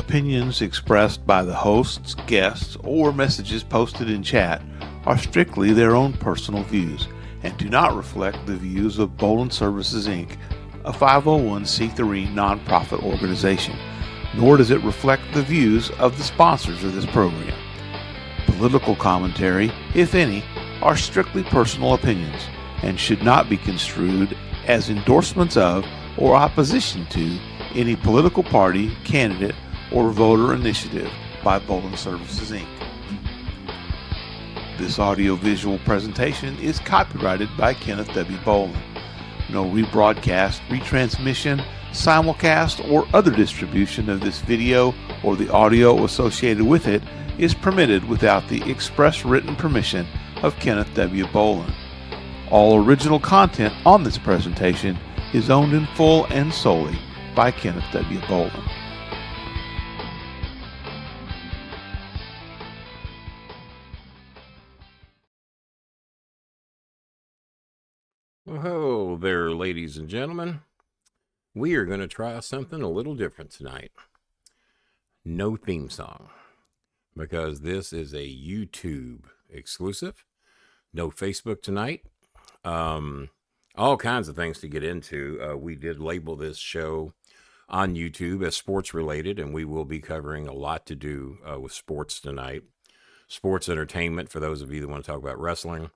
Opinions expressed by the hosts, guests, or messages posted in chat are strictly their own personal views and do not reflect the views of BOLIN Services, Inc., a 501c3 nonprofit organization, nor does it reflect the views of the sponsors of this program. Political commentary, if any, are strictly personal opinions and should not be construed as endorsements of or opposition to any political party, candidate, or voter initiative by BOLIN Services, Inc. This audio-visual presentation is copyrighted by Kenneth W. Bolin. No rebroadcast, retransmission, simulcast, or other distribution of this video or the audio associated with it is permitted without the express written permission of Kenneth W. Bolin. All original content on this presentation is owned in full and solely by Kenneth W. Bolin. Well, hello there, ladies and gentlemen. We are going to try something a little different tonight. No theme song, because this is a YouTube exclusive. No Facebook tonight. All kinds of things to get into. We did label this show on YouTube as sports related, and we will be covering a lot to do with sports tonight. Sports entertainment for those of you that want to talk about wrestling.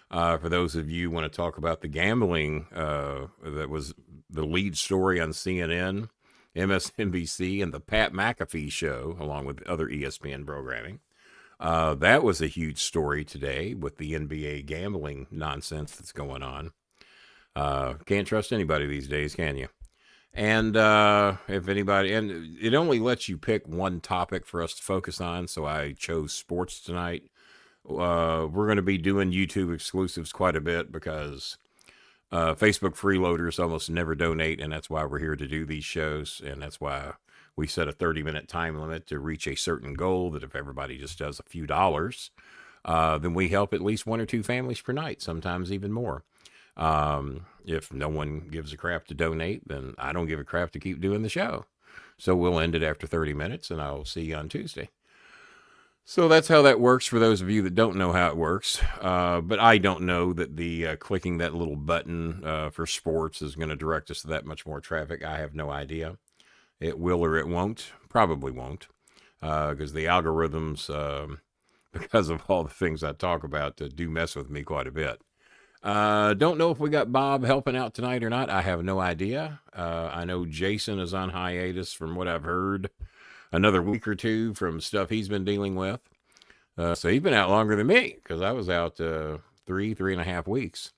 For those of you who want to talk about the gambling that was the lead story on CNN, MSNBC, and the Pat McAfee show, along with other ESPN programming. That was a huge story today with the NBA gambling nonsense that's going on. Can't trust anybody these days, can you? And if anybody, and it only lets you pick one topic for us to focus on, so I chose sports tonight. We're going to be doing YouTube exclusives quite a bit because Facebook freeloaders almost never donate, and that's why we're here to do these shows, and that's why we set a 30-minute time limit to reach a certain goal that if everybody just does a few dollars, then we help at least one or two families per night, sometimes even more. If no one gives a crap to donate, then I don't give a crap to keep doing the show. So we'll end it after 30 minutes, and I'll see you on Tuesday. So that's how that works for those of you that don't know how it works. But I don't know that the clicking that little button for sports is going to direct us to that much more traffic. I have no idea. It will or it won't. Probably won't. Because the algorithms, because of all the things I talk about, do mess with me quite a bit. Don't know if we got Bob helping out tonight or not. I have no idea. I know Jason is on hiatus from what I've heard. Another week or two from stuff he's been dealing with. So he's been out longer than me because I was out 3.5 weeks.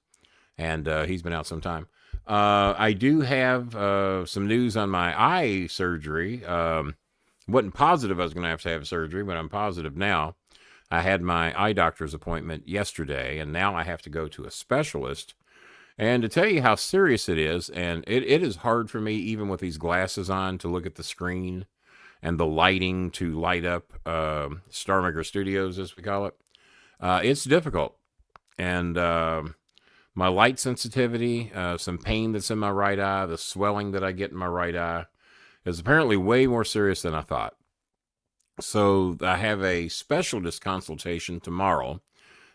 And he's been out some time. I do have some news on my eye surgery. Wasn't positive I was going to have surgery, but I'm positive now. I had my eye doctor's appointment yesterday, and now I have to go to a specialist. And to tell you how serious it is, and it is hard for me, even with these glasses on, to look at the screen and the lighting to light up Star Maker Studios, as we call it. It's difficult. And my light sensitivity, some pain that's in my right eye, the swelling that I get in my right eye, is apparently way more serious than I thought. So I have a specialist consultation tomorrow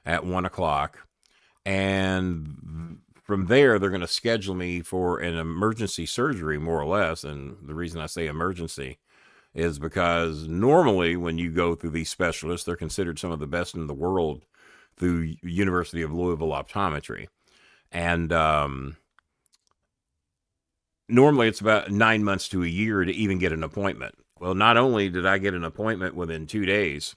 at 1 o'clock. And from there, they're going to schedule me for an emergency surgery, more or less. And the reason I say emergency is because normally when you go through these specialists, they're considered some of the best in the world through University of Louisville Optometry. And normally it's about 9 months to a year to even get an appointment. Well, not only did I get an appointment within 2 days,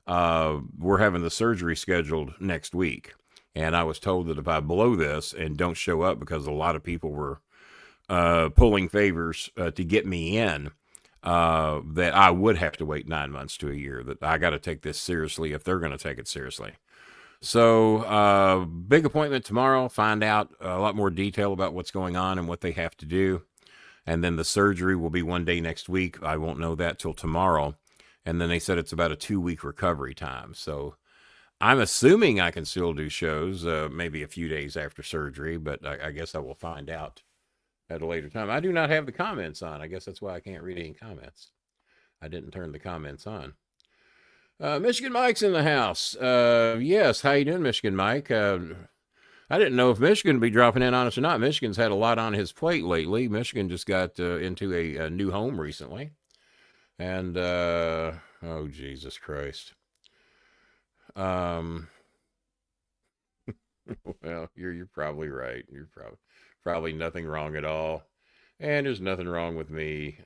we're having the surgery scheduled next week. And I was told that if I blow this and don't show up, because a lot of people were pulling favors to get me in, that I would have to wait 9 months to a year, that I got to take this seriously if they're going to take it seriously. So, big appointment tomorrow, find out a lot more detail about what's going on and what they have to do. And then the surgery will be one day next week. I won't know that till tomorrow. And then they said it's about a 2-week recovery time. So I'm assuming I can still do shows, maybe a few days after surgery, but I guess I will find out at a later time. I do not have the comments on. I guess that's why I can't read any comments. I didn't turn the comments on. Michigan Mike's in the house. Yes, how you doing, Michigan Mike? I didn't know if Michigan would be dropping in on us or not. Michigan's had a lot on his plate lately. Michigan just got into a new home recently. And, oh, Jesus Christ. Well, you're probably right. You're probably nothing wrong at all. And there's nothing wrong with me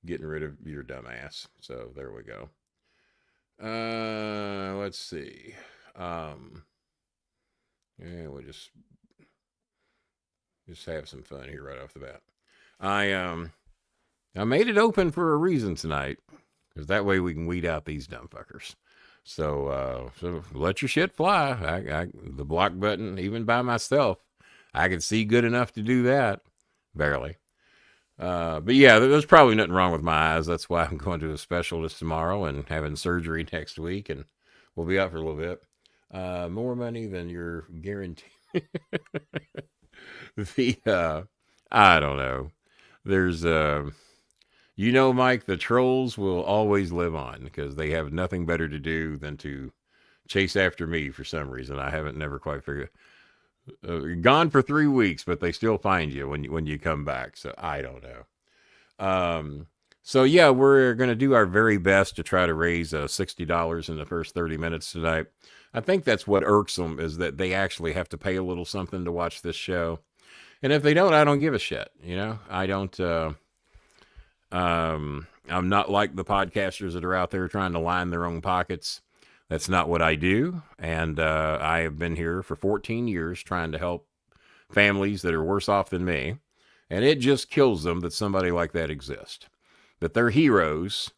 getting rid of your dumb ass. So there we go. Let's see. Yeah, we'll just have some fun here right off the bat. I made it open for a reason tonight, because that way we can weed out these dumb fuckers. So let your shit fly. The block button, even by myself, I can see good enough to do that. Barely. But yeah, there's probably nothing wrong with my eyes. That's why I'm going to a specialist tomorrow and having surgery next week, and we'll be out for a little bit. More money than your guarantee. I don't know. There's, Mike, the trolls will always live on because they have nothing better to do than to chase after me for some reason. I haven't never quite figured. Gone for 3 weeks, but they still find you when you come back. So I don't know. So yeah, we're going to do our very best to try to raise $60 in the first 30 minutes tonight. I think that's what irks them, is that they actually have to pay a little something to watch this show. And if they don't, I don't give a shit. I don't, I'm not like the podcasters that are out there trying to line their own pockets. That's not what I do. And I have been here for 14 years trying to help families that are worse off than me. And it just kills them that somebody like that exists. That they're heroes.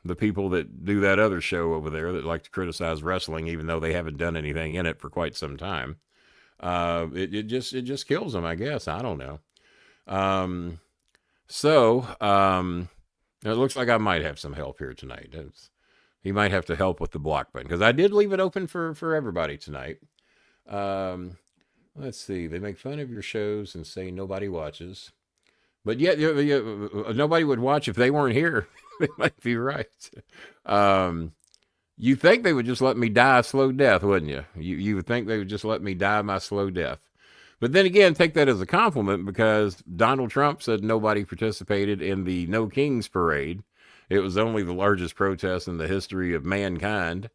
The people that do that other show over there that like to criticize wrestling, even though they haven't done anything in it for quite some time. It just kills them, I guess. I don't know. It looks like I might have some help here tonight. He might have to help with the block button, because I did leave it open for everybody tonight. Let's see. They make fun of your shows and say nobody watches. But yet, nobody would watch if they weren't here. They might be right. You think they would just let me die a slow death, wouldn't you? You would think they would just let me die my slow death. But then again, take that as a compliment, because Donald Trump said nobody participated in the No Kings parade. It was only the largest protest in the history of mankind.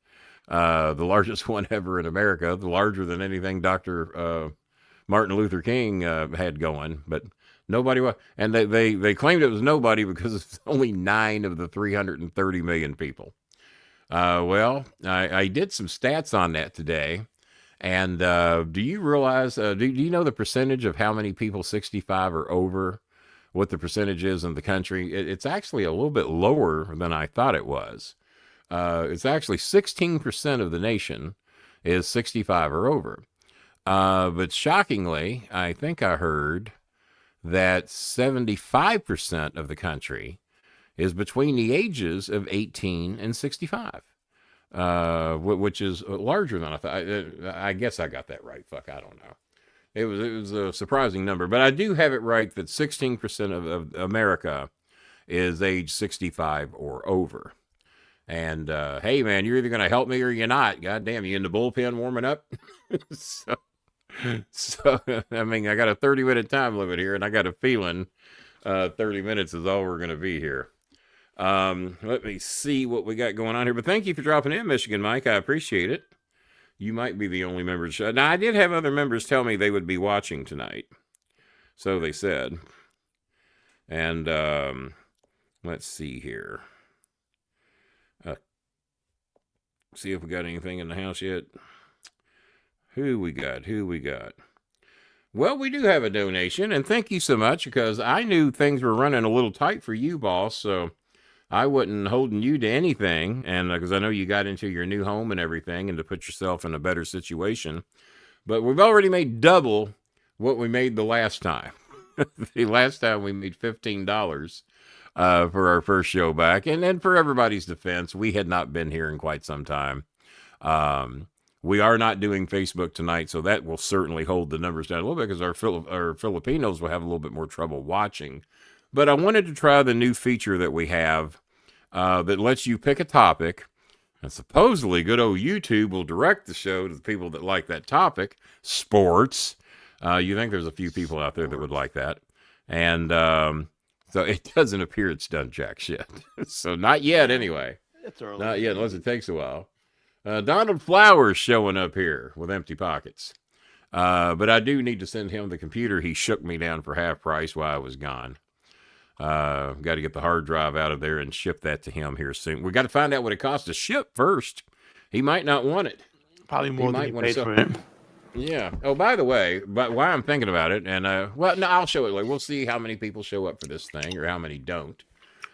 The largest one ever in America, larger than anything Dr. Martin Luther King had going. But nobody was, and they claimed it was nobody because it's only 9 of the 330 million people. Well, I did some stats on that today. And do you realize, do you know the percentage of how many people 65 or over, what the percentage is in the country? It's actually a little bit lower than I thought it was. It's actually 16% of the nation is 65 or over. But shockingly, I think I heard that 75% of the country is between the ages of 18 and 65. Which is larger than I thought. I guess I got that right. Fuck, I don't know. It was a surprising number, but I do have it right that 16% of America is age 65 or over. And hey, man, you're either going to help me or you're not. God damn, you in the bullpen warming up? So I mean, I got a 30-minute time limit here, and I got a feeling 30 minutes is all we're going to be here. Let me see what we got going on here. But thank you for dropping in, Michigan Mike. I appreciate it. You might be the only member. Now, I did have other members tell me they would be watching tonight. So they said. And let's see here. See if we got anything in the house yet. Who we got? Well, we do have a donation, and thank you so much, because I knew things were running a little tight for you, boss, so I wasn't holding you to anything, and because I know you got into your new home and everything, and to put yourself in a better situation. But we've already made double what we made the last time. The last time we made $15 for our first show back, and then for everybody's defense, we had not been here in quite some time. We are not doing Facebook tonight, so that will certainly hold the numbers down a little bit, because our Filipinos will have a little bit more trouble watching. But I wanted to try the new feature that we have that lets you pick a topic. And supposedly, good old YouTube will direct the show to the people that like that topic. Sports. You think there's a few people out there that would like that. And so it doesn't appear it's done jack shit. So not yet, anyway. It's early. Not yet, unless it takes a while. Donald Flowers showing up here with empty pockets. But I do need to send him the computer. He shook me down for half price while I was gone. Got to get the hard drive out of there and ship that to him here soon. We got to find out what it costs to ship first. He might not want it. Probably more than he paid for it. Yeah. Oh, by the way, but why I'm thinking about it, and well, no, I'll show it later. We'll see how many people show up for this thing or how many don't.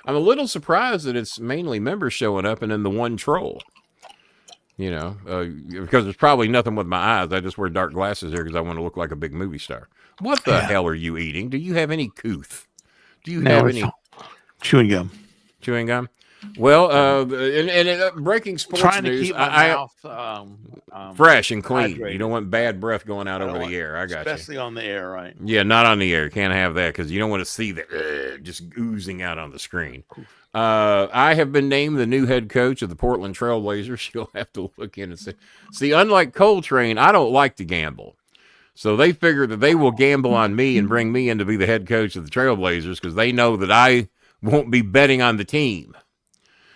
I'm a little surprised that it's mainly members showing up and then the one troll. You know, because there's probably nothing with my eyes. I just wear dark glasses here because I want to look like a big movie star. What the hell are you eating? Do you have any couth? Do you have any chewing gum? Chewing gum? Well, and breaking sports trying news, to keep my mouth fresh and clean. hydrated. You don't want bad breath going out over the air. I got you. Especially on the air, right? Yeah, not on the air. You can't have that because you don't want to see the just oozing out on the screen. I have been named the new head coach of the Portland Trail Blazers. You'll have to look in and see. See, unlike Coltrane, I don't like to gamble. So they figure that they will gamble on me and bring me in to be the head coach of the Trailblazers because they know that I won't be betting on the team.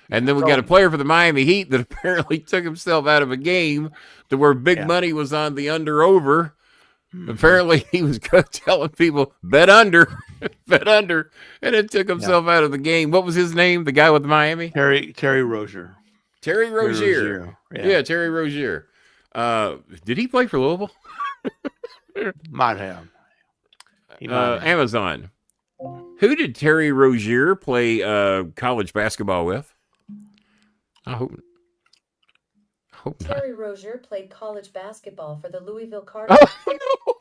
And then we got a player for the Miami Heat that apparently took himself out of a game to where big money was on the under-over. Apparently he was telling people, bet under, bet under, and it took himself out of the game. What was his name, the guy with Miami? Terry Rozier. Terry Rozier. Yeah, Terry Rozier. Did he play for Louisville? Might have. Amazon. Who did Terry Rozier play college basketball with? I hope not. Terry Rozier played college basketball for the Louisville Cardinals. He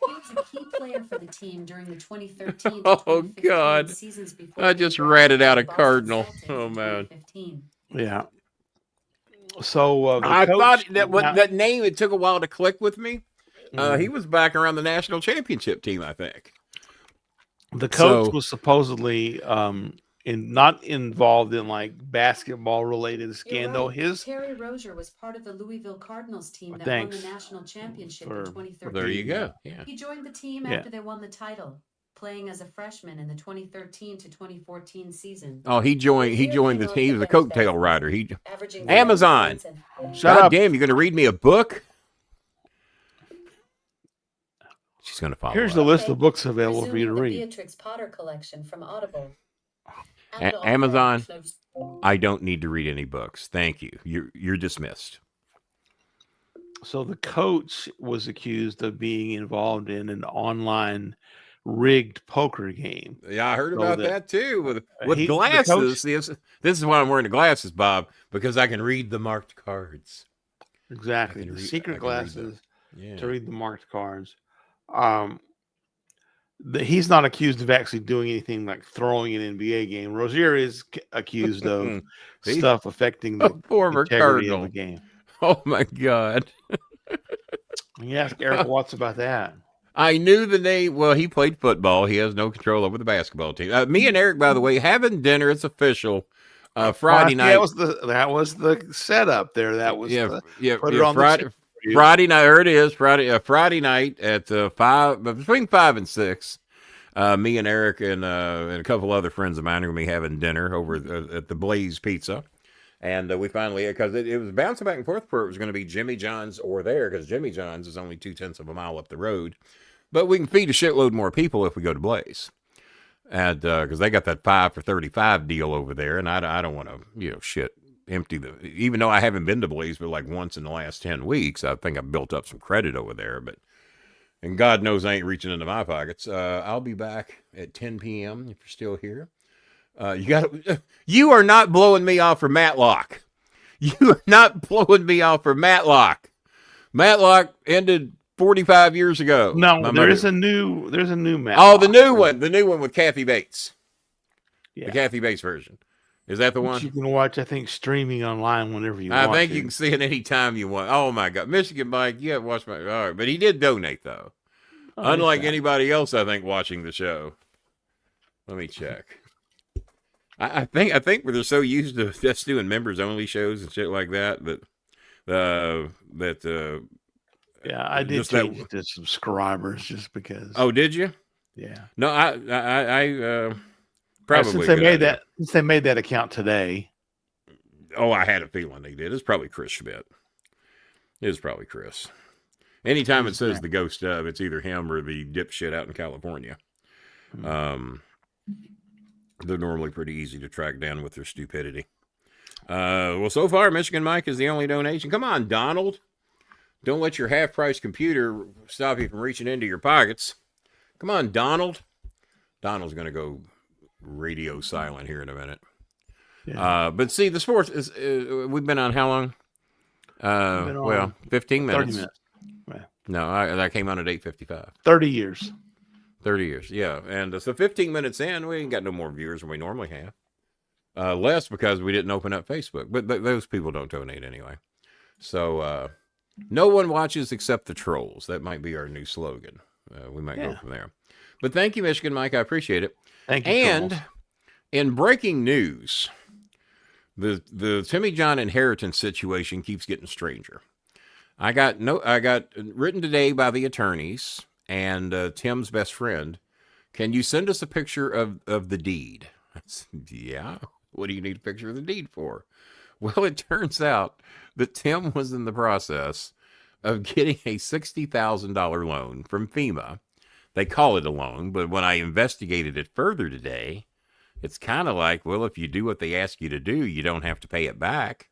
was a key player for the team during the 2013 God. seasons before I just ratted out a Cardinal. Oh, man. Yeah. So I thought that name, it took a while to click with me. He was back around the national championship team, I think. The coach was supposedly not involved in like basketball related scandal. Right. Terry Rozier was part of the Louisville Cardinals team that won the national championship in 2013. There you go. Yeah. He joined the team after they won the title, playing as a freshman in the 2013 to 2014 season. Oh, he joined the team. He was a coattail rider. Amazon. God damn, you're going to read me a book? She's going to follow. Here's the list of books available for you to read. Beatrix Potter collection from Audible. Amazon. I don't need to read any books. Thank you. You're dismissed. So the coach was accused of being involved in an online rigged poker game. Yeah, I heard about that too. With glasses. This is why I'm wearing the glasses, Bob, because I can read the marked cards. Exactly. The secret glasses to read the marked cards. He's not accused of actually doing anything like throwing an NBA game. Rozier is accused of stuff affecting the former Cardinal of the game. Oh my God! You ask Eric Watts about that. I knew the name. Well, he played football. He has no control over the basketball team. Me and Eric, by the way, having dinner. It's official. Friday night. That was the setup there. That was put it on Friday. Friday night, or it is Friday night at between 5 and 6. Me and Eric and a couple other friends of mine are going to be having dinner over at the Blaze Pizza, and we finally, because it was bouncing back and forth where it was going to be Jimmy John's or there, because Jimmy John's is only 0.2 of a mile up the road, but we can feed a shitload more people if we go to Blaze, and because they got that 5 for 35 deal over there, and I don't want to empty even though I haven't been to Blaze but like once in the last 10 weeks. I think I've built up some credit over there, and God knows I ain't reaching into my pockets. I'll be back at 10 p.m. if you're still here. You are not blowing me off for Matlock. You are not blowing me off for Matlock. Matlock ended 45 years ago. No, there's a new Matlock. Oh, the new one with Kathy Bates. Yeah. The Kathy Bates version. Is that the one? You can watch, I think, streaming online whenever you want. I think you can see it anytime you want. Oh, my God. Michigan Mike, you haven't watched my... All right, but he did donate, though. Unlike anybody else, I think, watching the show. Let me check. I think they're so used to just doing members only shows and shit like that Yeah, I did just that. change it to subscribers just because. Oh, did you? Yeah. No, I probably Since a good idea. they made that account today. Oh, I had a feeling they did. It's probably Chris Schmidt. It's probably Chris. Anytime it says the ghost of, it's either him or the dipshit out in California. They're normally pretty easy to track down with their stupidity. Well, so far, Michigan Mike is the only donation. Come on, Donald. Don't let your half-price computer stop you from reaching into your pockets. Come on, Donald. Donald's going to go radio silent here in a minute. Yeah. But see, the sports is, we've been on how long? 15 minutes. 30 minutes. Yeah. No, that came on at 8:55. 30 years. 30 years, yeah. And so 15 minutes in, we ain't got no more viewers than we normally have. Less because we didn't open up Facebook. But those people don't donate anyway. So no one watches except the trolls. That might be our new slogan. We might go from there. But thank you, Michigan Mike. I appreciate it. Thank you. And trolls. In breaking news, the Timmy John inheritance situation keeps getting stranger. I got written today by the attorneys and Tim's best friend. Can you send us a picture of the deed? I said, yeah. What do you need a picture of the deed for? Well, it turns out that Tim was in the process of getting a $60,000 loan from FEMA. They call it a loan, but when I investigated it further today, it's kind of like, well, if you do what they ask you to do, you don't have to pay it back.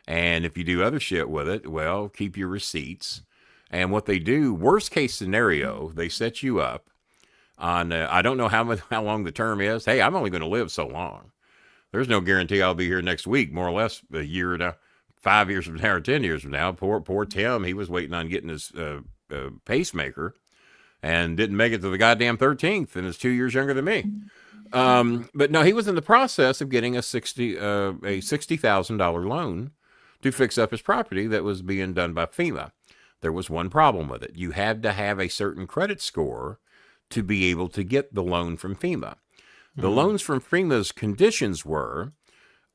And if you do other shit with it, well, keep your receipts. And what they do, worst case scenario, they set you up on, I don't know how long the term is. Hey, I'm only going to live so long. There's no guarantee I'll be here next week, more or less a year and 5 years from now or 10 years from now. Poor Tim, he was waiting on getting his pacemaker and didn't make it to the goddamn 13th and is 2 years younger than me. But no, he was in the process of getting a $60,000 loan to fix up his property that was being done by FEMA. There was one problem with it. You had to have a certain credit score to be able to get the loan from FEMA. The loans from FEMA's conditions were,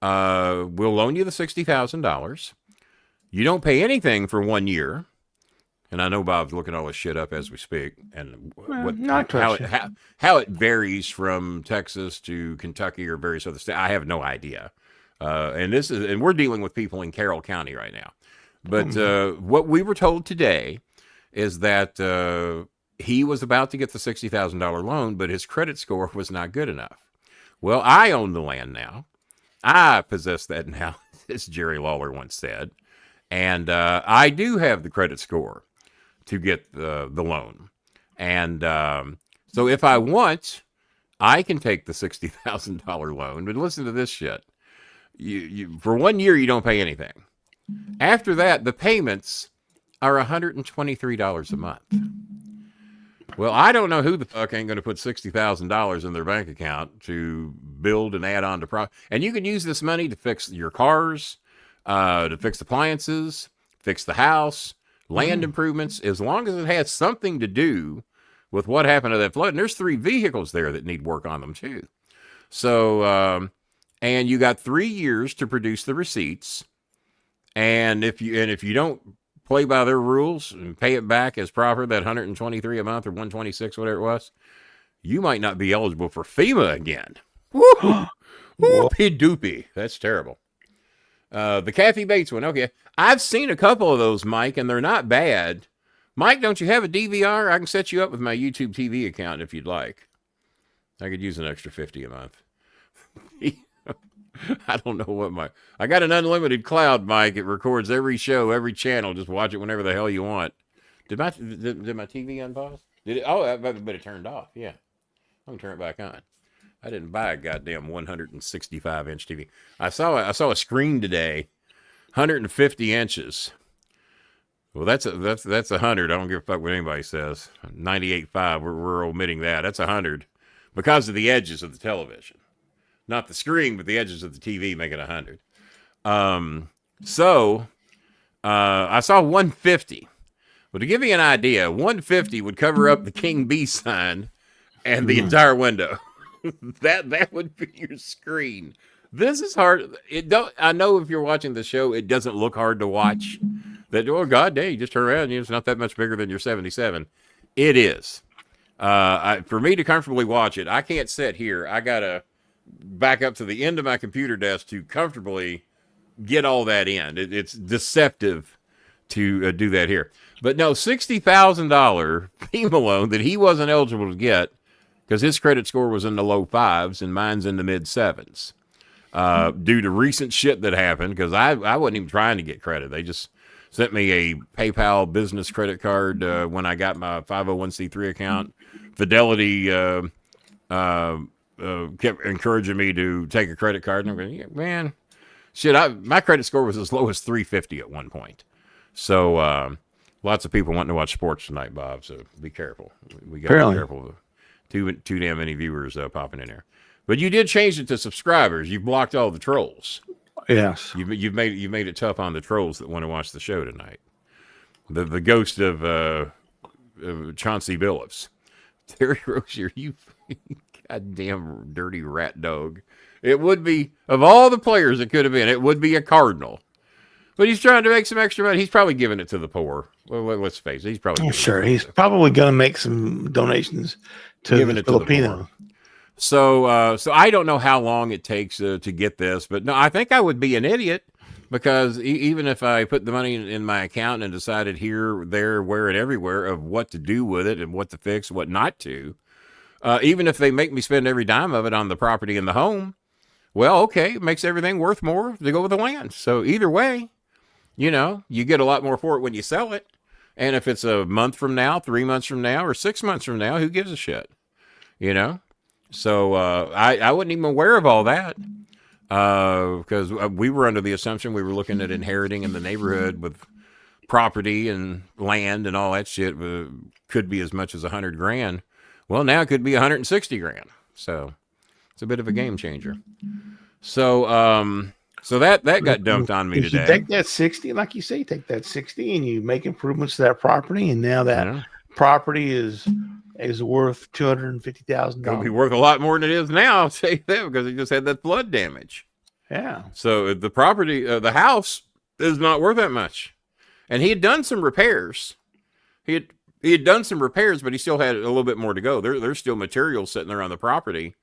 we'll loan you the $60,000. You don't pay anything for 1 year. And I know Bob's looking all this shit up as we speak, and how it varies from Texas to Kentucky or various other states. I have no idea. And we're dealing with people in Carroll County right now. But what we were told today is that he was about to get the $60,000 loan, but his credit score was not good enough. Well, I own the land now. I possess that now, as Jerry Lawler once said. And I do have the credit score to get the loan. And so if I want, I can take the $60,000 loan. But listen to this shit. You for 1 year, you don't pay anything. After that, the payments are $123 a month. Well, I don't know who the fuck ain't going to put $60,000 in their bank account to build and add on to property. And you can use this money to fix your cars, to fix appliances, fix the house, land improvements, as long as it has something to do with what happened to that flood. And there's 3 vehicles there that need work on them too. So, and you got 3 years to produce the receipts. And if you don't play by their rules and pay it back as proper, that $123 a month or $126, whatever it was, you might not be eligible for FEMA again. Whoopie doopie. That's terrible. The Kathy Bates one. Okay. I've seen a couple of those, Mike, and they're not bad. Mike, don't you have a DVR? I can set you up with my YouTube TV account if you'd like. I could use an extra $50 a month. I don't know what I got an unlimited cloud, Mike. It records every show, every channel. Just watch it whenever the hell you want. Did my TV unpause? Did it? Oh, but it turned off. Yeah. I'm going to turn it back on. I didn't buy a goddamn 165-inch TV. I saw a screen today, 150 inches. Well, that's 100. I don't give a fuck what anybody says. 98.5. We're omitting that. That's 100 because of the edges of the television, not the screen, but the edges of the TV make it 100. So I saw 150. Well, to give you an idea, 150 would cover up the King Bee sign and the entire window. that would be your screen. This is hard. I know if you're watching the show, it doesn't look hard to watch. That, oh God, you just turn around, it's not that much bigger than your 77. It is. For me to comfortably watch it, I can't sit here. I gotta back up to the end of my computer desk to comfortably get all that in. It's deceptive to do that here. But no, $60,000 FEMA loan that he wasn't eligible to get because his credit score was in the low 5s and mine's in the mid 7s. Due to recent shit that happened, because I wasn't even trying to get credit. They just sent me a PayPal business credit card when I got my 501c3 account. Fidelity kept encouraging me to take a credit card. And I'm going, yeah, man, shit, my credit score was as low as 350 at one point. So lots of people wanting to watch sports tonight, Bob, so be careful. We got to be careful. Too damn many viewers popping in there. But you did change it to subscribers. You've blocked all the trolls. Yes. You've made it tough on the trolls that want to watch the show tonight. The ghost of Chauncey Billups. Terry Rozier, you goddamn dirty rat dog. It would be, of all the players it could have been, it would be a Cardinal. But he's trying to make some extra money. He's probably giving it to the poor. Well, let's face it. He's probably He's probably going to make some donations to the Filipino. So I don't know how long it takes to get this, but no, I think I would be an idiot because even if I put the money in my account and decided here, there, where, and everywhere of what to do with it and what to fix, what not to, even if they make me spend every dime of it on the property and the home, well, okay, it makes everything worth more to go with the land. So either way, you get a lot more for it when you sell it. And if it's a month from now, 3 months from now, or 6 months from now, who gives a shit? So I wasn't even aware of all that because we were under the assumption we were looking at inheriting in the neighborhood with property and land and all that shit. Could be as much as $100,000. Well, now it could be $160,000. So it's a bit of a game changer. So that got dumped on me today. You take that 60, like you say, take that 60 and you make improvements to that property, and now that property is worth $250,000. It'll be worth a lot more than it is now, I'll say that, because it just had that flood damage. Yeah. So the property, the house is not worth that much. And he had done some repairs. He had done some repairs, but he still had a little bit more to go. There's still material sitting there on the property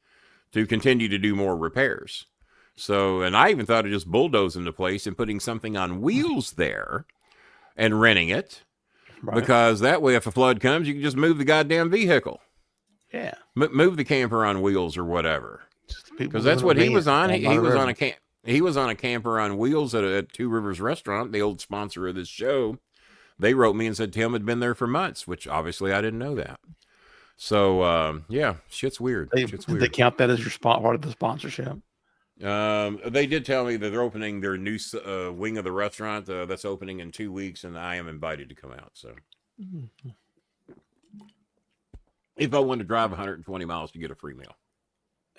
to continue to do more repairs. So, and I even thought of just bulldozing the place and putting something on wheels there and renting it. Right. Because that way, if a flood comes, you can just move the goddamn vehicle. Yeah. Move the camper on wheels or whatever. Because that's what he was on. He was on a camper on wheels at Two Rivers Restaurant, the old sponsor of this show. They wrote me and said Tim had been there for months, which obviously I didn't know that. So, yeah, shit's weird. Did they count that as your part of the sponsorship? They did tell me that they're opening their new wing of the restaurant that's opening in 2 weeks, and I am invited to come out. So, if I want to drive 120 miles to get a free meal,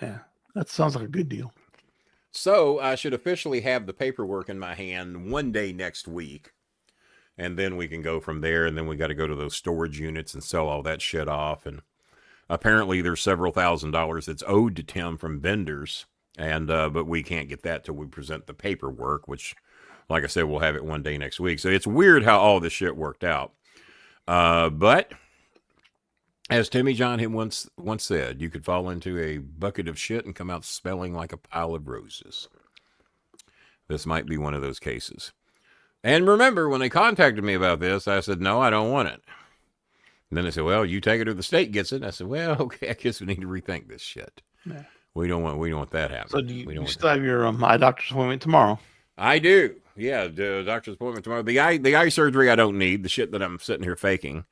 yeah, that sounds like a good deal. So I should officially have the paperwork in my hand one day next week, and then we can go from there. And then we got to go to those storage units and sell all that shit off. And apparently, there's several $1,000s that's owed to Tim from vendors. And but we can't get that till we present the paperwork, which, like I said, we'll have it one day next week. So it's weird how all this shit worked out. But as Timmy John him once said, you could fall into a bucket of shit and come out smelling like a pile of roses. This might be one of those cases. And remember, when they contacted me about this, I said, no, I don't want it. And then they said, well, you take it or the state gets it. And I said, well, okay, I guess we need to rethink this shit. Yeah. We don't want that happening. So do you still have your eye doctor's appointment tomorrow? I do. Yeah, the doctor's appointment tomorrow. The eye surgery I don't need. The shit that I'm sitting here faking,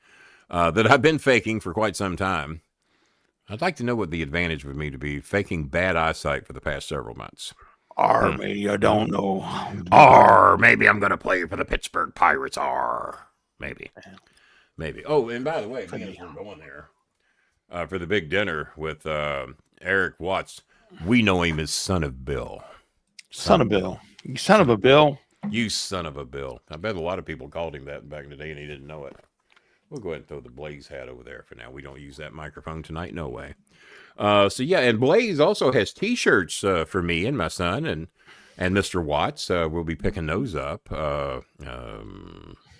that I've been faking for quite some time. I'd like to know what the advantage would be to be faking bad eyesight for the past several months. Or maybe I don't know. Or maybe I'm going to play for the Pittsburgh Pirates. Or maybe. Oh, and by the way, we're going there for the big dinner with Eric Watts. We know him as Son of Bill. Son of Bill. You son of a Bill. You son of a Bill. I bet a lot of people called him that back in the day and he didn't know it. We'll go ahead and throw the Blaze hat over there for now. We don't use that microphone tonight, no way. So yeah, and Blaze also has T-shirts for me and my son and Mr. Watts. We'll be picking those up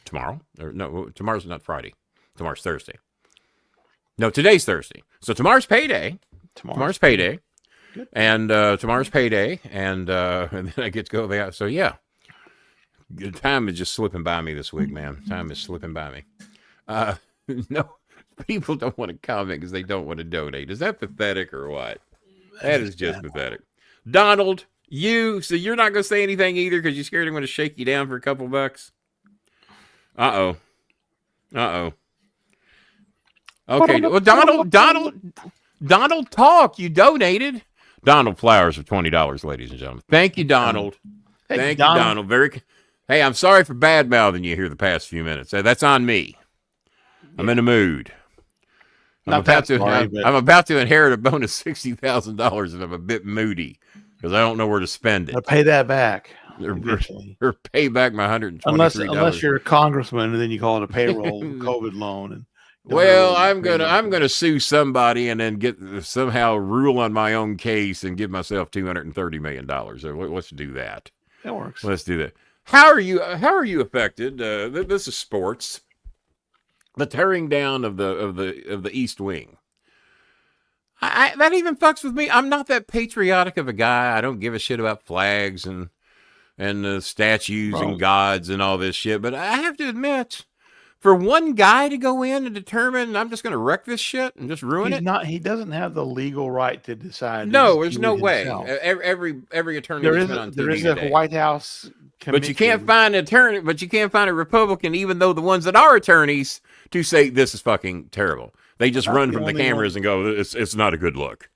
tomorrow. Or no, tomorrow's not Friday. Tomorrow's Thursday. No, today's Thursday. So tomorrow's payday. Tomorrow's payday. Good. And tomorrow's payday, and then I get to go there. So yeah, the time is just slipping by me this week, man. Time is slipping by me. No, people don't want to comment because they don't want to donate. Is that pathetic or what? That is just pathetic. Donald, so you're not going to say anything either because you're scared I'm going to shake you down for a couple bucks? Uh-oh. Okay, well, Donald, talk. You donated. Donald Flowers for $20, ladies and gentlemen. Thank you, Donald. Thank you, Donald. Hey, I'm sorry for bad-mouthing you here the past few minutes. That's on me. I'm in a mood. I'm about to inherit a bonus $60,000 and I'm a bit moody because I don't know where to spend it. I'll pay that back. Or pay back my $123. Unless you're a congressman and then you call it a payroll COVID loan. And well, I'm gonna sue somebody and then get somehow rule on my own case and give myself $230 million. Let's do that. That works. Let's do that. How are you affected? This is sports. The tearing down of the East Wing. That even fucks with me. I'm not that patriotic of a guy. I don't give a shit about flags and statues and gods and all this shit. But I have to admit, for one guy to go in and determine I'm just going to wreck this shit and just ruin it. He doesn't have the legal right to decide. No, there's no way. Every attorney there is a White House commission. But you can't find an attorney. But you can't find a Republican, even though the ones that are attorneys, to say this is fucking terrible. They just run from the cameras and go, it's not a good look.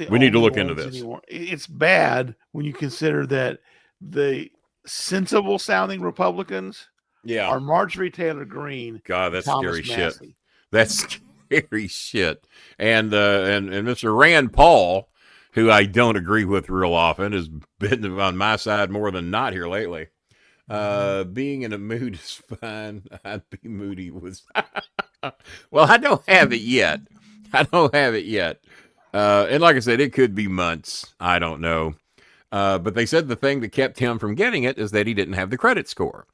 We need to look into this. Anymore. It's bad when you consider that the sensible sounding Republicans are Marjorie Taylor Greene. God, that's Thomas scary Massey. shit. That's scary shit. And Mr. Rand Paul, who I don't agree with real often, has been on my side more than not here lately. Being in a mood is fine. I'd be moody with. Well, I don't have it yet. And like I said, it could be months. I don't know. But they said the thing that kept him from getting it is that he didn't have the credit score.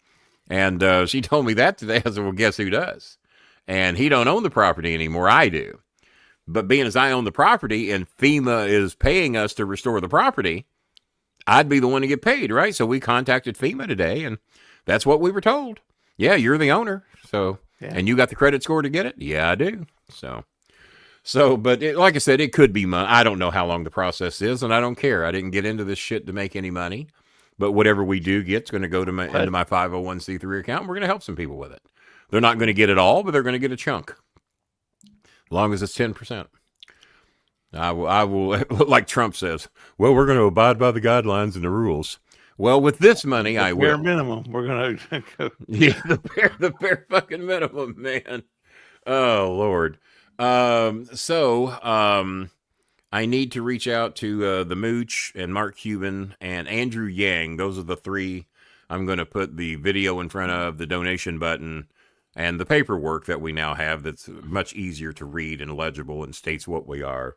And she told me that today. I said, well, guess who does? And he don't own the property anymore. I do. But being as I own the property and FEMA is paying us to restore the property, I'd be the one to get paid, right? So we contacted FEMA today, and that's what we were told. Yeah, you're the owner. So, and you got the credit score to get it? Yeah, I do. But like I said, it could be money. I don't know how long the process is, and I don't care. I didn't get into this shit to make any money. But whatever we do get is going to go to into my 501c3 account. And we're going to help some people with it. They're not going to get it all, but they're going to get a chunk. As long as it's 10%. I will, like Trump says, well, we're going to abide by the guidelines and the rules. Well, with this money, I will. Bare minimum. We're going to go. Yeah, the bare fucking minimum, man. Oh, Lord. I need to reach out to the Mooch and Mark Cuban and Andrew Yang. Those are the three I'm going to put the video in front of, the donation button, and the paperwork that we now have that's much easier to read and legible and states what we are.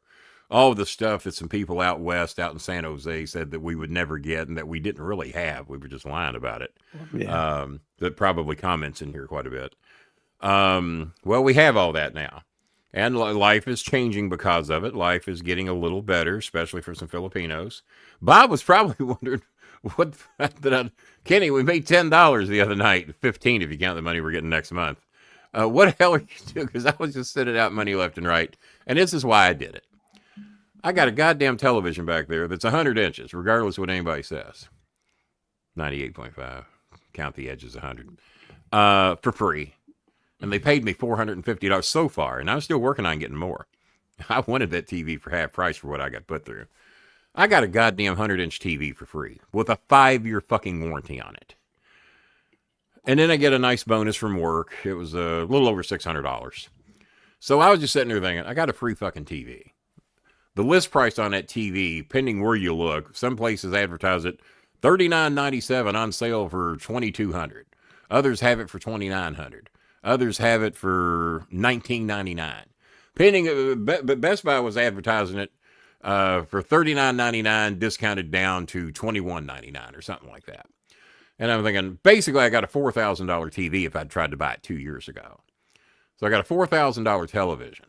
All of the stuff that some people out west, out in San Jose, said that we would never get and that we didn't really have. We were just lying about it. Yeah. That probably comments in here quite a bit. Well, we have all that now. And life is changing because of it. Life is getting a little better, especially for some Filipinos. Bob was probably wondering, Kenny, we made $10 the other night, 15 if you count the money we're getting next month. What the hell are you doing? Because I was just sending out money left and right. And this is why I did it. I got a goddamn television back there that's 100 inches, regardless of what anybody says. 98.5. Count the edges 100. For free. And they paid me $450 so far, and I'm still working on getting more. I wanted that TV for half price for what I got put through. I got a goddamn 100-inch TV for free with a 5-year fucking warranty on it. And then I get a nice bonus from work. It was a little over $600. So I was just sitting there thinking, I got a free fucking TV. The list price on that TV, pending where you look, some places advertise it $39.97 on sale for $2,200. Others have it for $2,900. Others have it for $19.99. But Best Buy was advertising it for $39.99, discounted down to $21.99 or something like that. And I'm thinking, basically, I got a $4,000 TV if I'd tried to buy it 2 years ago. So I got a $4,000 television.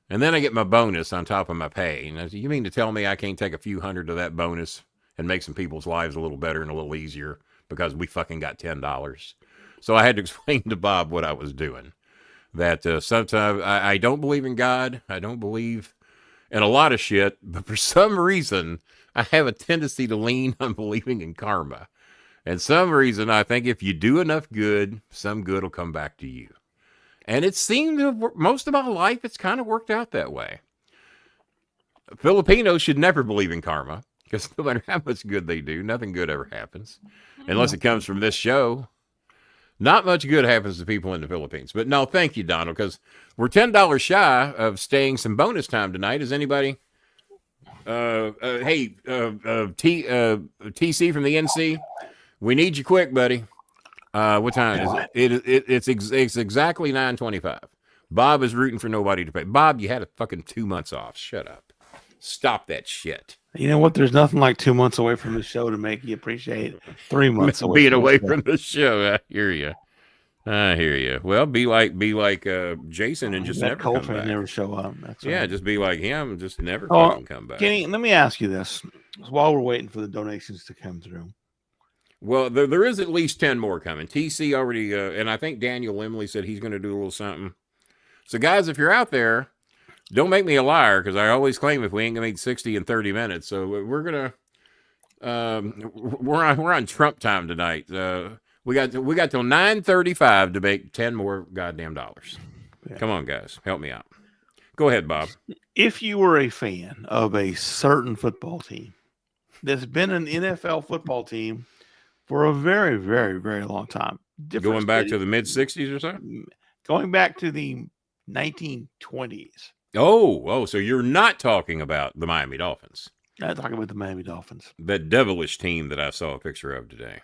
And then I get my bonus on top of my pay. And I said, you mean to tell me I can't take a few hundred of that bonus and make some people's lives a little better and a little easier because we fucking got $10? So I had to explain to Bob what I was doing. That sometimes I don't believe in God. I don't believe in a lot of shit. But for some reason, I have a tendency to lean on believing in karma. And some reason, I think if you do enough good, some good will come back to you. And it seemed to, most of my life, it's kind of worked out that way. Filipinos should never believe in karma, because no matter how much good they do, nothing good ever happens. Unless it comes from this show. Not much good happens to people in the Philippines. But no, thank you, Donald, because we're $10 shy of staying some bonus time tonight. Is anybody... TC from the NC, we need you quick, buddy. What time is it? It's exactly 9:25. Bob is rooting for nobody to pay. Bob, you had a fucking 2 months off. Shut up. Stop that shit. You know what? There's nothing like 2 months away from the show to make you appreciate 3 months away being away from the show. I hear you. Well, be like Jason and just never come back. Never show up. That's right. Just be like him and just never fucking come back. Kenny, let me ask you this while we're waiting for the donations to come through. Well, there is at least 10 more coming. TC already, and I think Daniel Limley said he's going to do a little something. So, guys, if you're out there, don't make me a liar, because I always claim if we ain't going to make 60 in 30 minutes. So we're going to, we're on Trump time tonight. We got till 9:35 to make 10 more goddamn dollars. Yeah. Come on, guys, help me out. Go ahead, Bob. If you were a fan of a certain football team that's been an NFL football team for a very, very, very long time, going back to the mid 60s or so, going back to the 1920s. Oh, so you're not talking about the Miami Dolphins? I'm talking about the Miami Dolphins, that devilish team that I saw a picture of today.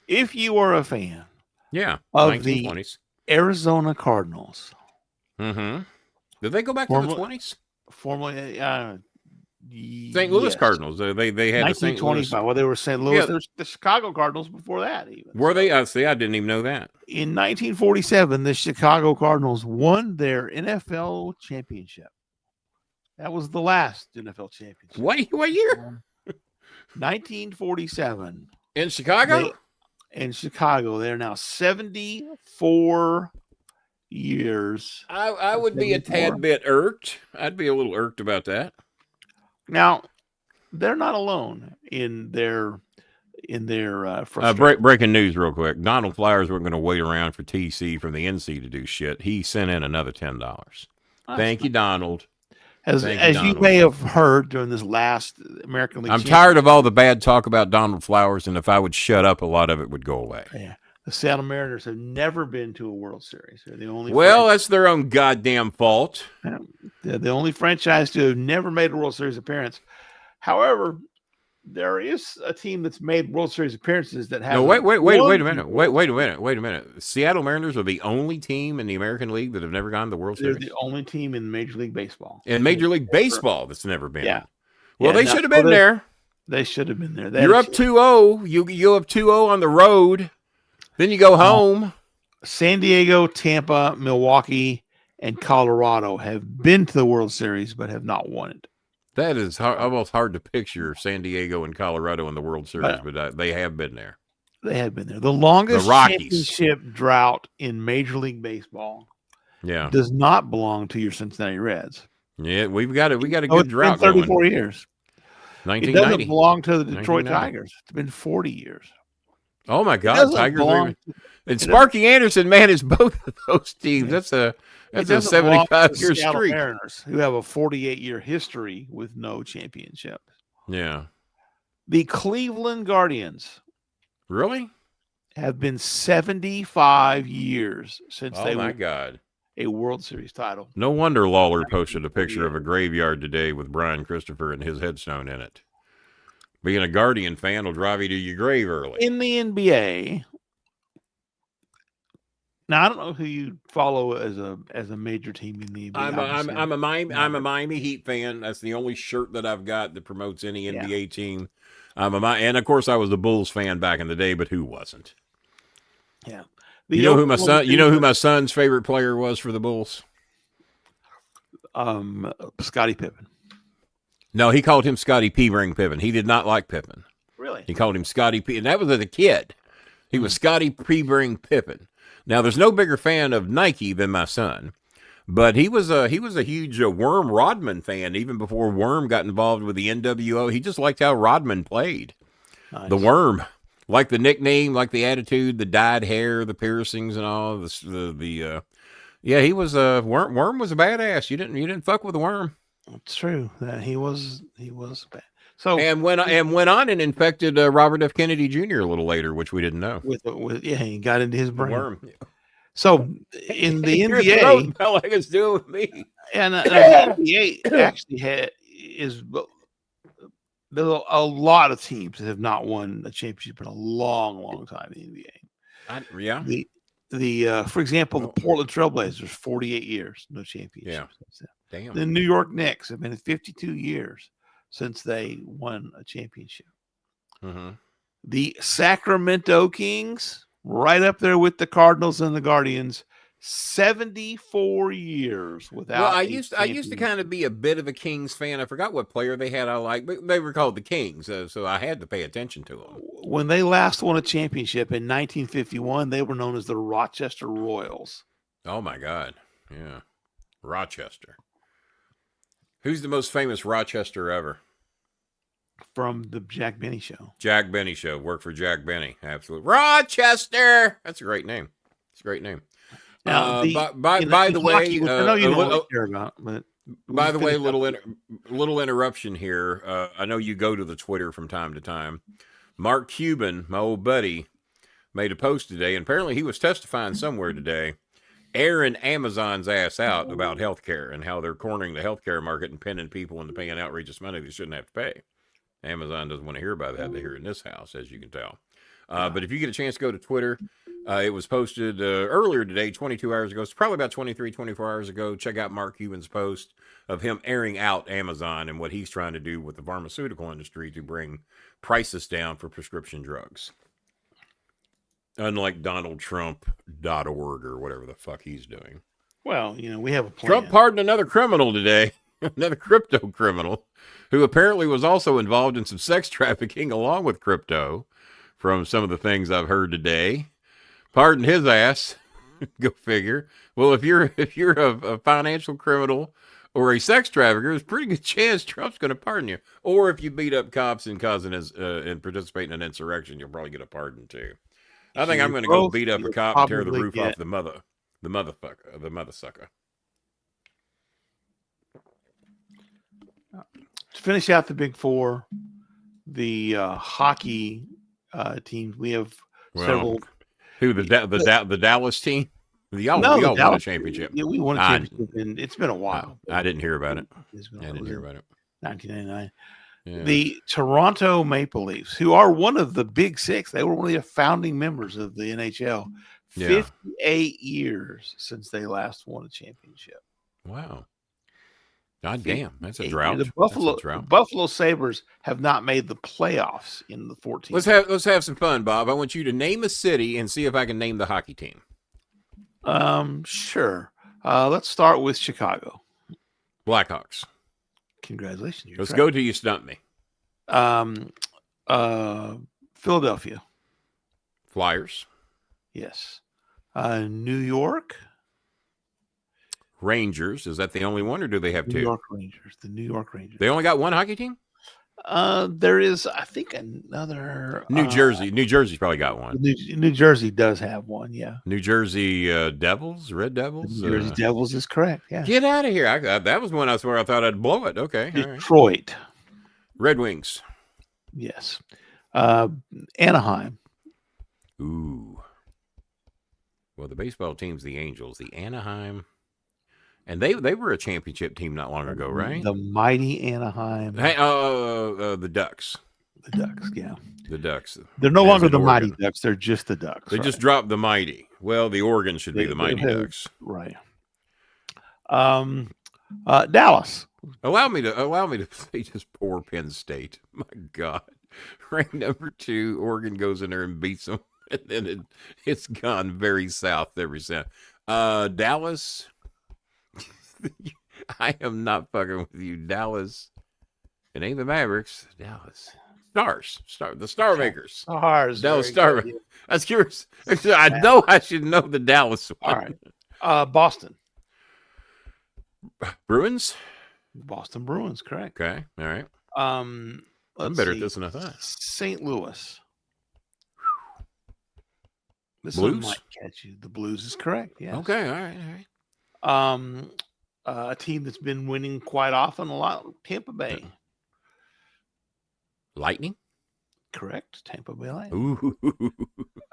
If you are a fan, of 1920s. The Arizona Cardinals, did they go back to the 20s? Formerly, St. Louis Cardinals. They had 1925. Well, they were St. Louis. There's the Chicago Cardinals before that. Even were they? I didn't even know that. In 1947, the Chicago Cardinals won their NFL championship. That was the last NFL championship. What year? 1947 in Chicago. In Chicago, they're now 74 years. I would be a tad bit irked. I'd be a little irked about that. Now, they're not alone in their frustration. Breaking news real quick. Donald Flowers wasn't going to wait around for TC from the NC to do shit. He sent in another $10. Thank you, Donald. As you may have heard during this last American League, I'm tired of all the bad talk about Donald Flowers, and if I would shut up, a lot of it would go away. Yeah. The Seattle Mariners have never been to a World Series. They're the only. Well, that's their own goddamn fault. They're the only franchise to have never made a World Series appearance. However, there is a team that's made World Series appearances that have. No, wait a minute. Wait a minute. Seattle Mariners are the only team in the American League that have never gone to the World Series. They're the only team in Major League Baseball. In Major League Baseball that's never been. Yeah. Well, they should have been there. They should have been there. You're up 2-0. You up 2-0 on the road. Then you go home. San Diego, Tampa, Milwaukee, and Colorado have been to the World Series but have not won it. That is almost hard to picture San Diego and Colorado in the World Series, but they have been there. They have been there. The longest championship drought in Major League Baseball does not belong to your Cincinnati Reds. Yeah, we got a good drought. 34 years. 1990. It doesn't belong to the Detroit Tigers. It's been 40 years. Oh my God, Tigers! And Sparky Anderson manages both of those teams. That's a 75-year streak. Mariners, who have a 48-year history with no championship. Yeah. The Cleveland Guardians, really, have been 75 years since they won a World Series title. No wonder Lawler posted a picture of a graveyard today with Brian Christopher and his headstone in it. Being a Guardian fan will drive you to your grave early. In the NBA, Now I don't know who you follow as a major team in the NBA. I'm a Miami Heat fan. That's the only shirt that I've got that promotes any NBA team. And of course I was a Bulls fan back in the day, but who wasn't? Yeah. You know who my son's favorite player was for the Bulls? Scottie Pippen. No, he called him Scottie P-Ring Pippen. He did not like Pippen. Really? He called him Scottie P. And that was as a kid. He was Scottie P-Ring Pippen. Now, there's no bigger fan of Nike than my son, but he was a huge Worm Rodman fan even before Worm got involved with the NWO. He just liked how Rodman played. Nice. The Worm, like the nickname, like the attitude, the dyed hair, the piercings, and all. Yeah, he was Worm was a badass. You didn't fuck with the Worm. It's true that he was bad. So and went on and infected Robert F. Kennedy Jr. a little later, which we didn't know. He got into his brain. Worm. So in the Your NBA, throat felt like it's doing with me. And the NBA actually there's a lot of teams that have not won a championship in a long, long time in the NBA. Yeah. For example, the Portland Trailblazers, 48 years, no championship. Yeah. Damn. The New York Knicks have been 52 years since they won a championship. Mm-hmm. The Sacramento Kings, right up there with the Cardinals and the Guardians, 74 years without. Well, I used to kind of be a bit of a Kings fan. I forgot what player they had I liked, but they were called the Kings, so I had to pay attention to them. When they last won a championship in 1951, they were known as the Rochester Royals. Oh my God! Yeah, Rochester. Who's the most famous Rochester ever? From the Jack Benny Show. Jack Benny Show. Worked for Jack Benny. Absolutely. Rochester. That's a great name. It's a great name. Now, by the way, I know you don't really care about, but by the way, little interruption here. I know you go to the Twitter from time to time. Mark Cuban, my old buddy, made a post today, and apparently he was testifying somewhere today, airing Amazon's ass out about healthcare and how they're cornering the healthcare market and pinning people into paying outrageous money they shouldn't have to pay. Amazon doesn't want to hear about that. They hear it in this house, as you can tell. But if you get a chance to go to Twitter, it was posted earlier today, 22 hours ago. It's probably about 23, 24 hours ago. Check out Mark Cuban's post of him airing out Amazon and what he's trying to do with the pharmaceutical industry to bring prices down for prescription drugs. Unlike DonaldTrump.org or whatever the fuck he's doing. Well, we have a plan. Trump pardoned another criminal today, another crypto criminal, who apparently was also involved in some sex trafficking along with crypto, from some of the things I've heard today. Pardon his ass. Go figure. Well, if you're a financial criminal or a sex trafficker, there's a pretty good chance Trump's going to pardon you. Or if you beat up cops and participate in an insurrection, you'll probably get a pardon too. I think I'm going to go beat up a cop and tear the roof off the motherfucker. To finish out the Big Four, the hockey teams, we have several. Who the Dallas team? We all won a championship. Yeah, we won a championship, and it's been a while. I didn't hear about it. 1999. Yeah. The Toronto Maple Leafs, who are one of the Big Six, they were one of the founding members of the NHL. 58 years since they last won a championship. Wow. God damn, that's a drought. The Buffalo Sabres have not made the playoffs in the 14. Let's have some fun, Bob. I want you to name a city and see if I can name the hockey team. Sure. Let's start with Chicago. Blackhawks. Congratulations. Let's go till you stump me. Philadelphia. Flyers. Yes. New York. Rangers. Is that the only one, or do they have two? New York Rangers. The New York Rangers. They only got one hockey team? There is, I think, another. New Jersey. New Jersey's probably got one. New Jersey does have one, yeah. New Jersey Devils? Red Devils? New Jersey Devils is correct, yeah. Get out of here. That was one I swear I thought I'd blow it. Okay. Detroit. Right. Red Wings. Yes. Anaheim. Ooh. Well, the baseball team's the Angels. The Anaheim. And they were a championship team not long ago, right? The mighty Anaheim. Hey, the Ducks. The Ducks, yeah. The Ducks. They're no As longer in the Mighty Oregon. Ducks. They're just the Ducks. They right? just dropped the Mighty. Well, the Oregon should be the Mighty have- Ducks. Right. Dallas. Allow me to say just poor Penn State. My God. Ranked number 2, Oregon goes in there and beats them. And then it's gone very south ever since. Dallas. I am not fucking with you. Dallas. It ain't the Mavericks. Dallas. The Star Makers. Stars. Dallas very Star. good. That's curious. I know I should know the Dallas one. All right. Boston. Bruins. Boston Bruins, correct. Okay. All right. I'm better at this than I thought. St. Louis. This Blues? one might catch you. The Blues is correct. Yes. Okay. All right. All right. A team that's been winning quite often a lot. Tampa Bay. Lightning. Correct. Tampa Bay Lightning. Ooh.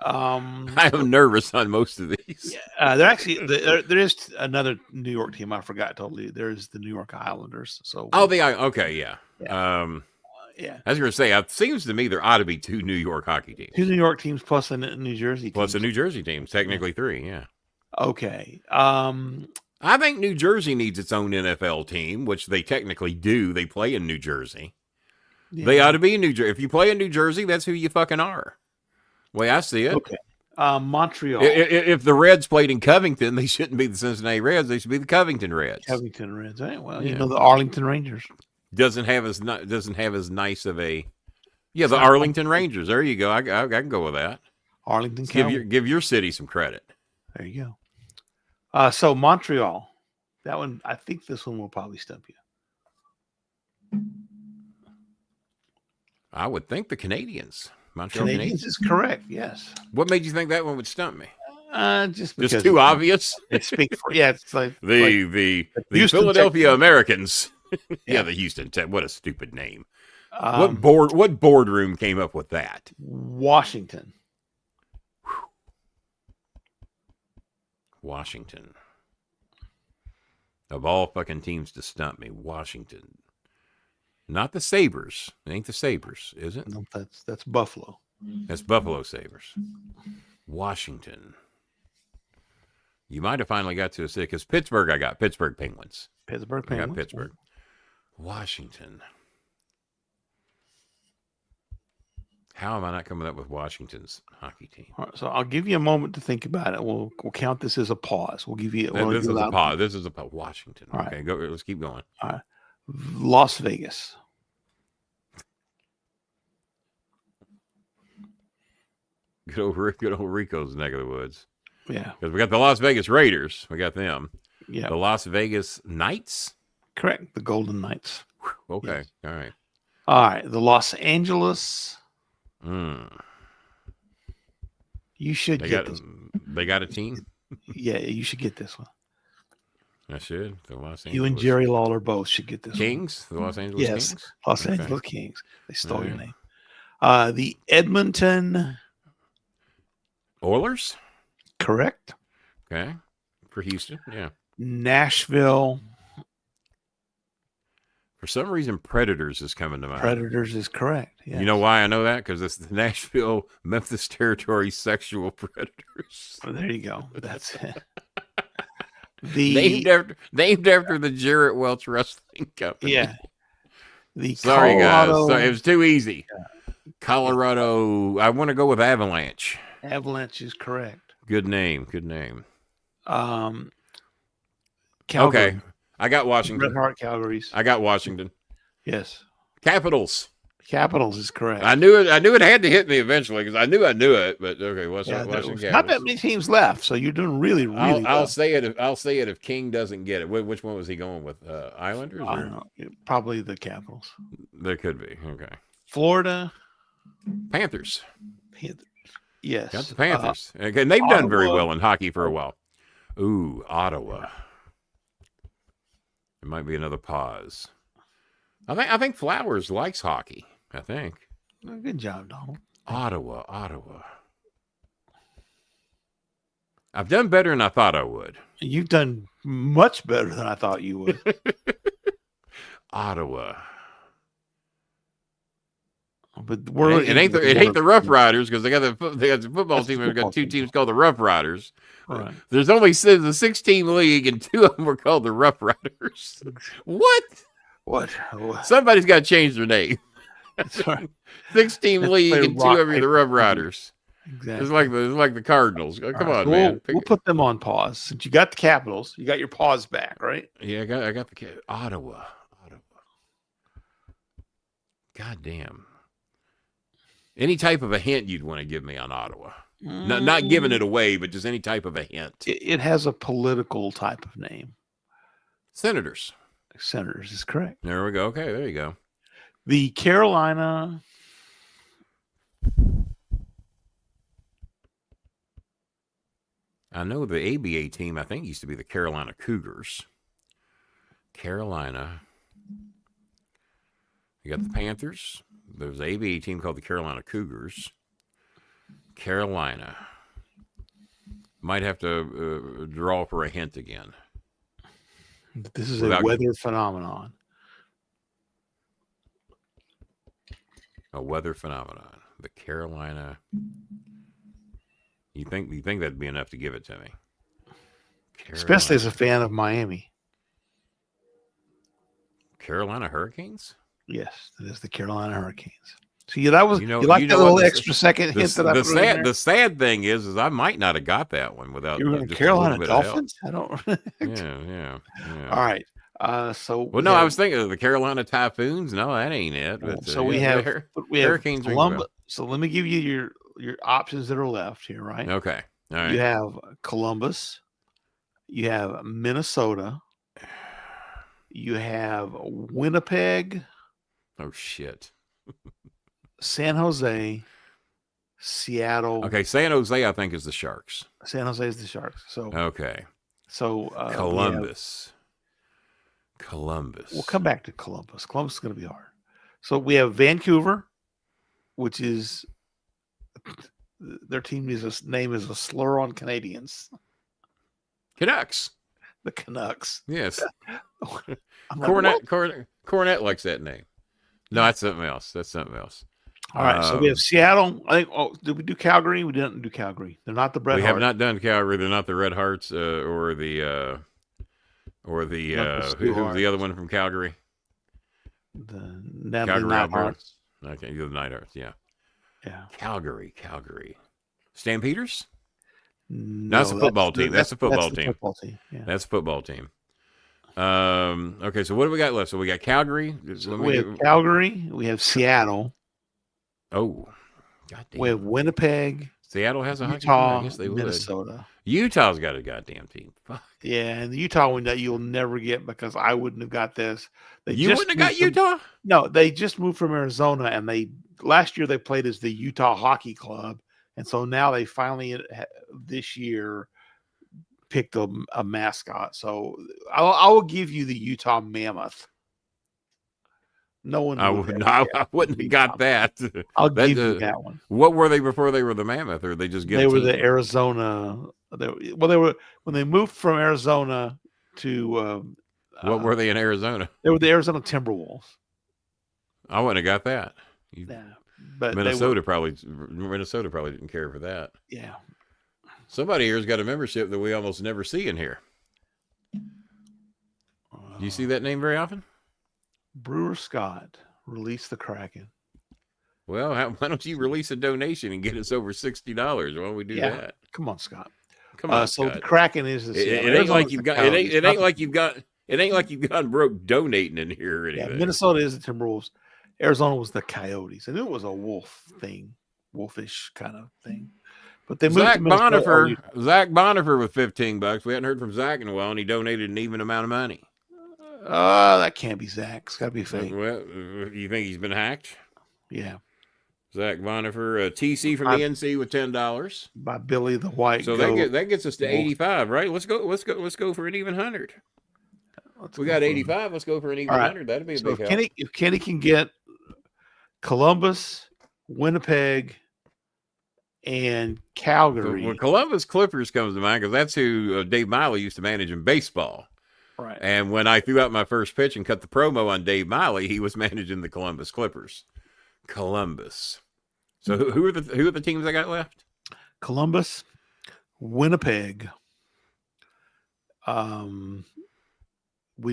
Um, I am nervous on most of these. yeah, they're actually there is another New York team. I forgot totally. There's the New York Islanders. So Okay, yeah. yeah. I was going to say, it seems to me there ought to be 2 New York hockey teams. 2 New York teams plus a New Jersey team. Plus a New Jersey team. Technically 3, yeah. Okay. I think New Jersey needs its own NFL team, which they technically do. They play in New Jersey. Yeah. They ought to be in New Jersey. If you play in New Jersey, that's who you fucking are. Way I see it. Okay. Montreal. If the Reds played in Covington, they shouldn't be the Cincinnati Reds. They should be the Covington Reds. Covington Reds. Right? Well, Yeah. you know the Arlington Rangers. Doesn't have as nice of a. Yeah, the Arlington Rangers. There you go. I can go with that. Arlington Let's County. give your city some credit. There you go. So Montreal. That one, I think this one will probably stump you. I would think the Canadians. Montreal Canadians is correct. Yes. What made you think that one would stump me? Just because Just too obvious. They speak for it's like The Houston, Philadelphia Texas. Americans. Yeah. The Houston Tech. What a stupid name. um, What boardroom came up with that? Washington. Washington. Of all fucking teams to stump me, Washington. Not the Sabres. It ain't the Sabres, is it? No, that's Buffalo. That's Buffalo Sabres. Washington. You might have finally got to a city because Pittsburgh, I got Pittsburgh Penguins. Pittsburgh I Penguins. got Pittsburgh. Washington. How am I not coming up with Washington's hockey team? All right, so I'll give you a moment to think about it. We'll count this as a pause. We'll give you. This is a pause. This is a pause. Washington. All right. Okay, go. Let's keep going. All right. Las Vegas. Good old Rico's neck of the woods. Yeah. Because we got the Las Vegas Raiders. We got them. Yeah. The Las Vegas Knights. Correct. The Golden Knights. Okay. Yes. All right. All right. The Los Angeles. You should They get got this. they got a team. Yeah, you should get this one. I should. The Los Angeles You and Jerry Lawler both should get this Kings. The Los one. Angeles Yes. Kings. Los Okay. Angeles Kings. They stole your All name. The Edmonton. Oilers. Correct. Okay. For Houston. Yeah. Nashville. For some reason, Predators is coming to mind. Predators is correct. Yes. You know why I know that? Because it's the Nashville, Memphis territory sexual predators. Oh, there you go. That's it. Named after the Jarrett Welch Wrestling Company. Yeah. The Sorry, Colorado guys. Sorry, it was too easy. Colorado. I want to go with Avalanche. Avalanche is correct. Good name. Good name. Calgary. Okay. I got Red Washington. Heart Calgary's. I got Washington. Yes. Capitals. Capitals is correct. I knew it. I knew it had to hit me eventually because I knew it. But okay, Washington There's not that Capitals. many teams left, so you're doing really I'll well. say it. I'll say it if King doesn't get it. Which one was he going with? Islanders? I Or? don't know. Probably the Capitals. There could be. Okay. Florida. Panthers. Panthers. Yes. Got the Panthers. Okay, and they've done very Ottawa. well in hockey for a while. Ooh, Ottawa. It might be another pause. I think Flowers likes hockey. I think. Good job, Donald. Ottawa. I've done better than I thought I would. You've done much better than I thought you would. Ottawa. But it ain't the Rough Riders because they got the football team. They've got two teams called the Rough Riders. Right. There's only a 6-team league, and 2 of them were called the Rough Riders. What? Somebody's got to change their name. That's right. 6-team league, and 2 of them are the Rough Riders. Exactly. It's like the Cardinals. Come on, so man. We'll put them on pause. Since you got the Capitals, you got your pause back, right? Yeah, I got the Ottawa. God damn. Any type of a hint you'd want to give me on Ottawa? Not giving it away, but just any type of a hint. It has a political type of name. Senators Senators is correct. There we go. Okay, there you go. The Carolina. I know the ABA team, I think, used to be the Carolina Cougars. Carolina. You got the Panthers. There's an ABA team called the Carolina Cougars. Carolina. Might have to draw for a hint again. This is a weather phenomenon. A weather phenomenon. The Carolina. You think that'd be enough to give it to me? Carolina. Especially as a fan of Miami. Carolina Hurricanes? Yes, it is the Carolina Hurricanes. See, that was you like that little extra second hint that I put in there? The sad thing is I might not have got that one without. You were in Carolina Dolphins? I don't. Yeah. All right. I was thinking of the Carolina Typhoons. No, that ain't it. But, so we have Hurricanes. Columbus. So let me give you your options that are left here, right? Okay. All right. You have Columbus. You have Minnesota. You have Winnipeg. Oh shit. San Jose, Seattle. Okay, San Jose, I think, is the Sharks. San Jose is the Sharks. So okay. So Columbus. We'll come back to Columbus. Columbus is going to be hard. So we have Vancouver, which is their team name is a slur on Canadians. Canucks. The Canucks. Yes. Cornette likes that name. No, that's something else. All right, so we have Seattle. I think. Oh, did we do Calgary? We didn't do Calgary. They're not the Red Hearts. We have not done Calgary. They're not the Red Hearts or the who's the other one from Calgary? The Calgary Hearts. Okay, you're the Night Hearts. Yeah. Calgary. Stampeders? No, that's a football team. That's a football team. Football team. Yeah. That's a football team. Okay, so what do we got left? So we got Calgary. We have Calgary. We have Seattle. Oh, goddamn. We have Winnipeg. Seattle has a Utah. I guess they Minnesota. Would. Utah's got a goddamn team. Fuck. Yeah, and the Utah one that you'll never get because I wouldn't have got this. You wouldn't have got Utah? No, they just moved from Arizona, and last year they played as the Utah Hockey Club, and so now they finally this year picked a mascot. So I will give you the Utah Mammoth. No one. I wouldn't have got that. I'll give you that one. What were they before they were the Mammoth, or they just get? They were the Arizona. They were when they moved from Arizona to. What were they in Arizona? They were the Arizona Timberwolves. I wouldn't have got that. Yeah, but Minnesota probably didn't care for that. Yeah. Somebody here's got a membership that we almost never see in here. Do you see that name very often? Brewer Scott, release the Kraken. Well, why don't you release a donation and get us over $60? Why don't we do that? Come on, Scott. Come on, so Scott. the Kraken is it ain't like you've got it ain't like you've gone broke donating in here or anything. Yeah, Minnesota is the Timberwolves. Arizona was the Coyotes. I knew it was a wolfish kind of thing. But they moved Zach to Minnesota. Zach Bonifer with $15. We hadn't heard from Zach in a while, and he donated an even amount of money. That can't be Zach. It's got to be fake. Well, you think he's been hacked? Yeah. Zach Bonifer, TC from the NC with $10 by Billy the White. So that gets us to 85, right? Let's go for an even 100. We got 85. Let's go for an even 100. That'd be a big help. If Kenny can get Columbus, Winnipeg, and Calgary. When Columbus Clippers comes to mind, because that's who Dave Miley used to manage in baseball. Right. And when I threw out my first pitch and cut the promo on Dave Miley, he was managing the Columbus Clippers. Columbus. So who are the teams I got left? Columbus, Winnipeg. We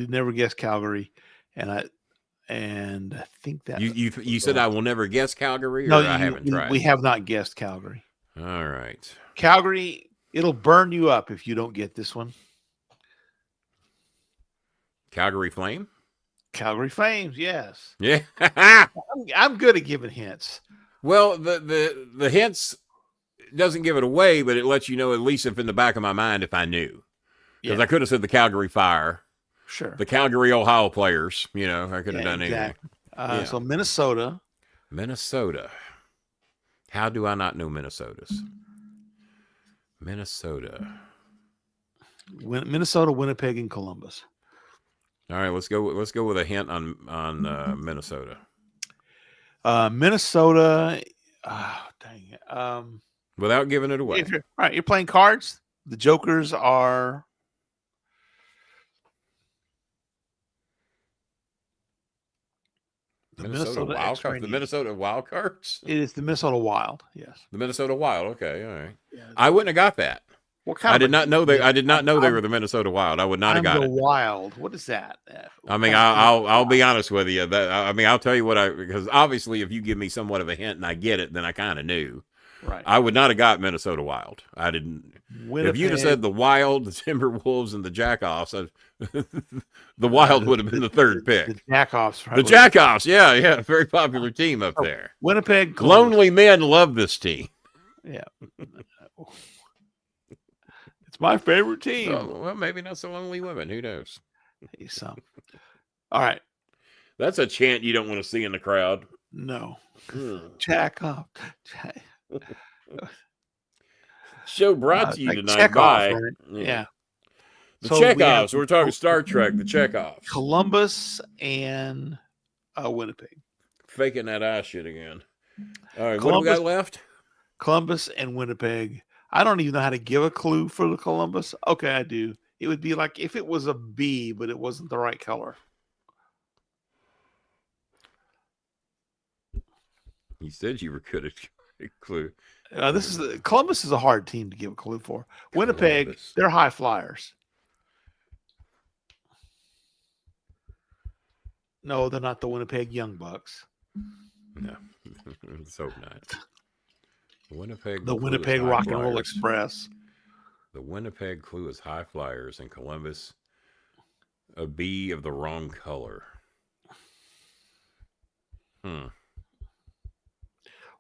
never guessed Calgary, and I think that you said I will never guess Calgary, or no, I haven't tried. We have not guessed Calgary. All right, Calgary. It'll burn you up if you don't get this one. Calgary Flame. Calgary Flames, yes. Yeah, I'm good at giving hints. Well, the hints doesn't give it away, but it lets you know, at least if in the back of my mind, if I knew, because I could have said the Calgary Fire, sure, the Calgary Ohio Players. You know, I could have done anything. So Minnesota. Minnesota. How do I not know Minnesota's? Minnesota, Winnipeg, and Columbus. All right, let's go with a hint on Minnesota. Minnesota. Oh, dang it. Without giving it away. You're playing cards. The Jokers are. The Minnesota Wild Cards. The Minnesota Wild Cards. It is the Minnesota Wild. Yes. The Minnesota Wild. Okay, all right. Yeah. I wouldn't have got that. What kind I did not know they were the Minnesota Wild. I would not have got it. Wild. What is that? I mean, I'll be honest with you. I'll tell you because obviously, if you give me somewhat of a hint and I get it, then I kind of knew. Right. I would not have got Minnesota Wild. I didn't. Winnipeg. If you'd have said the Wild, the Timberwolves, and the Jackoffs, the Wild would have been the third pick. The Jackoffs. Right? The Jackoffs, yeah, very popular team up there. Winnipeg. Lonely men love this team. Yeah. It's my favorite team. Well, maybe not so lonely women. Who knows? Hey, some. All right. That's a chant you don't want to see in the crowd. No. Jack off. Show brought to you tonight by right? Yeah. The Chekhovs. We're talking Star Trek. The Chekhovs. Columbus and Winnipeg. Faking that eye shit again. All right. What do we got left? Columbus and Winnipeg. I don't even know how to give a clue for the Columbus. Okay, I do. It would be like if it was a B, but it wasn't the right color. You said you were good at a clue. Columbus is a hard team to give a clue for. Winnipeg, Columbus. They're high flyers. No, they're not the Winnipeg Young Bucks. No, let's hope not. The Winnipeg Rock and Roll Express. The Winnipeg clue is high flyers, and Columbus a B of the wrong color.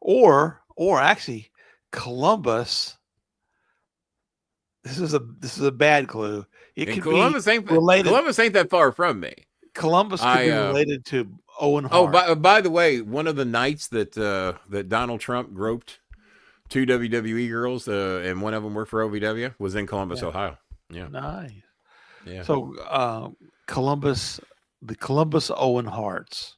Or actually, Columbus. This is a bad clue. Columbus ain't that far from me. Columbus could be related to Owen Hart. Oh, by the way, one of the nights that Donald Trump groped two WWE girls, and one of them worked for OVW, was in Columbus, Ohio. Yeah, nice. Yeah. So Columbus, the Columbus Owen Harts.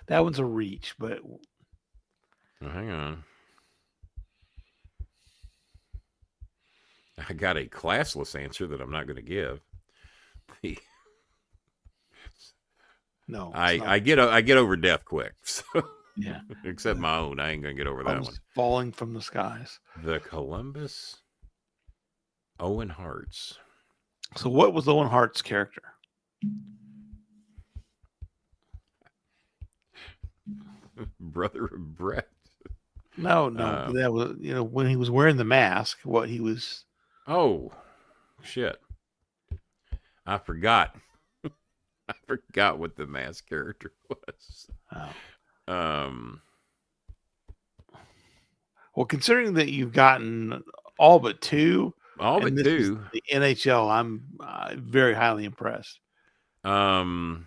That one's a reach, but hang on. I got a classless answer that I'm not going to give. No, I get over death quick. So. Yeah, except my own, I ain't gonna get over that one. Falling from the skies. The Columbus Owen Harts. So, what was Owen Hart's character? Brother of Brett. No, that was when he was wearing the mask. What he was. Oh, shit! I forgot. I forgot what the mask character was. Oh. Well, considering that you've gotten all but two, the NHL, I'm very highly impressed. I'm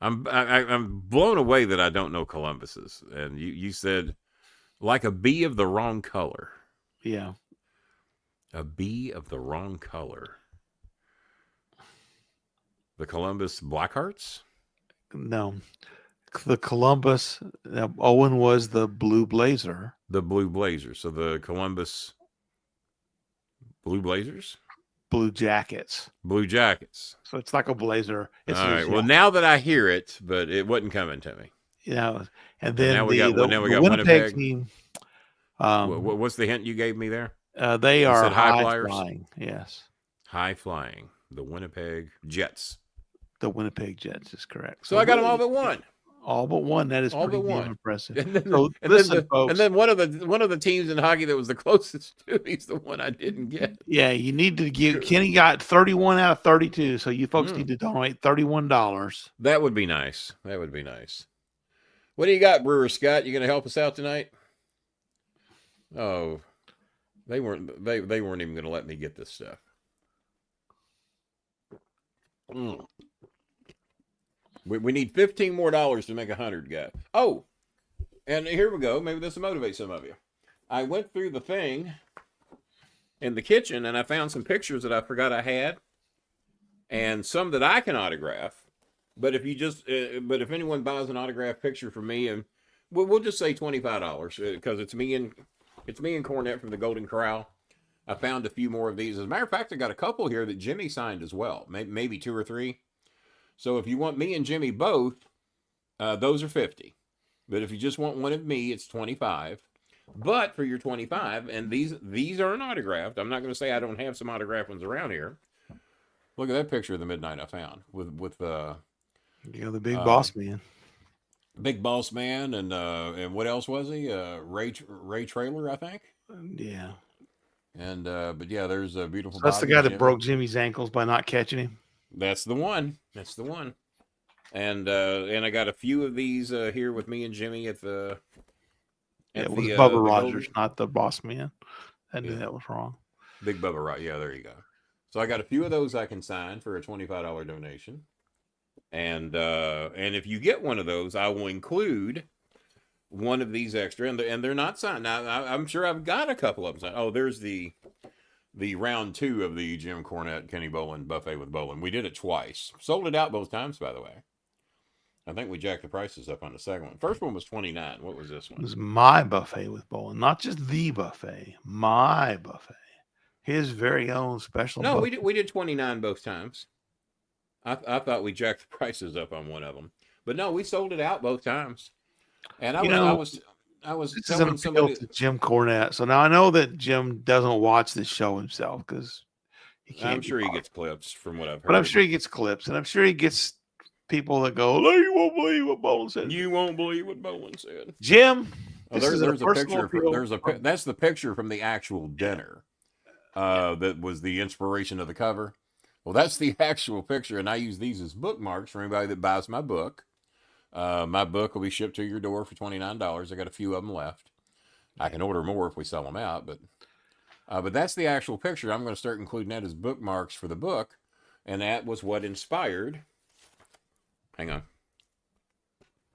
blown away that I don't know Columbus's. And you said like a B of the wrong color. Yeah, a B of the wrong color. The Columbus Blackhearts? No. The Columbus, Owen was the Blue Blazer. The Blue Blazers. So the Columbus Blue Blazers? blue jackets. Blue Jackets. So it's like a blazer. It's All right. Well, now that I hear it, but it wasn't coming to me. you know, and And then now we the got Winnipeg team. What's the hint you gave me there? They You are said high high flyers? flying. Yes, High flying. The Winnipeg Jets. the Winnipeg Jets is correct. So I got them all but one. All but one. That is All pretty but damn one. impressive. And then, So listen, folks. and then one of the teams in hockey that was the closest to me is the one I didn't get. Yeah, you need to give. Kenny got 31 out of 32, so you folks Hmm. need to donate $31. That would be nice. That would be nice. What do you got, Brewer Scott? You going to help us out tonight? Oh, they weren't even going to let me get this stuff. We need $15 more to make 100, guys. Oh, and here we go. Maybe this will motivate some of you. I went through the thing in the kitchen and I found some pictures that I forgot I had, and some that I can autograph. But if you just, but if anyone buys an autographed picture from me, and we'll just say $25 because it's me and Cornette from the Golden Corral. I found a few more of these. As a matter of fact, I got a couple here that Jimmy signed as well, maybe 2 or 3. So if you want me and Jimmy both, those are $50. But if you just want one of me, it's $25. But for your $25, and these aren't autographed. I'm not going to say I don't have some autographed ones around here. Look at that picture of the Midnight I found with the big boss man. Big Boss Man, and what else was he? Ray Trailer, I think. Yeah. And but yeah, there's a beautiful. So that's the guy that broke Jimmy's ankles by not catching him. That's the one. That's the one. And I got a few of these here with me and Jimmy at the. It was Bubba Rogers, not the boss man. I knew that was wrong. Big Bubba, right? Yeah, there you go. So I got a few of those I can sign for a $25 donation. And if you get one of those, I will include one of these extra, and they're not signed. Now I'm sure I've got a couple of them signed. Oh, there's the round 2 of the Jim Cornette Kenny Bolin buffet with Bolin. We did it twice. Sold it out both times, by the way. I think we jacked the prices up on the second one. First one was $29. What was this one? It was my buffet with Bolin, not just the buffet. My buffet, his very own special. No, buffet. we did $29 both times. I thought we jacked the prices up on one of them, but no, we sold it out both times. And I was this is an appeal to Jim Cornette. So now I know that Jim doesn't watch this show himself because I'm sure he gets clips from what I've heard. But I'm sure he gets clips, and I'm sure he gets people that go, "Oh, you won't believe what Bolin said." You won't believe what Bolin said. Jim, there's a picture. That's the picture from the actual dinner. That was the inspiration of the cover. Well, that's the actual picture, and I use these as bookmarks for anybody that buys my book. My book will be shipped to your door for $29. I got a few of them left. I can order more if we sell them out, but that's the actual picture. I'm going to start including that as bookmarks for the book, and that was what inspired. Hang on.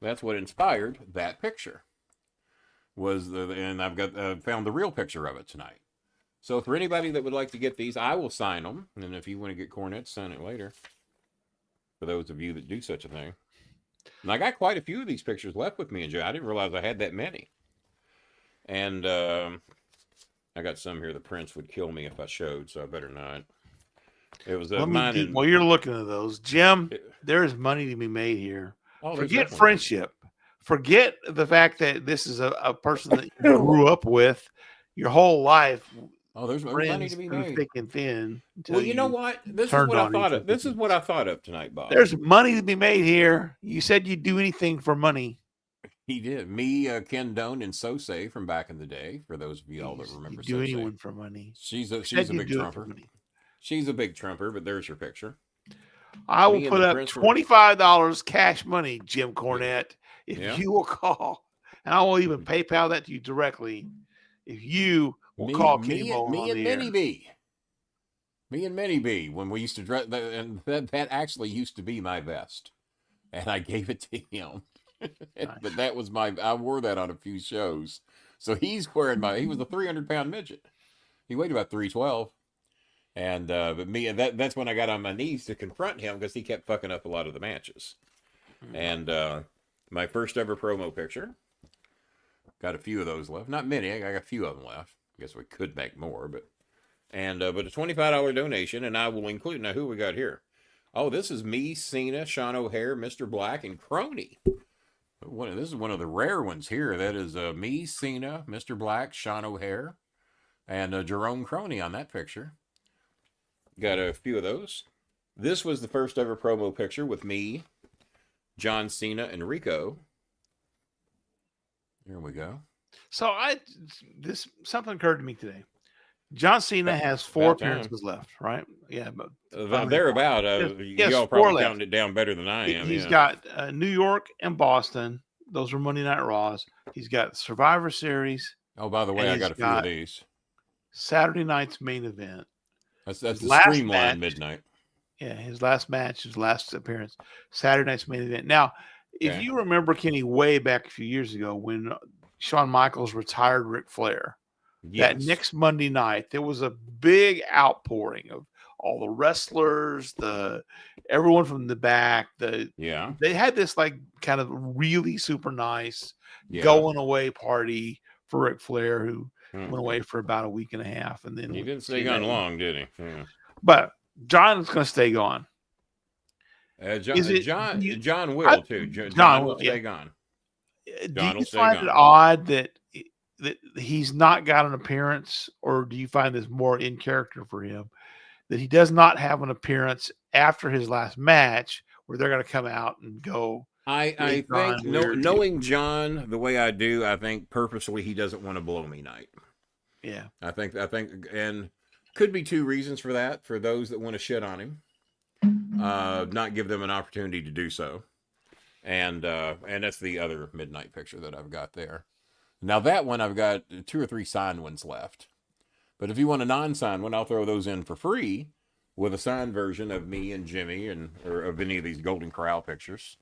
That's what inspired that picture. And I've got found the real picture of it tonight. So for anybody that would like to get these, I will sign them. And if you want to get Cornette, sign it later. For those of you that do such a thing. And I got quite a few of these pictures left with me and Joe. I didn't realize I had that many. And I got some here. The Prince would kill me if I showed, so I better not. It was mine. While you're looking at those, Jim, there's money to be made here. Oh, forget friendship. Forget the fact that this is a person that you grew up with your whole life. Oh, there's money to be made. Thick and thin. Well, you know what? This is what I thought of. This is what I thought of tonight, Bob. There's money to be made here. You said you'd do anything for money. He did. Me, Ken Doan, and Sosay from back in the day. For those of you all that remember Sosay. Do anyone for money. She's a big trumper. She's a big trumper, but there's your picture. I will put up $25 cash money, Jim Cornette, if you will call. And I will even PayPal that to you directly if you will call Kenny Bolin me and Minnie B. Me and Minnie B. When we used to dress, and that actually used to be my vest. And I gave it to him. But that was I wore that on a few shows. So he's wearing he was a 300-pound midget. He weighed about 312. And but me, that's when I got on my knees to confront him because he kept fucking up a lot of the matches. And my first ever promo picture, got a few of those left. Not many. I got a few of them left. I guess we could make more, but And but a $25 donation, and I will include. Now, who we got here? Oh, this is me, Cena, Sean O'Hare, Mr. Black, and Crony. This is one of the rare ones here. That is me, Cena, Mr. Black, Sean O'Hare, and Jerome Crony on that picture. Got a few of those. This was the first ever promo picture with me, John Cena, and Rico. Here we go. So something occurred to me today. John Cena has 4 appearances left, right? Yeah, but thereabout. Y'all probably counting it down better than I am. He's got New York and Boston. Those are Monday Night Raws. He's got Survivor Series. Oh, by the way, I got a few of these. Saturday night's main event. That's the Streamyard midnight. Yeah, his last match, his last appearance, Saturday night's main event. Now, if you remember, Kenny, way back a few years ago when Shawn Michaels retired Ric Flair, that next Monday night, there was a big outpouring of all the wrestlers, everyone from the back. They had this like kind of really super nice going away party for Ric Flair, who went away for about a week and a half, and then he didn't stay gone long, did he? Yeah. But John is going to stay gone. John will too. John will stay gone. Do you find it odd that he's not got an appearance, or do you find this more in character for him that he does not have an appearance after his last match where they're going to come out and go? I think knowing John the way I do, I think purposely he doesn't want to blow me night. Yeah, I think, and could be 2 reasons for that. For those that want to shit on him, not give them an opportunity to do so, and that's the other midnight picture that I've got there. Now that one, I've got 2 or 3 signed ones left. But if you want a non-signed one, I'll throw those in for free with a signed version of me and Jimmy or of any of these Golden Corral pictures.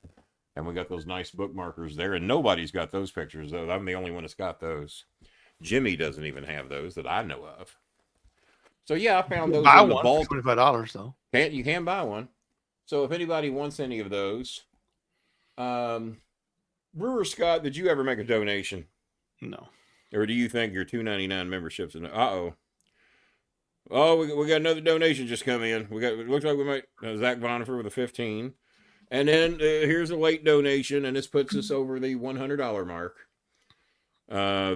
And we got those nice bookmarkers there. And nobody's got those pictures, though. I'm the only one that's got those. Jimmy doesn't even have those that I know of. So, yeah, I found those in the vault. $25, though. You can buy one. So if anybody wants any of those, Brewer Scott, did you ever make a donation? No. Or do you think your $2.99 memberships? Oh, we got another donation just come in. It looks like we might Zach Bonifer with a 15, and then here's a late donation, and this puts us over the $100 mark.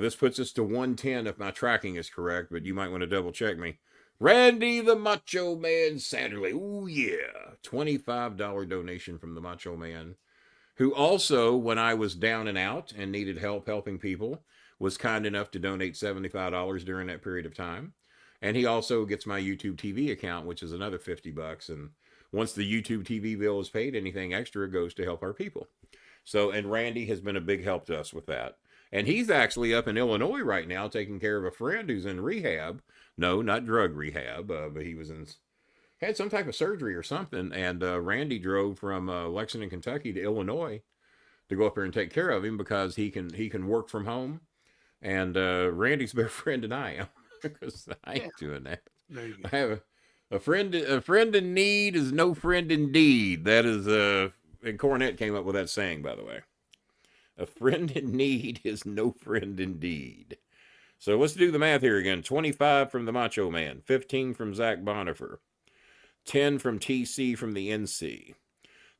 This puts us to 110 if my tracking is correct, but you might want to double check me. Randy the Macho Man Satterley. Oh yeah, $25 donation from the Macho Man, who also, when I was down and out and needed help helping people, was kind enough to donate $75 during that period of time. And he also gets my YouTube TV account, which is another $50. And once the YouTube TV bill is paid, anything extra goes to help our people. So, and Randy has been a big help to us with that. And he's actually up in Illinois right now taking care of a friend who's in rehab. No, not drug rehab, but he was had some type of surgery or something. And Randy drove from Lexington, Kentucky to Illinois to go up there and take care of him because he can work from home. And Randy's a better friend than I am because I ain't doing that. There you go. I have a friend in need is no friend indeed. That is and Cornette came up with that saying, by the way. A friend in need is no friend indeed. So let's do the math here again. 25 from the Macho Man, 15 from Zach Bonifer, 10 from TC from the NC,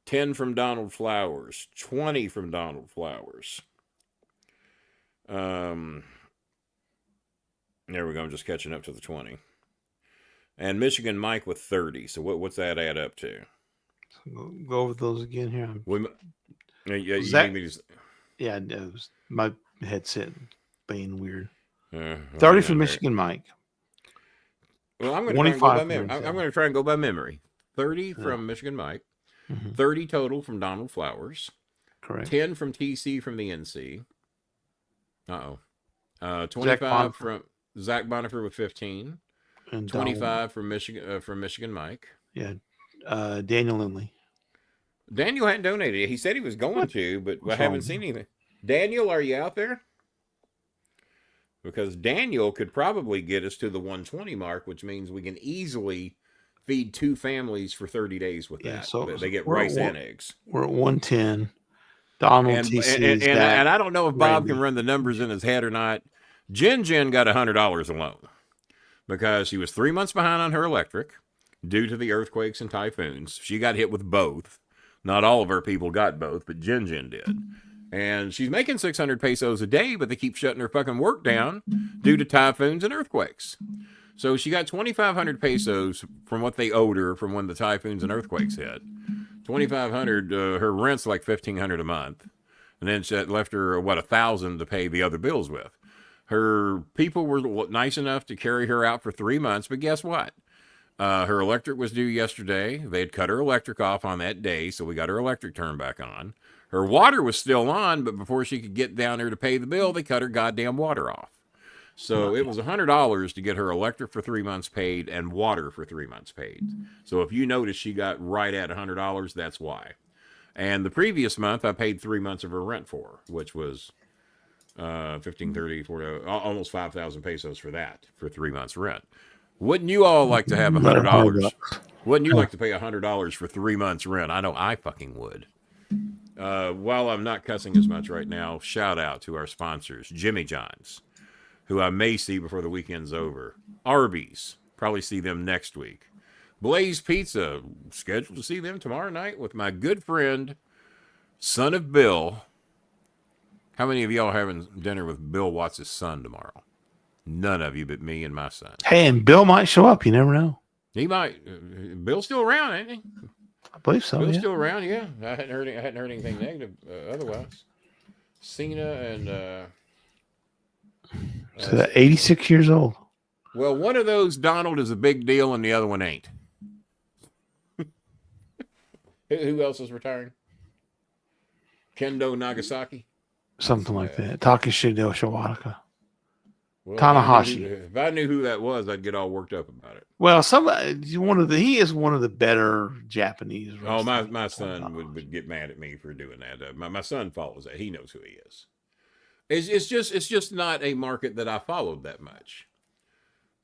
10 from Donald Flowers, 20 from Donald Flowers. There we go. I'm just catching up to the 20. And Michigan Mike with 30. So what's that add up to? Go over those again here. Yeah, it was my headset being weird. 30 from Michigan Mike. Well, I'm going to try and go by memory. 30 from Michigan Mike. 30 total from Donald Flowers. Correct. 10 from TC from the NC. 25 from Zach Bonifer with 15. And 25 from Michigan Mike. Yeah. Daniel Lindley. Daniel hadn't donated. He said he was going to, but I haven't seen anything. Daniel, are you out there? Because Daniel could probably get us to the 120 mark, which means we can easily feed 2 families for 30 days with that. So they get rice and eggs. We're at 110. Donald and I don't know if Bob can run the numbers in his head or not. Jen got $100 alone. because she was 3 months behind on her electric due to the earthquakes and typhoons. She got hit with both. Not all of our people got both, but Jen did. And she's making 600 pesos a day, but they keep shutting her fucking work down due to typhoons and earthquakes. So she got 2,500 pesos from what they owed her from when the typhoons and earthquakes hit. 2,500, her rent's like 1,500 a month. And then she left her, 1,000 to pay the other bills with. Her people were nice enough to carry her out for 3 months, but guess what? Her electric was due yesterday. They had cut her electric off on that day, so we got her electric turned back on. Her water was still on, but before she could get down there to pay the bill, they cut her goddamn water off. So it was $100 to get her electric for 3 months paid and water for 3 months paid. So if you notice she got right at $100, that's why. And the previous month, I paid 3 months of her rent for, which was 15, 30, 40, almost 5,000 pesos for that, for 3 months rent. Wouldn't you all like to have $100? Wouldn't you like to pay $100 for 3 months rent? I know I fucking would. While I'm not cussing as much right now, shout out to our sponsors, Jimmy John's, who I may see before the weekend's over. Arby's, probably see them next week. Blaze Pizza, scheduled to see them tomorrow night with my good friend, son of Bill. How many of y'all are having dinner with Bill Watts' son tomorrow? None of you but me and my son. Hey, and Bill might show up. You never know. He might. Bill's still around, ain't he? I believe so. Bill's Yeah. still around, yeah. I hadn't heard anything negative otherwise. Cena and So 86 years old. well, one of those Donald is a big deal, and the other one ain't. Who else is retiring? Kendo Nagasaki. Something like that. Takeshido Shawaka. Well, Tanahashi. If I knew who that was, I'd get all worked up about it. Well, he is one of the better Japanese Oh, wrestlers. my son would get mad at me for doing that. My son follows that. He knows who he is. It's just not a market that I followed that much.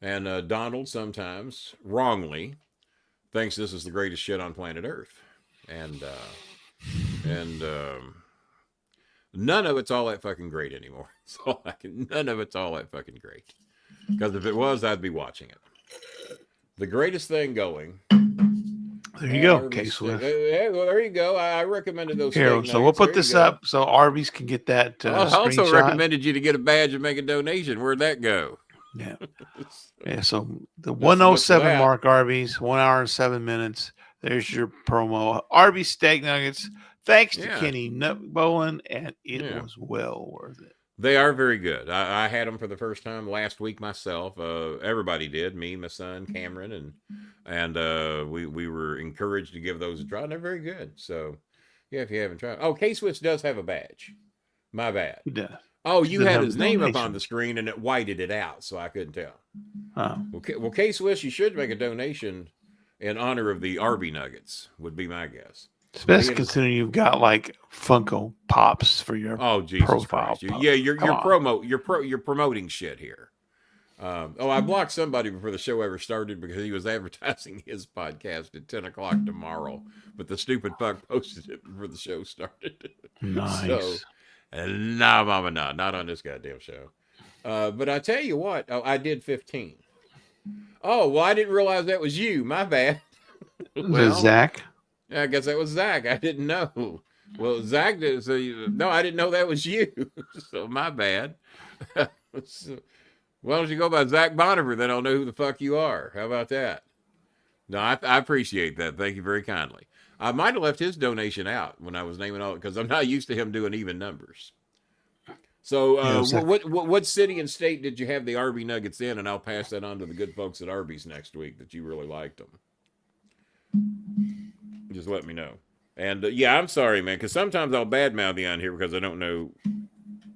And Donald sometimes wrongly thinks this is the greatest shit on planet Earth, and none of it's all that fucking great anymore. None of it's all that fucking great. Because if it was, I'd be watching it. The greatest thing going. There you go, K-Swift. Well, there you go. I recommended those. Here, so we'll put this up so Arby's can get that. I also screenshot. recommended you to get a badge and make a donation. Where'd that go? Yeah. Yeah. So the 107 mark, Arby's, 1 hour and 7 minutes. There's your promo. Arby's steak nuggets. Thanks to Kenny Bolin, and it was well worth it. They are very good. I had them for the first time last week myself. Everybody did. Me, my son, Cameron, and we were encouraged to give those a try. And they're very good. So, yeah, if you haven't tried. Oh, K-Switch does have a badge. My bad. He does. Oh, you had his name up on the screen and it whited it out, so I couldn't tell. Oh. Well, K-Swiss, you should make a donation in honor of the Arby Nuggets, would be my guess. Especially considering you've got like Funko Pops for your profile. You're promoting shit here. I blocked somebody before the show ever started because he was advertising his podcast at 10 o'clock tomorrow, but the stupid fuck posted it before the show started. Nice. So, nah, mama, nah, not on this goddamn show. But I tell you what, I did 15. Oh, well, I didn't realize that was you. My bad. Well, Zach? I guess that was Zach. I didn't know. Well, Zach did. So no, I didn't know that was you. So my bad. So, why don't you go by Zach Bonifer? Then I'll know who the fuck you are. How about that? No, I appreciate that. Thank you very kindly. I might have left his donation out when I was naming all, because I'm not used to him doing even numbers. So what city and state did you have the Arby Nuggets in? And I'll pass that on to the good folks at Arby's next week that you really liked them. Just let me know. And yeah, I'm sorry, man, because sometimes I'll badmouth you on here because I don't know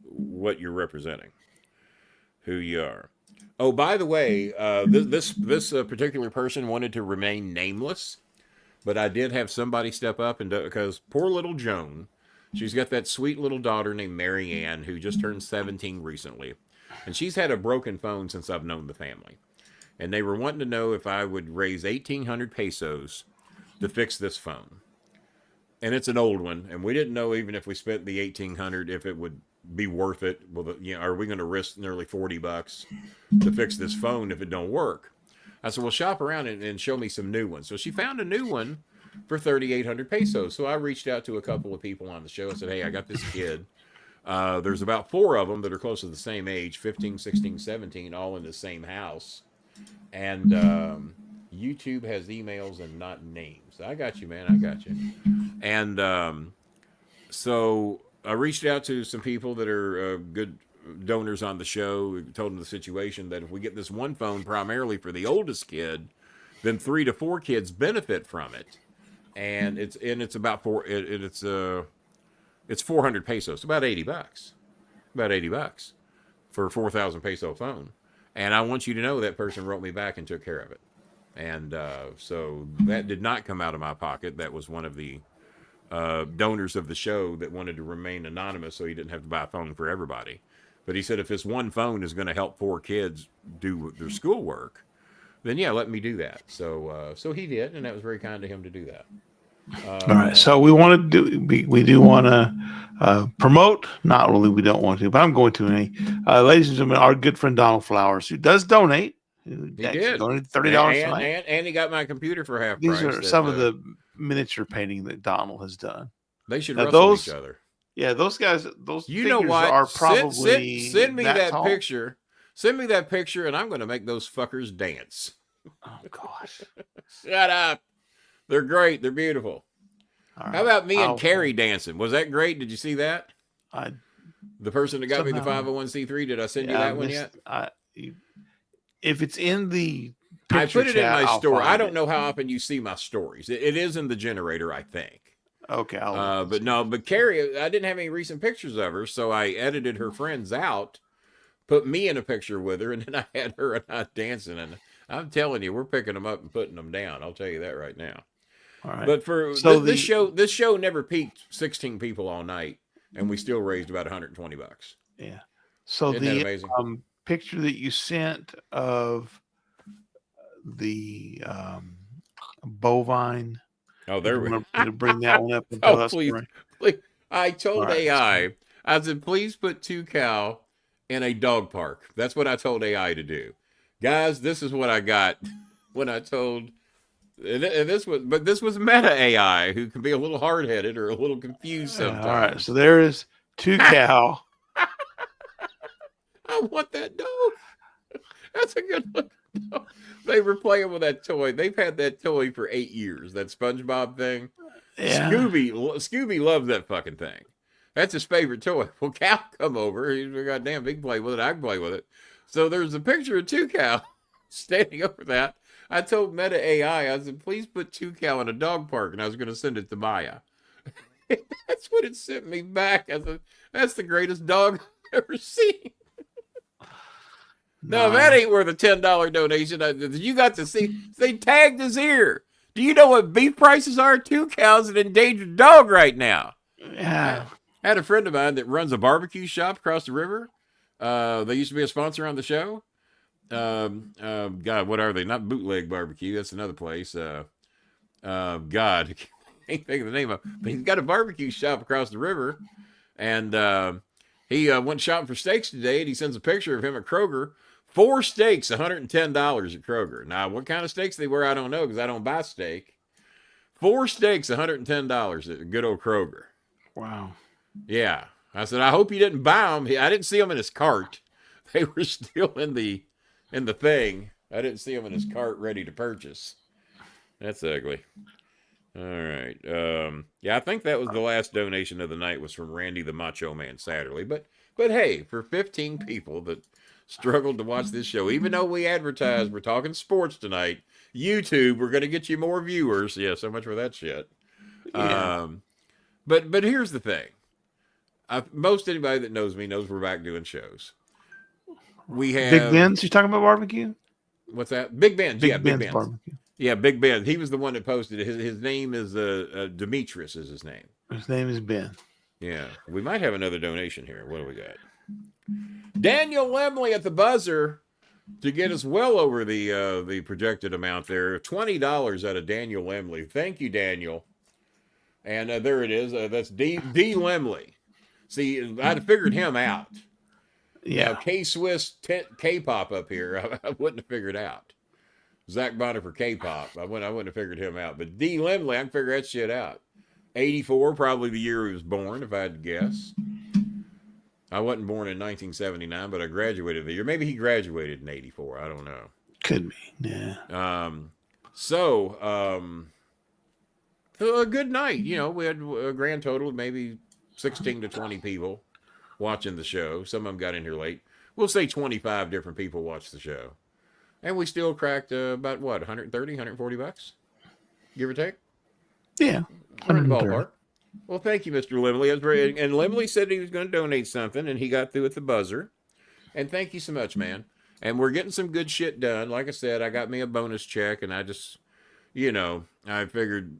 what you're representing, who you are. Oh, by the way, this particular person wanted to remain nameless, but I did have somebody step up and because poor little Joan, she's got that sweet little daughter named Mary Ann who just turned 17 recently, and she's had a broken phone since I've known the family, and they were wanting to know if I would raise 1,800 pesos to fix this phone. And it's an old one, and we didn't know even if we spent the 1,800 if it would be worth it? Will are we going to risk nearly $40 to fix this phone if it don't work? I said, well, shop around and show me some new ones. So she found a new one for 3,800 pesos. So I reached out to a couple of people on the show and said, hey, I got this kid. There's about 4 of them that are close to the same age, 15, 16, 17, all in the same house. And YouTube has emails and not names. I got you, man. I got you. And so I reached out to some people that are good donors on the show, told them the situation, that if we get this one phone primarily for the oldest kid, then 3 to 4 kids benefit from it. And it's about it's 400 pesos, about $80. About $80 for a 4,000 peso phone. And I want you to know that person wrote me back and took care of it. And so that did not come out of my pocket. That was one of the donors of the show that wanted to remain anonymous so he didn't have to buy a phone for everybody. But he said if this one phone is going to help 4 kids do their schoolwork, then yeah, let me do that. So so he did, and that was very kind of him to do that. All right, so we want to do. We do want to promote. Not really, we don't want to, but I'm going to. Ladies and gentlemen, our good friend Donald Flowers, who does donate. He did. Donated $30 and he got my computer for half These price. are some of the miniature painting that Donald has done. They should wrestle each other. Yeah, those guys. Those you know what? Are probably send me that tall. picture. Send me that picture, and I'm going to make those fuckers dance. Oh gosh! Shut up. They're great. They're beautiful. Right. How about me and Carrie dancing? Was that great? Did you see that? The person that got me the 501c3. Did I send you that one yet? If it's in the I put it in my story. I don't know how often you see my stories. It is in the generator, I think. Okay. But Carrie, I didn't have any recent pictures of her, so I edited her friends out, put me in a picture with her, and then I had her and I dancing. And I'm telling you, we're picking them up and putting them down. I'll tell you that right now. All right. But for this show never peaked 16 people all night, and we still raised about $120. Yeah. So Isn't that amazing? Picture that you sent of the bovine. Oh, there we go. To bring that one up. Please. I told AI, I said, please put 2 cow in a dog park. That's what I told AI to do. Guys, this is what I got when I told, and this was Meta AI, who can be a little hard-headed or a little confused sometimes. All right, so there is 2 cow. I want that dog. That's a good look. They were playing with that toy. They've had that toy for 8 years. That SpongeBob thing. Yeah. Scooby loves that fucking thing. That's his favorite toy. Well, Cal come over. He's goddamn big play with it. I can play with it. So there's a picture of 2 cow standing over that. I told Meta AI, I said, please put 2 cow in a dog park, and I was going to send it to Maya. That's what it sent me back. I said, that's the greatest dog I've ever seen. No, that ain't worth a $10 donation. You got to see. They tagged his ear. Do you know what beef prices are? 2 cows, an endangered dog right now. Yeah. I had a friend of mine that runs a barbecue shop across the river. They used to be a sponsor on the show. God, what are they? Not Bootleg Barbecue. That's another place. God, I can't think of the name of it. But he's got a barbecue shop across the river. And he went shopping for steaks today, and he sends a picture of him at Kroger. 4 steaks, $110 at Kroger. Now, what kind of steaks they were, I don't know, because I don't buy steak. 4 steaks, $110 at good old Kroger. Wow. Yeah. I said, I hope you didn't buy them. I didn't see them in his cart. They were still in the thing. I didn't see them in his cart ready to purchase. That's ugly. All right. Yeah, I think that was the last donation of the night was from Randy the Macho Man Satterley. But hey, for 15 people that struggled to watch this show, even though we advertised we're talking sports tonight, YouTube, we're going to get you more viewers. Yeah, so much for that shit. Yeah. But here's the thing. Most anybody that knows me knows we're back doing shows. We have Big Ben's. You talking about barbecue? What's that? Big Ben's. Yeah, Big Ben's. Barbecue. Yeah, Big Ben. He was the one that posted it. His name is Demetrius is his name. His name is Ben. Yeah. We might have another donation here. What do we got? Daniel Lemley at the buzzer to get us well over the projected amount there. $20 out of Daniel Lemley. Thank you, Daniel. And there it is. That's D. Lemley. See, I'd have figured him out. Yeah. Now, K-Swiss K-pop up here, I wouldn't have figured out. Zach Bonner for K-pop, I wouldn't have figured him out. But D. Lemley, I can figure that shit out. 84, probably the year he was born, if I had to guess. I wasn't born in 1979, but I graduated the year. Maybe he graduated in 84. I don't know. Could be. Yeah. So a good night. You know, we had a grand total of maybe 16 to 20 people watching the show. Some of them got in here late. We'll say 25 different people watched the show. And we still cracked about, what, 130, 140 bucks? Give or take? Yeah. We're in the ballpark. Well, thank you, Mr. Limley. And Limley said he was going to donate something, and he got through at the buzzer. And thank you so much, man. And we're getting some good shit done. Like I said, I got me a bonus check, and I just, you know, I figured,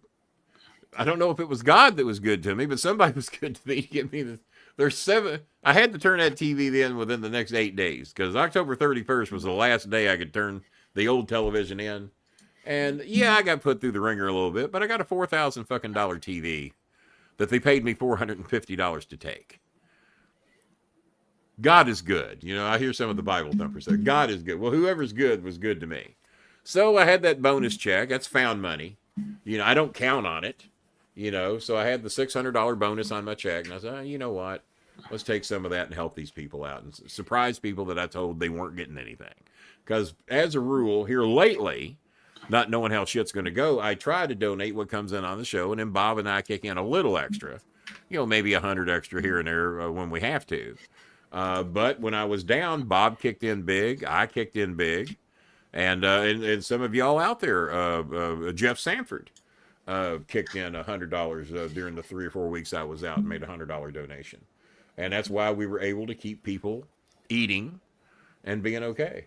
I don't know if it was God that was good to me, but somebody was good to me to get me there's 7. I had to turn that TV in within the next 8 days, because October 31st was the last day I could turn the old television in. And yeah, I got put through the ringer a little bit, but I got a $4,000 fucking TV that they paid me $450 to take. God is good. You know, I hear some of the Bible thumpers say, God is good. Well, whoever's good was good to me. So I had that bonus check. That's found money. You know, I don't count on it. You know, so I had the $600 bonus on my check. And I said, oh, you know what? Let's take some of that and help these people out. And surprise people that I told they weren't getting anything. Because as a rule, here lately, not knowing how shit's going to go, I try to donate what comes in on the show. And then Bob and I kick in a little extra. You know, maybe 100 extra here and there when we have to. But when I was down, Bob kicked in big. I kicked in big. And some of y'all out there, Jeff Sanford, kicked in $100 during the 3 or 4 weeks I was out and made a $100 donation. And that's why we were able to keep people eating and being okay.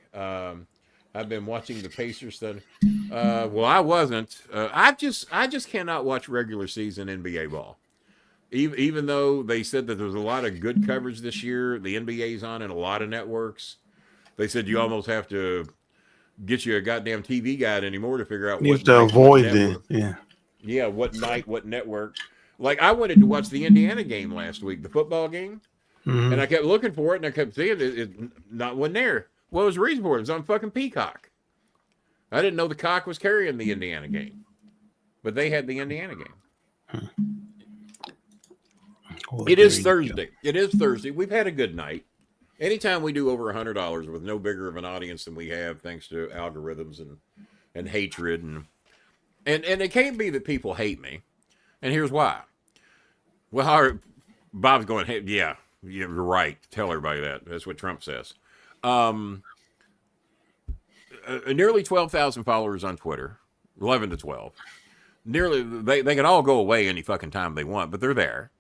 I've been watching the Pacers thing. Well, I wasn't. I just cannot watch regular season NBA ball. Even though they said that there was a lot of good coverage this year, the NBA's on in a lot of networks. They said you almost have to get you a goddamn TV guide anymore to figure out You what have to avoid it. Yeah, what night, what network. Like, I wanted to watch the Indiana game last week, the football game, and I kept looking for it, and I kept seeing it wasn't there. What was the reason for it? It was on fucking Peacock. I didn't know the cock was carrying the Indiana game, but they had the Indiana game. Well, it is Thursday. It is Thursday. We've had a good night. Anytime we do over $100 with no bigger of an audience than we have, thanks to algorithms and hatred and it can't be that people hate me, and here's why. Well, Bob's going, hey, yeah, you're right. Tell everybody that. That's what Trump says. Nearly 12,000 followers on Twitter, 11 to 12. Nearly, they can all go away any fucking time they want, but they're there.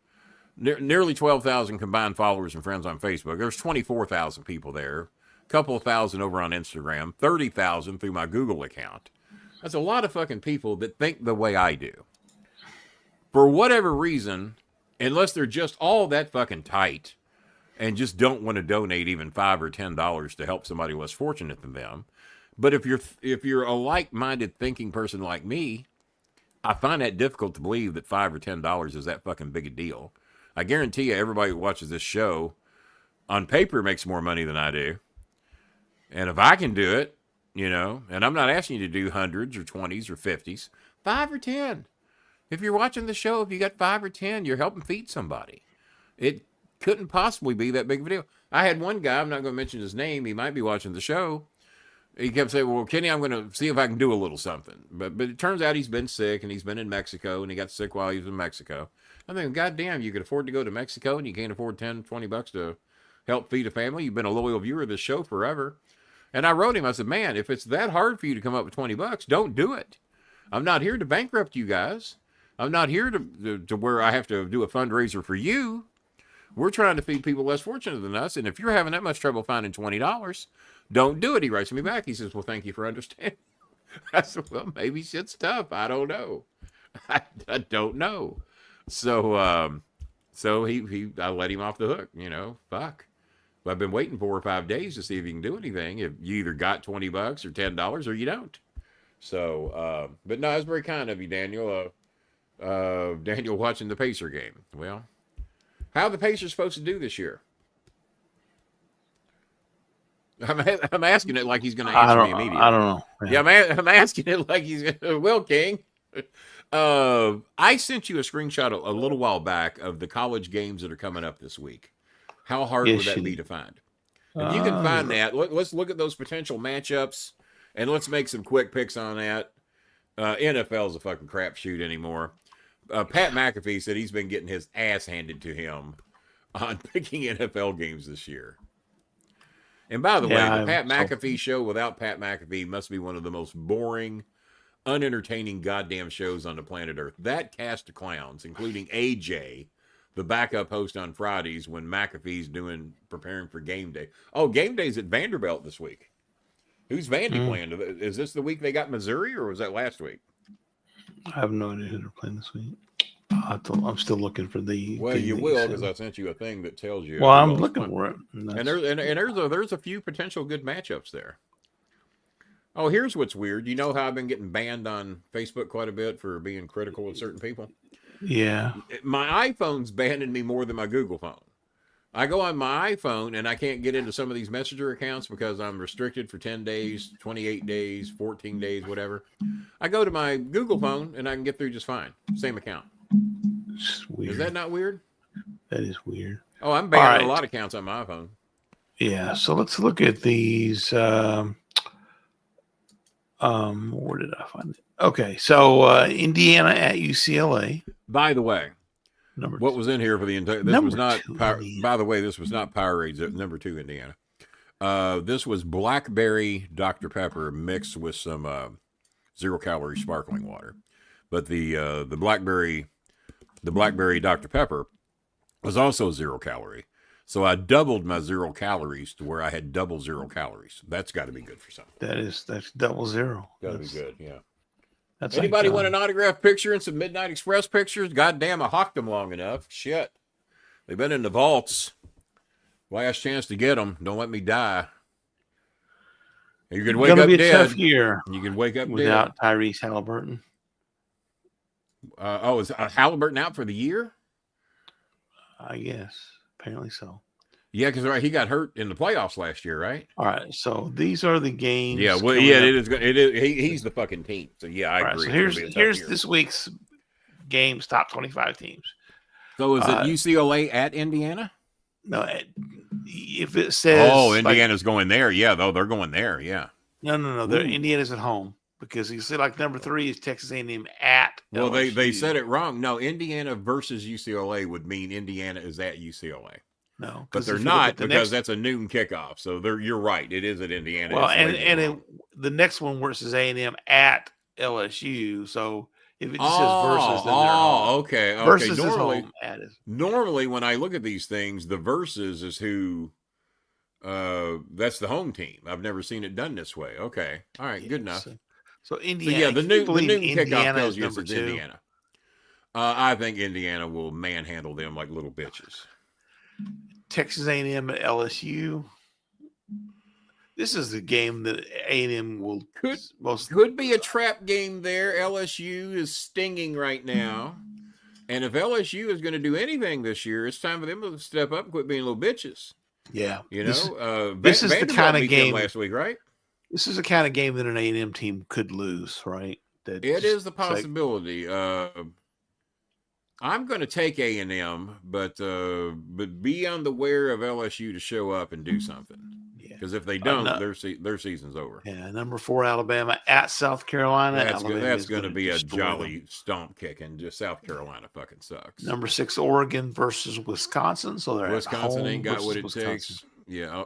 Nearly 12,000 combined followers and friends on Facebook. There's 24,000 people there. A couple of thousand over on Instagram. 30,000 through my Google account. That's a lot of fucking people that think the way I do. For whatever reason, unless they're just all that fucking tight and just don't want to donate even $5 or $10 to help somebody less fortunate than them. But if you're a like-minded thinking person like me, I find that difficult to believe that $5 or $10 is that fucking big a deal. I guarantee you everybody who watches this show on paper makes more money than I do. And if I can do it, you know, and I'm not asking you to do hundreds or 20s or 50s, 5 or 10. If you're watching the show, if you got 5 or 10, you're helping feed somebody. It couldn't possibly be that big of a deal. I had one guy, I'm not going to mention his name, he might be watching the show. He kept saying, well, Kenny, I'm going to see if I can do a little something. But it turns out he's been sick, and he's been in Mexico, and he got sick while he was in Mexico. I'm thinking, goddamn, you could afford to go to Mexico, and you can't afford $10, $20 to help feed a family. You've been a loyal viewer of this show forever. And I wrote him, I said, man, if it's that hard for you to come up with $20, don't do it. I'm not here to bankrupt you guys. I'm not here to where I have to do a fundraiser for you. We're trying to feed people less fortunate than us. And if you're having that much trouble finding $20, don't do it. He writes me back. He says, well, thank you for understanding. I said, well, maybe shit's tough. I don't know. I don't know. So I let him off the hook, you know, fuck. Well, I've been waiting 4 or 5 days to see if you can do anything. If you either got $20 or $10 or you don't. So, but no, it's very kind of you, Daniel. Daniel watching the Pacer game. Well, How are the Pacers supposed to do this year? I'm asking it like he's going to answer me immediately. I don't know. Yeah, I'm asking it like he's going to. Well, King, I sent you a screenshot a little while back of the college games that are coming up this week. How hard would that be to find? If you can find that, let's look at those potential matchups, and let's make some quick picks on that. NFL is a fucking crapshoot anymore. Pat McAfee said he's been getting his ass handed to him on picking NFL games this year. And by the way, the Pat McAfee show without Pat McAfee must be one of the most boring, unentertaining goddamn shows on the planet Earth. That cast of clowns, including AJ, the backup host on Fridays when McAfee's preparing for game day. Oh, game day's at Vanderbilt this week. Who's Vandy playing? Is this the week they got Missouri, or was that last week? I have no idea who they're playing this week. I'm still looking for the. Well, you will, because I sent you a thing that tells you. Well, I'm looking for it, and there's a few potential good matchups there. Oh, here's what's weird. You know how I've been getting banned on Facebook quite a bit for being critical of certain people? Yeah. My iPhone's banning me more than my Google phone. I go on my iPhone and I can't get into some of these messenger accounts because I'm restricted for 10 days, 28 days, 14 days, whatever. I go to my Google phone and I can get through just fine. Same account. It's weird. Is that not weird? That is weird. Oh, I'm banning a lot of accounts on my iPhone. Yeah, so let's look at these. Where did I find it? Okay, so Indiana at UCLA. By the way, what was in here for the entire? This was not. By the way, this was not Powerades at number 2, Indiana. This was blackberry Dr. Pepper mixed with some 0-calorie sparkling water, but the blackberry Dr. Pepper was also 0 calorie. So I doubled my 0 calories to where I had double 0 calories. That's got to be good for something. That's double zero. Got to be good, yeah. That's Anybody want an autographed picture and some Midnight Express pictures? Goddamn, I hawked them long enough. Shit. They've been in the vaults. Last chance to get them. Don't let me die. You can wake up dead. It's gonna be a tough year. You can wake up without Tyrese Halliburton. Is Halliburton out for the year? I guess. Apparently so. Yeah, because he got hurt in the playoffs last year, right? All right, so these are the games. Yeah, well, yeah, it is. It is. He's the fucking team. So yeah, I agree. So here's this week's games, top 25 teams. So is it UCLA at Indiana? No, if it says Indiana's going there, yeah, though they're going there, yeah. No, Indiana's at home. Because you see, like number 3 is Texas A&M at LSU. Well, they said it wrong. No, Indiana versus UCLA would mean Indiana is at UCLA. No, but they're not because that's a noon kickoff. So you're right. It is at Indiana. Well, the next one where it says A&M at LSU. So if it just says versus, then they're home. Okay. Versus normally when I look at these things, the versus is who. That's the home team. I've never seen it done this way. Okay, all right, good enough. So Indiana, the noon kickoff tells you it's Indiana. I think Indiana will manhandle them like little bitches. Texas A&M at LSU. This is the game that A&M will could be a trap game there. LSU is stinging right now, and if LSU is going to do anything this year, it's time for them to step up and quit being little bitches. Yeah, this is the kind of game last week, right? This is the kind of game that an A&M team could lose, right? It is the possibility. I'm going to take A&M, but be on the ware of LSU to show up and do something. Because if they don't, their season's over. Yeah, number 4 Alabama at South Carolina. That's going to be a jolly stomp kicking. Just South Carolina fucking sucks. Number 6 Oregon versus Wisconsin. So Wisconsin ain't got what it takes. Yeah,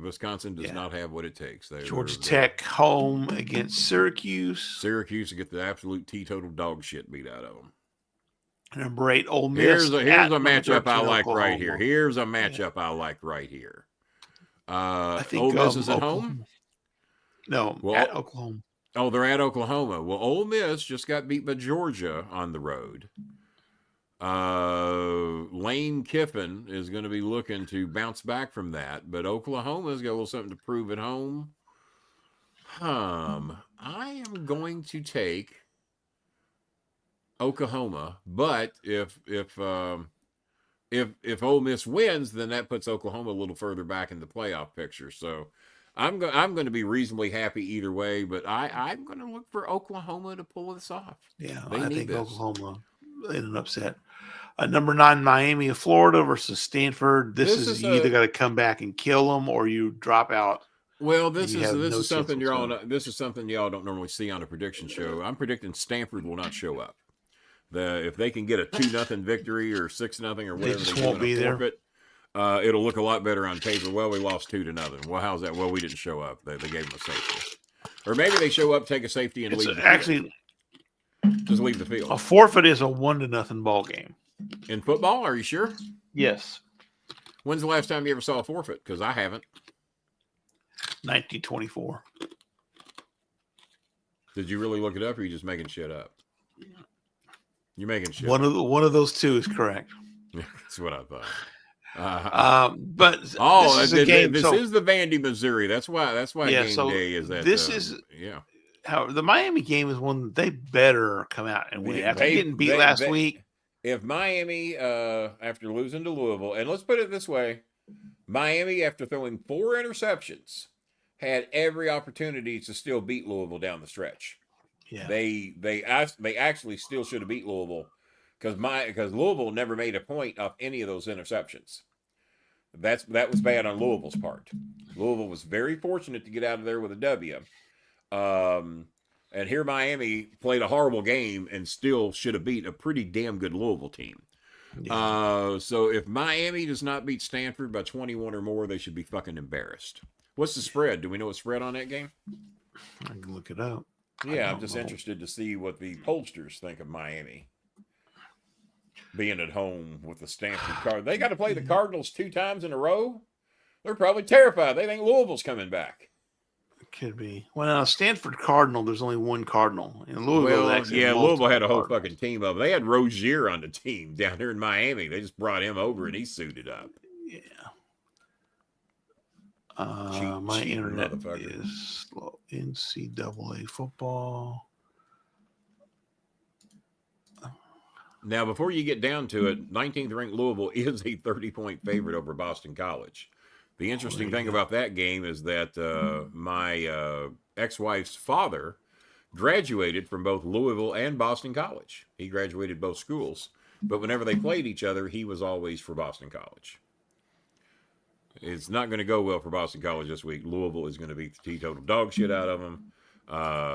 Wisconsin does not have what it takes. Georgia Tech home against Syracuse. Syracuse to get the absolute teetotal dog shit beat out of them. Number 8 Ole Miss. Here's a matchup I like right here. Here's a matchup I like right here. I think Ole Miss is at home. No, at Oklahoma. Oh, they're at Oklahoma. Well, Ole Miss just got beat by Georgia on the road. Lane Kiffin is going to be looking to bounce back from that, but Oklahoma's got a little something to prove at home. I am going to take Oklahoma, but if if Ole Miss wins, then that puts Oklahoma a little further back in the playoff picture. So I'm going to be reasonably happy either way, but I'm going to look for Oklahoma to pull this off. Yeah, They I need think this. Oklahoma in an upset. Number 9, Miami of Florida versus Stanford. This is you either got to come back and kill them or you drop out. Well, this is something whatsoever. this is something y'all don't normally see on a prediction show. I'm predicting Stanford will not show up. If they can get a 2-0 victory or 6-0 or whatever just they won't be there. It'll look a lot better on paper. Well, we lost 2-0. Well, how's that? Well, we didn't show up. They gave them a safety, or maybe they show up, take a safety, and leave. Just leave the field. A forfeit is a 1-0 ball game. In football, are you sure? Yes. When's the last time you ever saw a forfeit? Because I haven't. 1924. Did you really look it up, or are you just making shit up? You're making shit. One of those two is correct. That's what I thought. But this is a game. This is the Vandy, Missouri. That's why game day is that. This is However, the Miami game is one that they better come out and win. After getting beat last week. If Miami, after losing to Louisville, and let's put it this way, Miami, after throwing 4 interceptions, had every opportunity to still beat Louisville down the stretch. Yeah, they actually still should have beat Louisville because Louisville never made a point off any of those interceptions. That was bad on Louisville's part. Louisville was very fortunate to get out of there with a W. And here Miami played a horrible game and still should have beat a pretty damn good Louisville team. Yeah. So if Miami does not beat Stanford by 21 or more, they should be fucking embarrassed. What's the spread? Do we know what spread on that game? I can look it up. Yeah, I'm just interested to see what the pollsters think of Miami being at home with the Stanford Cardinals. They got to play the Cardinals 2 times in a row. They're probably terrified. They think Louisville's coming back. Could be. Well, Stanford Cardinal, there's only one Cardinal. And Louisville, Louisville had a whole fucking team of them. They had Rozier on the team down here in Miami. They just brought him over and he suited up. Yeah. My internet is slow. NCAA football. Now, before you get down to it, 19th ranked Louisville is a 30-point favorite over Boston College. The interesting thing about that game is that my ex-wife's father graduated from both Louisville and Boston College. He graduated both schools. But whenever they played each other, he was always for Boston College. It's not going to go well for Boston College this week. Louisville is going to beat the teetotal dog shit out of them.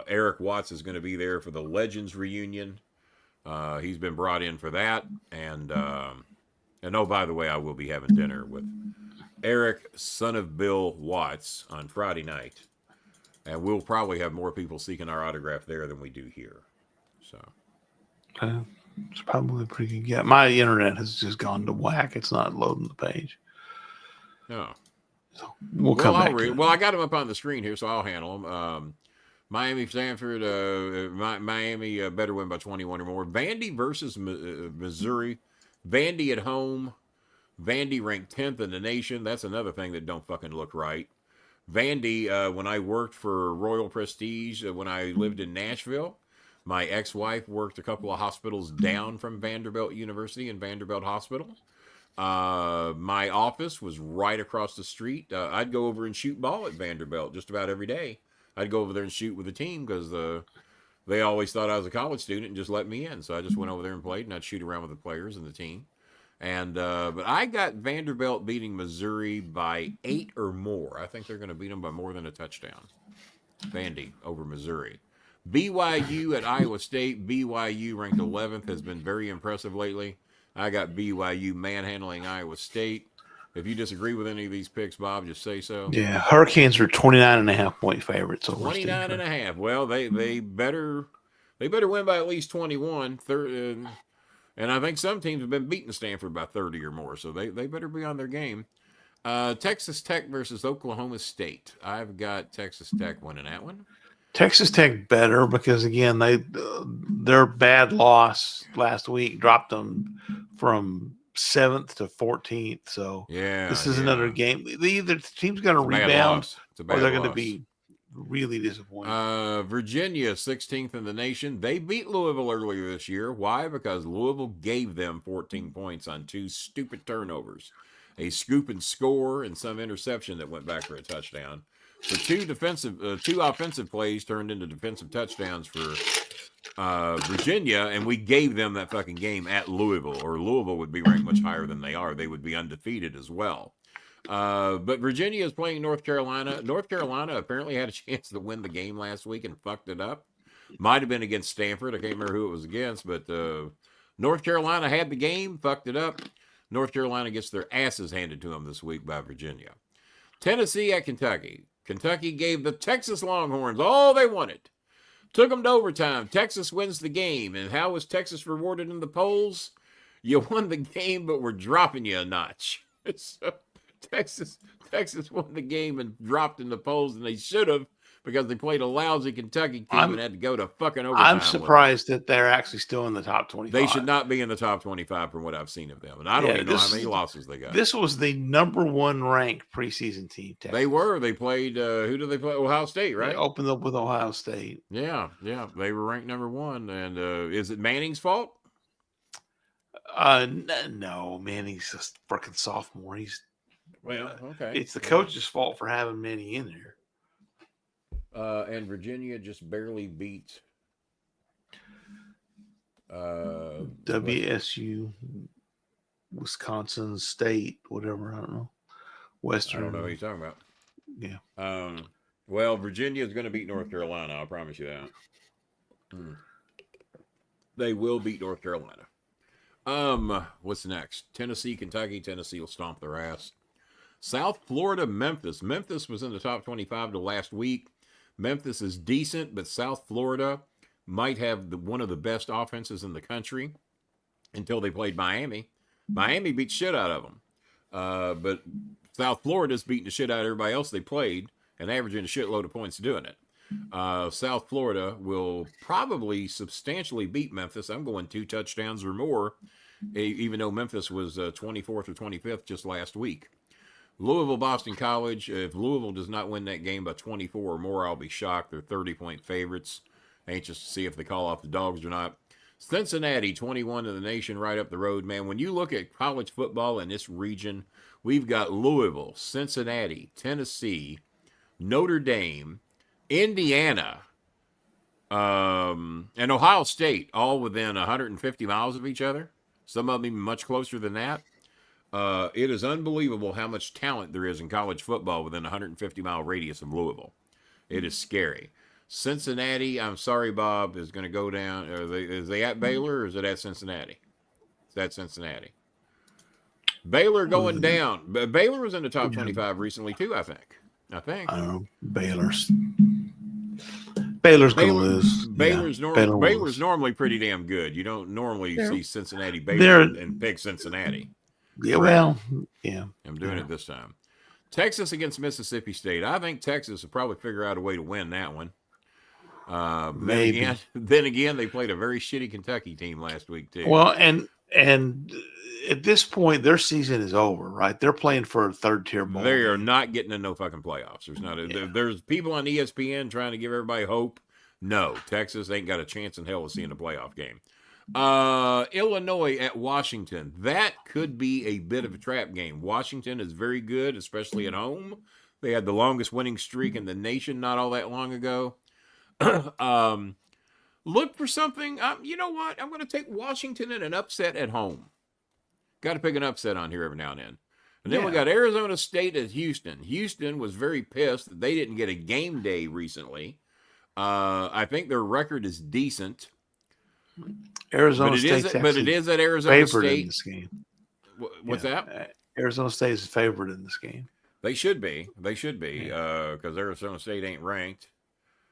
Eric Watts is going to be there for the Legends reunion. He's been brought in for that. And oh, by the way, I will be having dinner with Eric, son of Bill Watts, on Friday night. And we'll probably have more people seeking our autograph there than we do here. So. It's probably pretty good. Yeah, my internet has just gone to whack. It's not loading the page. No. So we'll come back. Well, I got them up on the screen here, so I'll handle them. Miami, Stanford, Miami better win by 21 or more. Vandy versus Missouri. Vandy at home. Vandy ranked 10th in the nation. That's another thing that don't fucking look right. Vandy, when I worked for Royal Prestige, when I lived in Nashville, my ex-wife worked a couple of hospitals down from Vanderbilt University and Vanderbilt Hospital. My office was right across the street. I'd go over and shoot ball at Vanderbilt just about every day. I'd go over there and shoot with the team because they always thought I was a college student and just let me in. So I just went over there and played, and I'd shoot around with the players and the team. And but I got Vanderbilt beating Missouri by 8 or more. I think they're going to beat them by more than a touchdown. Vandy over Missouri. BYU at Iowa State. BYU ranked 11th, has been very impressive lately. I got BYU manhandling Iowa State. If you disagree with any of these picks, Bob, just say so. Yeah, Hurricanes are 29.5-point favorites. 29.5. Well, they better win by at least 21. And I think some teams have been beating Stanford by 30 or more, so they better be on their game. Texas Tech versus Oklahoma State. I've got Texas Tech winning that one. Texas Tech better because, again, their bad loss last week dropped them from 7th to 14th. So this is another game. Either the team's going to rebound or they're going to be really disappointing. Virginia, 16th in the nation. They beat Louisville earlier this year. Why? Because Louisville gave them 14 points on 2 stupid turnovers. A scoop and score and some interception that went back for a touchdown. So 2 offensive plays turned into defensive touchdowns for Virginia, and we gave them that fucking game at Louisville, or Louisville would be ranked much higher than they are. They would be undefeated as well. But Virginia is playing North Carolina. North Carolina apparently had a chance to win the game last week and fucked it up. Might have been against Stanford. I can't remember who it was against, but North Carolina had the game, fucked it up. North Carolina gets their asses handed to them this week by Virginia. Tennessee at Kentucky. Kentucky gave the Texas Longhorns all they wanted. Took them to overtime. Texas wins the game. And how was Texas rewarded in the polls? You won the game, but we're dropping you a notch. So Texas won the game and dropped in the polls, and they should have, because they played a lousy Kentucky team and had to go to fucking overtime. I'm surprised that they're actually still in the top 25. They should not be in the top 25 from what I've seen of them. And I don't even know how many losses they got. This was the number 1 ranked preseason team. Texas. They were. They played, who did they play? Ohio State, right? They opened up with Ohio State. Yeah. They were ranked number 1. And is it Manning's fault? No, Manning's just freaking sophomore. Okay. It's the coach's fault for having Manning in there. And Virginia just barely beat WSU, Wisconsin State, whatever. I don't know. Western. I don't know what you're talking about. Yeah. Well, Virginia is going to beat North Carolina. I'll promise you that. They will beat North Carolina. What's next? Tennessee, Kentucky. Tennessee will stomp their ass. South Florida, Memphis. Memphis was in the top 25 till last week. Memphis is decent, but South Florida might have one of the best offenses in the country until they played Miami. Miami beat shit out of them. But South Florida's beating the shit out of everybody else they played and averaging a shitload of points doing it. South Florida will probably substantially beat Memphis. I'm going 2 touchdowns or more, even though Memphis was 24th or 25th just last week. Louisville, Boston College. If Louisville does not win that game by 24 or more, I'll be shocked. They're 30-point favorites. Anxious to see if they call off the dogs or not. Cincinnati, 21 in the nation, right up the road, man. When you look at college football in this region, we've got Louisville, Cincinnati, Tennessee, Notre Dame, Indiana, and Ohio State, all within 150 miles of each other. Some of them even much closer than that. It is unbelievable how much talent there is in college football within a 150-mile radius of Louisville. It is scary. Cincinnati, I'm sorry, Bob, is going to go down. Is they at Baylor or is it at Cincinnati? It's at Cincinnati. Baylor going down. Baylor was in the top 25 recently, too, I think. I don't know. Baylor's going to lose. Baylor's normally pretty damn good. You don't normally see Cincinnati Baylor and pick Cincinnati. Yeah, well, yeah. I'm doing it this time. Texas against Mississippi State. I think Texas will probably figure out a way to win that one. Maybe. Then again, they played a very shitty Kentucky team last week, too. Well, and at this point, their season is over, right? They're playing for a third-tier bowl. They are not getting in no fucking playoffs. There's people on ESPN trying to give everybody hope. No, Texas ain't got a chance in hell of seeing a playoff game. Illinois at Washington. That could be a bit of a trap game. Washington is very good, especially at home. They had the longest winning streak in the nation not all that long ago. Look for something. You know what? I'm going to take Washington in an upset at home. Got to pick an upset on here every now and then. And then we got Arizona State at Houston. Houston was very pissed that they didn't get a game day recently. I think their record is decent. Arizona State, but it is at Arizona State in this game. What's that? Arizona State is favored in this game. They should be. Because Arizona State ain't ranked.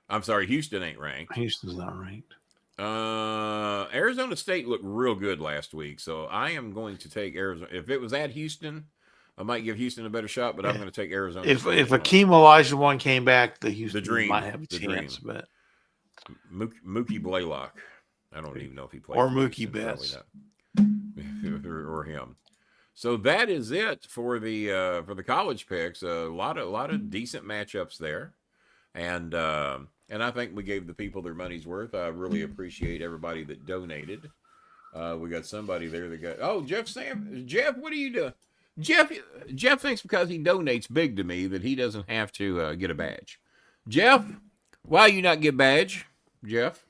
I'm sorry, Houston ain't ranked. Houston's not ranked. Arizona State looked real good last week, so I am going to take Arizona. If it was at Houston, I might give Houston a better shot, but I'm going to take Arizona. If Akeem Olajuwon came back, the Houston Dream might have a chance. But Mookie Blaylock, I don't even know if he played. Or Mookie Betts. or him. So that is it for the college picks. A lot of decent matchups there. And I think we gave the people their money's worth. I really appreciate everybody that donated. We got somebody there that got, Jeff, what are you doing? Jeff thinks because he donates big to me that he doesn't have to get a badge. Jeff, why you not get badge, Jeff?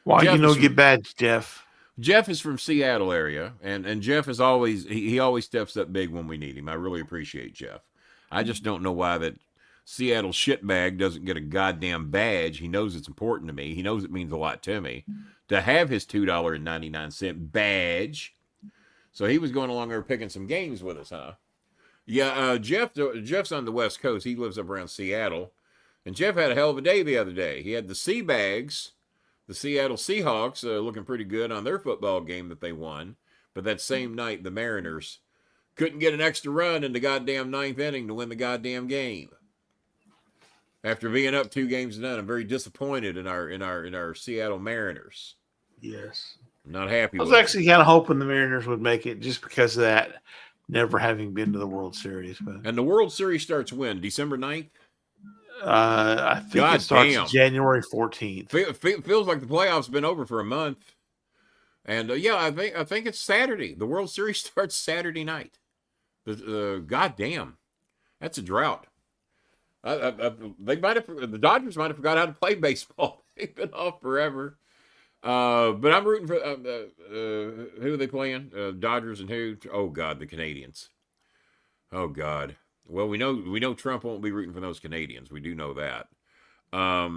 Why Jeff you no get badge, Jeff? Jeff is from Seattle area, and Jeff is always, he always steps up big when we need him. I really appreciate Jeff. I just don't know why that Seattle shitbag doesn't get a goddamn badge. He knows it's important to me. He knows it means a lot to me to have his $2.99 badge. So he was going along there picking some games with us, huh? Yeah, Jeff's on the West Coast. He lives up around Seattle. And Jeff had a hell of a day the other day. He had the Sea Bags, the Seattle Seahawks, looking pretty good on their football game that they won. But that same night, the Mariners couldn't get an extra run in the goddamn ninth inning to win the goddamn game. After being up 2-0, I'm very disappointed in our Seattle Mariners. Yes. I'm not happy. I was actually kind of hoping the Mariners would make it just because of that, never having been to the World Series. But and the World Series starts when? December 9th? I think it starts January 14th. Feels like the playoffs have been over for a month. And yeah, I think it's Saturday. The World Series starts Saturday night. Goddamn, that's a drought. The Dodgers might have forgot how to play baseball. They've been off forever. But I'm rooting for who are they playing? Dodgers and who? Oh God, the Canadians. Oh God. Well, we know Trump won't be rooting for those Canadians. We do know that. I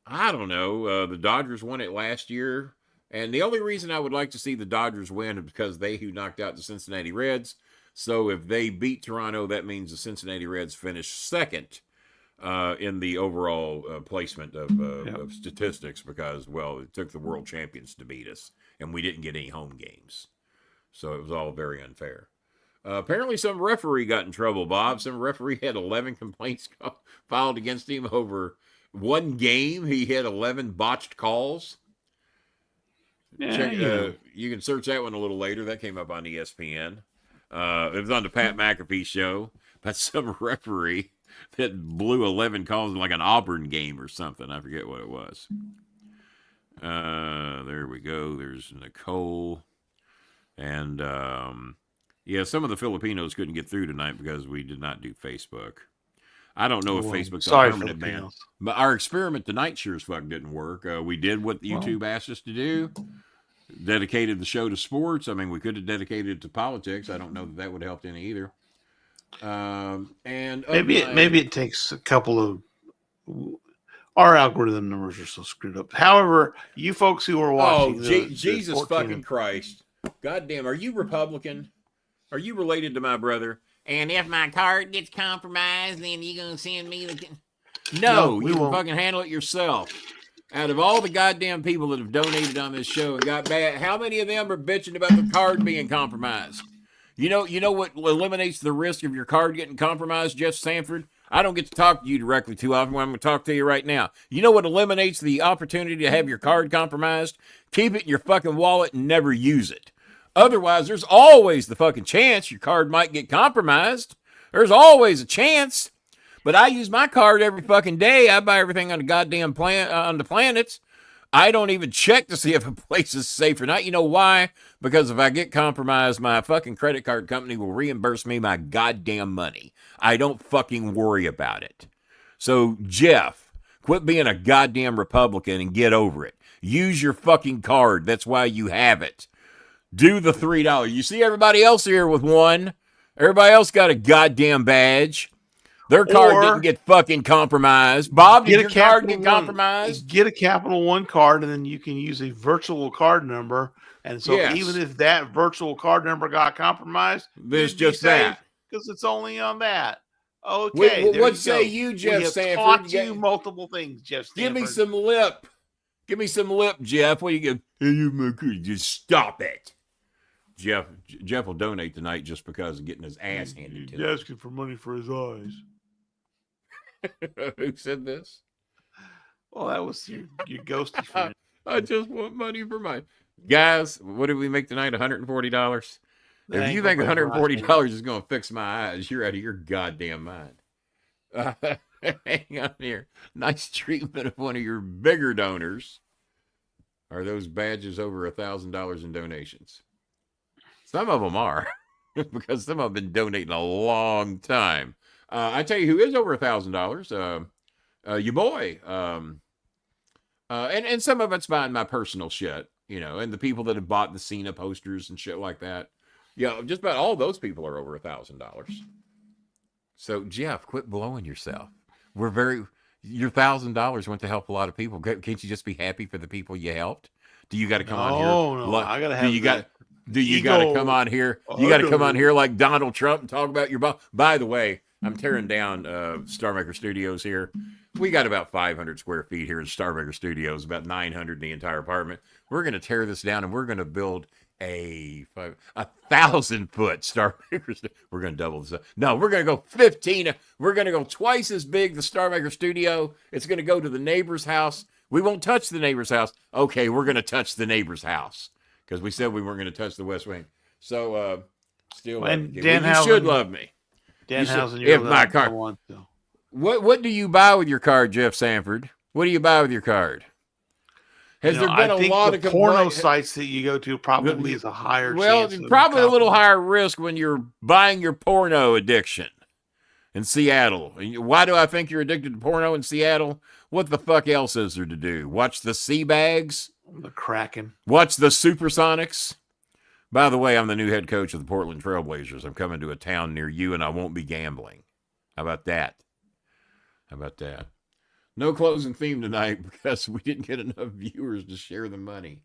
don't know. The Dodgers won it last year, and the only reason I would like to see the Dodgers win is because who knocked out the Cincinnati Reds. So if they beat Toronto, that means the Cincinnati Reds finish second in the overall placement of statistics because, well, it took the world champions to beat us, and we didn't get any home games. So it was all very unfair. Apparently some referee got in trouble, Bob. Some referee had 11 complaints filed against him over one game. He had 11 botched calls. Yeah, you can search that one a little later. That came up on ESPN. It was on the Pat McAfee show. That's some referee that blew 11 calls in like an Auburn game or something. I forget what it was. There we go. There's Nicole. And, yeah, some of the Filipinos couldn't get through tonight because we did not do Facebook. I don't know if Facebook's a permanent ban. But our experiment tonight sure as fuck didn't work. We did what YouTube asked us to do. Dedicated the show to sports. I mean, we could have dedicated it to politics. I don't know that would have helped any either. And maybe it takes a couple of our algorithm numbers are so screwed up. However, you folks who are watching, Jesus fucking Christ, goddamn, are you Republican? Are you related to my brother? And if my card gets compromised, then you gonna send me the? No, you can fucking handle it yourself. Out of all the goddamn people that have donated on this show and got bad, how many of them are bitching about the card being compromised? You know what eliminates the risk of your card getting compromised, Jeff Sanford? I don't get to talk to you directly too often. I'm going to talk to you right now. You know what eliminates the opportunity to have your card compromised? Keep it in your fucking wallet and never use it. Otherwise, there's always the fucking chance your card might get compromised. There's always a chance. But I use my card every fucking day. I buy everything on the goddamn on the planets. I don't even check to see if a place is safe or not. You know why? Because if I get compromised, my fucking credit card company will reimburse me my goddamn money. I don't fucking worry about it. So, Jeff, quit being a goddamn Republican and get over it. Use your fucking card. That's why you have it. Do the $3. You see everybody else here with one. Everybody else got a goddamn badge. Their card didn't get fucking compromised. Bob, did your card get compromised? Get a Capital One card, and then you can use a virtual card number. And so even if that virtual card number got compromised, there's just that. Because it's only on that. Okay. What say you, Jeff Sanford? Taught you multiple things, Jeff Sanford. Give me some lip. Give me some lip, Jeff. What do you get? Just stop it. Jeff will donate tonight just because of getting his ass handed to him. He's asking for money for his eyes. Who said this? Well, that was your ghosty friend. I just want money for my guys. What did we make tonight? $140. If you think $140 is going to fix my eyes, you're out of your goddamn mind. Hang on here. Nice treatment of one of your bigger donors. Are those badges over $1,000 in donations? Some of them are, because some of them have been donating a long time. I tell you who is over $1,000. Your boy. And some of it's buying my personal shit, and the people that have bought the Cena posters and shit like that. Yeah, just about all those people are over $1,000. So Jeff, quit blowing yourself. Your $1,000 went to help a lot of people. Can't you just be happy for the people you helped? Do you got to come on here? No, I gotta have. Do you got to come on here? You got to come on here like Donald Trump and talk about your boss. By the way, I'm tearing down Star Maker Studios here. We got about 500 square feet here in Star Maker Studios, about 900 in the entire apartment. We're going to tear this down and we're going to build a 1,000-foot Star Maker. We're going to double this up. No, we're going to go 15. We're going to go twice as big, the Star Maker Studio. It's going to go to the neighbor's house. We won't touch the neighbor's house. Okay, we're going to touch the neighbor's house because we said we weren't going to touch the West Wing. So, still, you should love me. Danhausen, if my card. What do you buy with your card, Jeff Sanford? What do you buy with your card? Has there been a lot of porno sites that you go to? Probably is a higher. Well, chance probably a little higher risk when you're buying your porno addiction in Seattle. Why do I think you're addicted to porno in Seattle? What the fuck else is there to do? Watch the Seabags? The Kraken. Watch the Supersonics? By the way, I'm the new head coach of the Portland Trailblazers. I'm coming to a town near you, and I won't be gambling. How about that? No closing theme tonight because we didn't get enough viewers to share the money.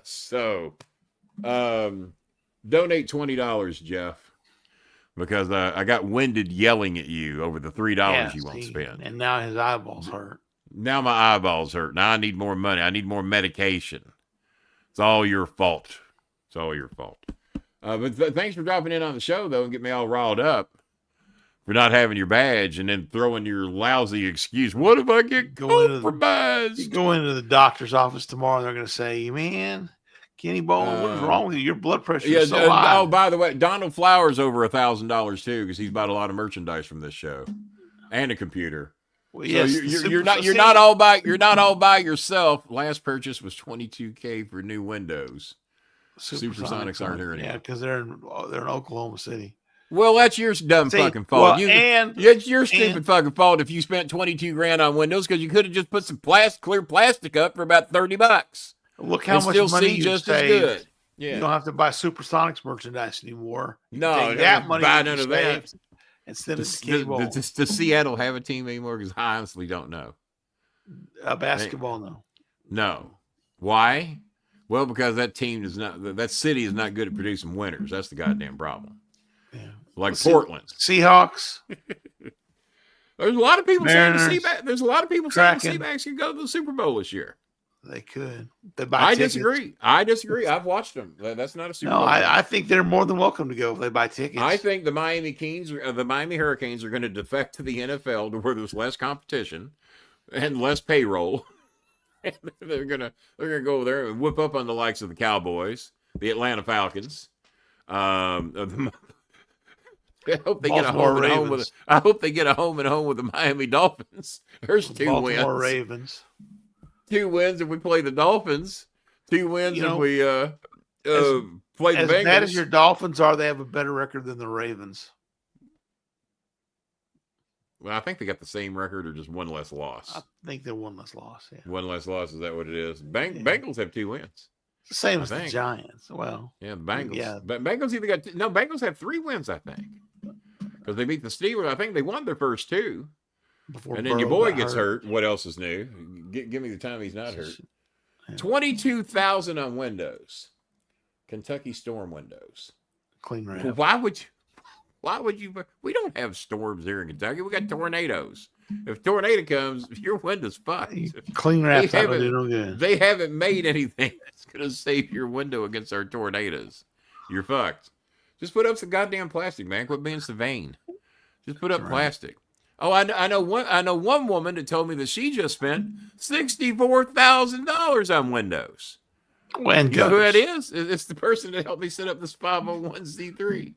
So donate $20, Jeff, because I got winded yelling at you over the $3 you won't spend. And now his eyeballs hurt. Now my eyeballs hurt. Now I need more money. I need more medication. It's all your fault. It's all your fault. But thanks for dropping in on the show, though, and get me all riled up for not having your badge and then throwing your lousy excuse. What if I get compromised? You go into the doctor's office tomorrow, and they're going to say, man, Kenny Bolin, what is wrong with you? Your blood pressure is so high. Oh, by the way, Donald Flowers over $1,000, too, because he's bought a lot of merchandise from this show and a computer. Well, yes, so you're not all by yourself. Last purchase was $22,000 for new windows. Supersonics aren't here anymore. Yeah, because they're in Oklahoma City. Well, that's your dumb fucking fault. Well, it's your stupid fucking fault if you spent $22,000 on windows because you could have just put some clear plastic up for about $30. Look how much money you just as good. Yeah. You don't have to buy Supersonics merchandise anymore. That money buy none of that. And send it to cable. Does Seattle have a team anymore? Because I honestly don't know. Basketball, no. No. Why? Well, because that city is not good at producing winners. That's the goddamn problem. Yeah. Like Portland. Seahawks. There's a lot of people saying the Seabacks can go to the Super Bowl this year. They could. I disagree. I've watched them. That's not a Super Bowl. I think they're more than welcome to go if they buy tickets. I think the Miami Hurricanes are going to defect to the NFL to where there's less competition and less payroll. And they're gonna go over there and whip up on the likes of the Cowboys, the Atlanta Falcons. I hope they get a home and home with. I hope they get a home and home with the Miami Dolphins. There's two wins. Baltimore Ravens. 2 wins if we play the Dolphins. 2 wins if we play the Bengals. As bad as your Dolphins are, they have a better record than the Ravens. Well, I think they got the same record or just one less loss. I think they're one less loss. Yeah. One less loss, is that what it is? Bengals have 2 wins. It's the same as the Giants. Well, yeah, the Bengals. Yeah. But Bengals either got Bengals have 3 wins, I think. Because they beat the Steelers. I think they won their first 2. And then your boy gets hurt. What else is new? Give me the time he's not hurt. 22,000 on windows. Kentucky Storm windows. Clean wrap. Why would you? We don't have storms here in Kentucky. We got tornadoes. If a tornado comes, your window's fucked. Clean wrap. They haven't made anything that's going to save your window against our tornadoes. You're fucked. Just put up some goddamn plastic, man. Quit being so vain. Just put up plastic. Oh, I know one woman that told me that she just spent $64,000 on windows. Windows. You know who that is? It's the person that helped me set up this 501c3.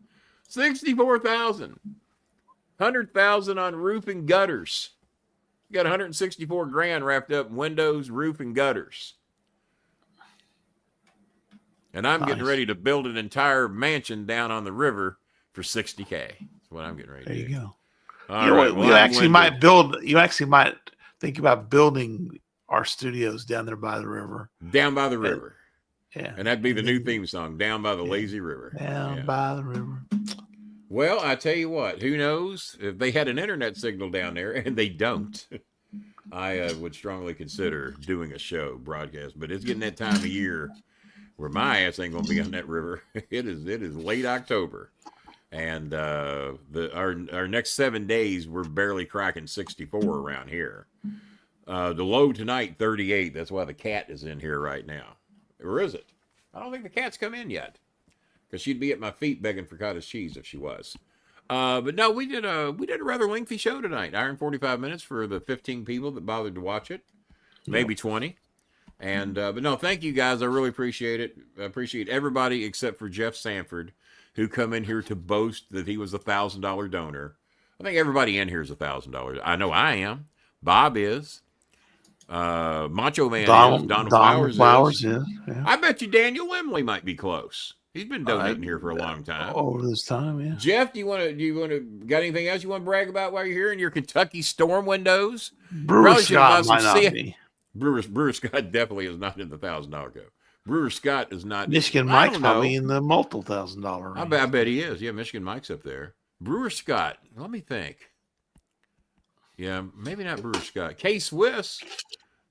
$64,000. 100,000 on roof and gutters. You got 164 grand wrapped up in windows, roof, and gutters. And I'm getting ready to build an entire mansion down on the river for $60K. That's what I'm getting ready to do. There you go. All right, you actually might think about building our studios down there by the river. Down by the river. Yeah. And that'd be the new theme song, Down by the Lazy River. Down by the river. Well, I tell you what, who knows? If they had an internet signal down there, and they don't, I would strongly consider doing a show broadcast. But it's getting that time of year where my ass ain't going to be on that river. It is late October. And our next 7 days, we're barely cracking 64 around here. The low tonight, 38. That's why the cat is in here right now. Or is it? I don't think the cat's come in yet. Because she'd be at my feet begging for cottage cheese if she was. But no, we did a rather lengthy show tonight. Hour and 45 minutes for the 15 people that bothered to watch it. Maybe 20. And but no, thank you guys. I really appreciate it. I appreciate everybody except for Jeff Sanford, who come in here to boast that he was a $1,000 donor. I think everybody in here is $1,000. I know I am. Bob is. Macho Man is. Donald Flowers is. Yeah. I bet you Daniel Lemley might be close. He's been donating here for a long time. Over this time, yeah. Jeff, do you want to got anything else you want to brag about while you're here in your Kentucky storm windows? Brewer Scott might not be. Brewer Scott definitely is not in the $1,000 go. Brewer Scott is not. Michigan Mike's probably in the multiple $1,000 range. I bet he is. Yeah, Michigan Mike's up there. Brewer Scott. Let me think. Yeah, maybe not Brewer Scott. K Swiss.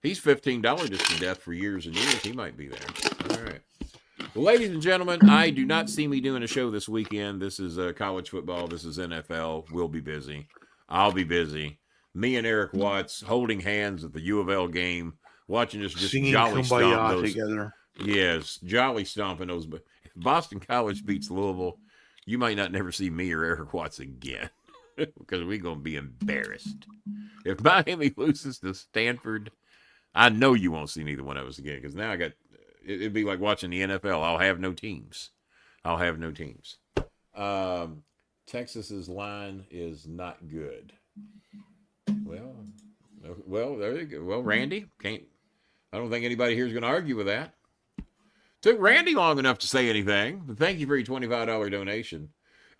He's $15 just to death for years and years. He might be there. All right. Well, ladies and gentlemen, I do not see me doing a show this weekend. This is college football. This is NFL. We'll be busy. I'll be busy. Me and Eric Watts holding hands at the U of L game, watching us just singing jolly stomp those together. Yes, jolly stomping those. If Boston College beats Louisville, you might not never see me or Eric Watts again because we're going to be embarrassed. If Miami loses to Stanford, I know you won't see neither one of us again because now it'd be like watching the NFL. I'll have no teams. Texas's line is not good. Well, there you go. Well, Randy, I don't think anybody here is going to argue with that. Took Randy long enough to say anything, but thank you for your $25 donation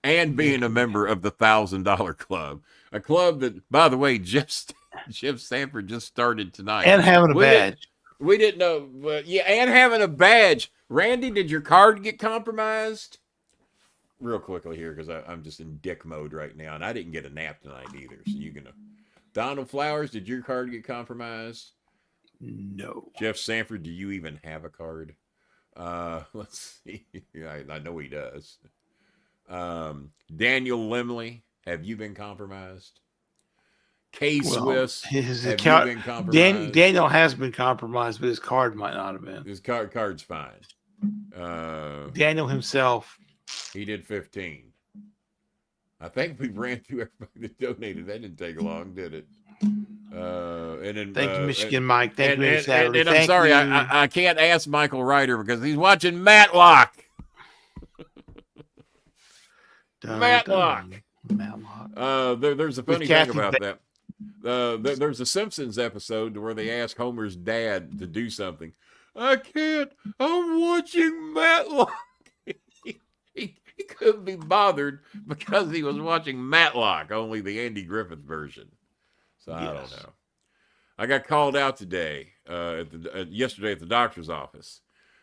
and being a member of the $1,000 club. A club that, by the way, Jeff Sanford just started tonight. And having a badge. We didn't know. But yeah, and having a badge. Randy, did your card get compromised? Real quickly here, because I'm just in dick mode right now, and I didn't get a nap tonight either. So you're going to. Donald Flowers, did your card get compromised? No. Jeff Sanford, do you even have a card? Let's see. I know he does. Daniel Lemley, have you been compromised? K Swiss, have you been compromised? Daniel has been compromised, but his card might not have been. His card's fine. Daniel himself. He did 15. I think we ran through everybody that donated. That didn't take long, did it? And then, thank you, Michigan Mike. Thank you, Saturday. And I'm sorry, I can't ask Michael Ryder because he's watching Matlock. Matlock. There's a funny thing about that. There's a Simpsons episode where they ask Homer's dad to do something. I can't. I'm watching Matlock. He couldn't be bothered because he was watching Matlock, only the Andy Griffith version. So I don't know. I got called out today, yesterday at the doctor's office.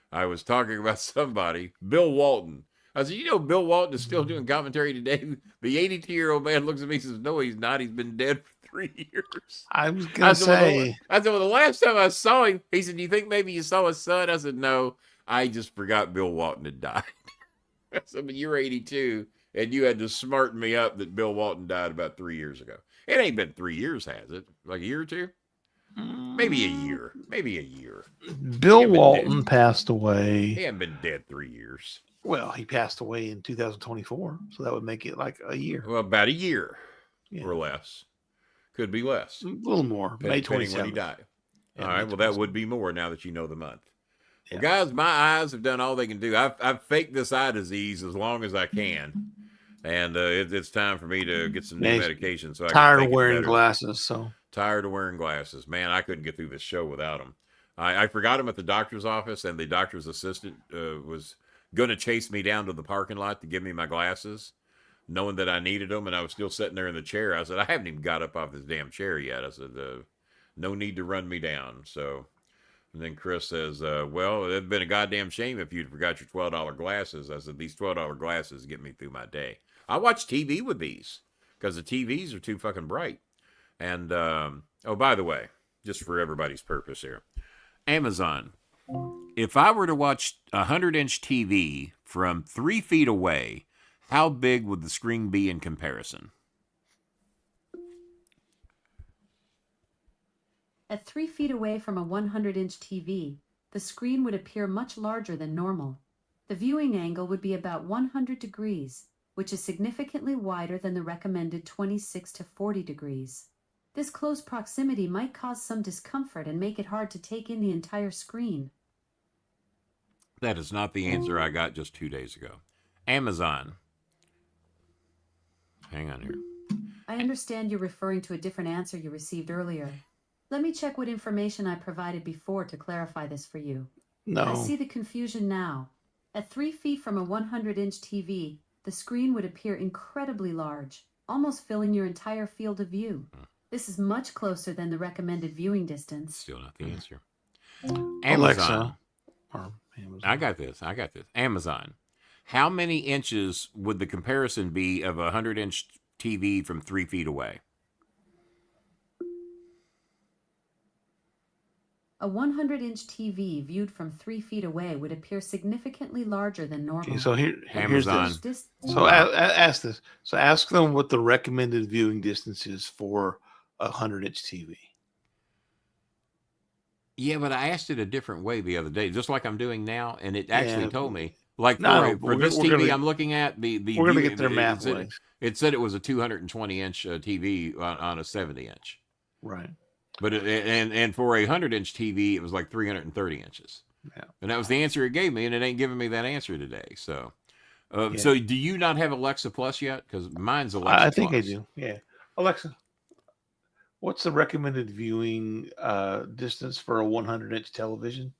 I was talking about somebody, Bill Walton. I said, Bill Walton is still doing commentary today. The 82-year-old man looks at me and says, no, he's not. He's been dead for 3 years. I was going to say. I said, well, the last time I saw him, he said, do you think maybe you saw his son? I said, no, I just forgot Bill Walton had died. I said, but you're 82, and you had to smarten me up that Bill Walton died about 3 years ago. It ain't been 3 years, has it? Like a year or two? Maybe a year. Bill Walton passed away. He hadn't been dead 3 years. Well, he passed away in 2024, so that would make it like a year. Well, about a year or less. Could be less. A little more. May 27th. When he died. All right, well, that would be more now that you know the month. Yeah. Well, guys, my eyes have done all they can do. I've faked this eye disease as long as I can. And it's time for me to get some new Yeah, medication so I can tired of think wearing better. glasses, so Tired of wearing glasses. Man, I couldn't get through this show without them. I forgot them at the doctor's office, and the doctor's assistant was going to chase me down to the parking lot to give me my glasses, knowing that I needed them, and I was still sitting there in the chair. I said, I haven't even got up off this damn chair yet. I said, no need to run me down. So, and then Chris says, well, it'd been a goddamn shame if you'd forgot your $12 glasses. I said, these $12 glasses get me through my day. I watch TV with these because the TVs are too fucking bright. And, oh, by the way, just for everybody's purpose here, Amazon, if I were to watch a 100-inch TV from 3 feet away, how big would the screen be in comparison? At 3 feet away from a 100-inch TV, the screen would appear much larger than normal. The viewing angle would be about 100 degrees, which is significantly wider than the recommended 26 to 40 degrees. This close proximity might cause some discomfort and make it hard to take in the entire screen. That is not the answer I got just 2 days ago. Amazon. Hang on here. I understand you're referring to a different answer you received earlier. Let me check what information I provided before to clarify this for you. no. I see the confusion now. At 3 feet from a 100-inch TV, the screen would appear incredibly large, almost filling your entire field of view. This is much closer than the recommended viewing distance. Still not the answer. Alexa. Amazon. Or Amazon. I got this. Amazon. How many inches would the comparison be of a 100-inch TV from 3 feet away? A 100-inch TV viewed from 3 feet away would appear significantly larger than normal. Okay, so here's Amazon. this. So ask this. So ask them what the recommended viewing distance is for a 100-inch TV. Yeah, but I asked it a different way the other day, just like I'm doing now, and it actually Yeah. told me, like No, for this we're TV gonna- I'm looking at, We're going to get their math it, ways. it said it was a 220-inch TV on a 70-inch. Right. But and for a 100-inch TV, it was like 330 inches. Yeah. And that was the answer it gave me, and it ain't giving me that answer today. So, Yeah. so do you not have Alexa Plus yet? Because mine's Alexa I think Plus. I do. Yeah. Alexa, what's the recommended viewing distance for a 100-inch television?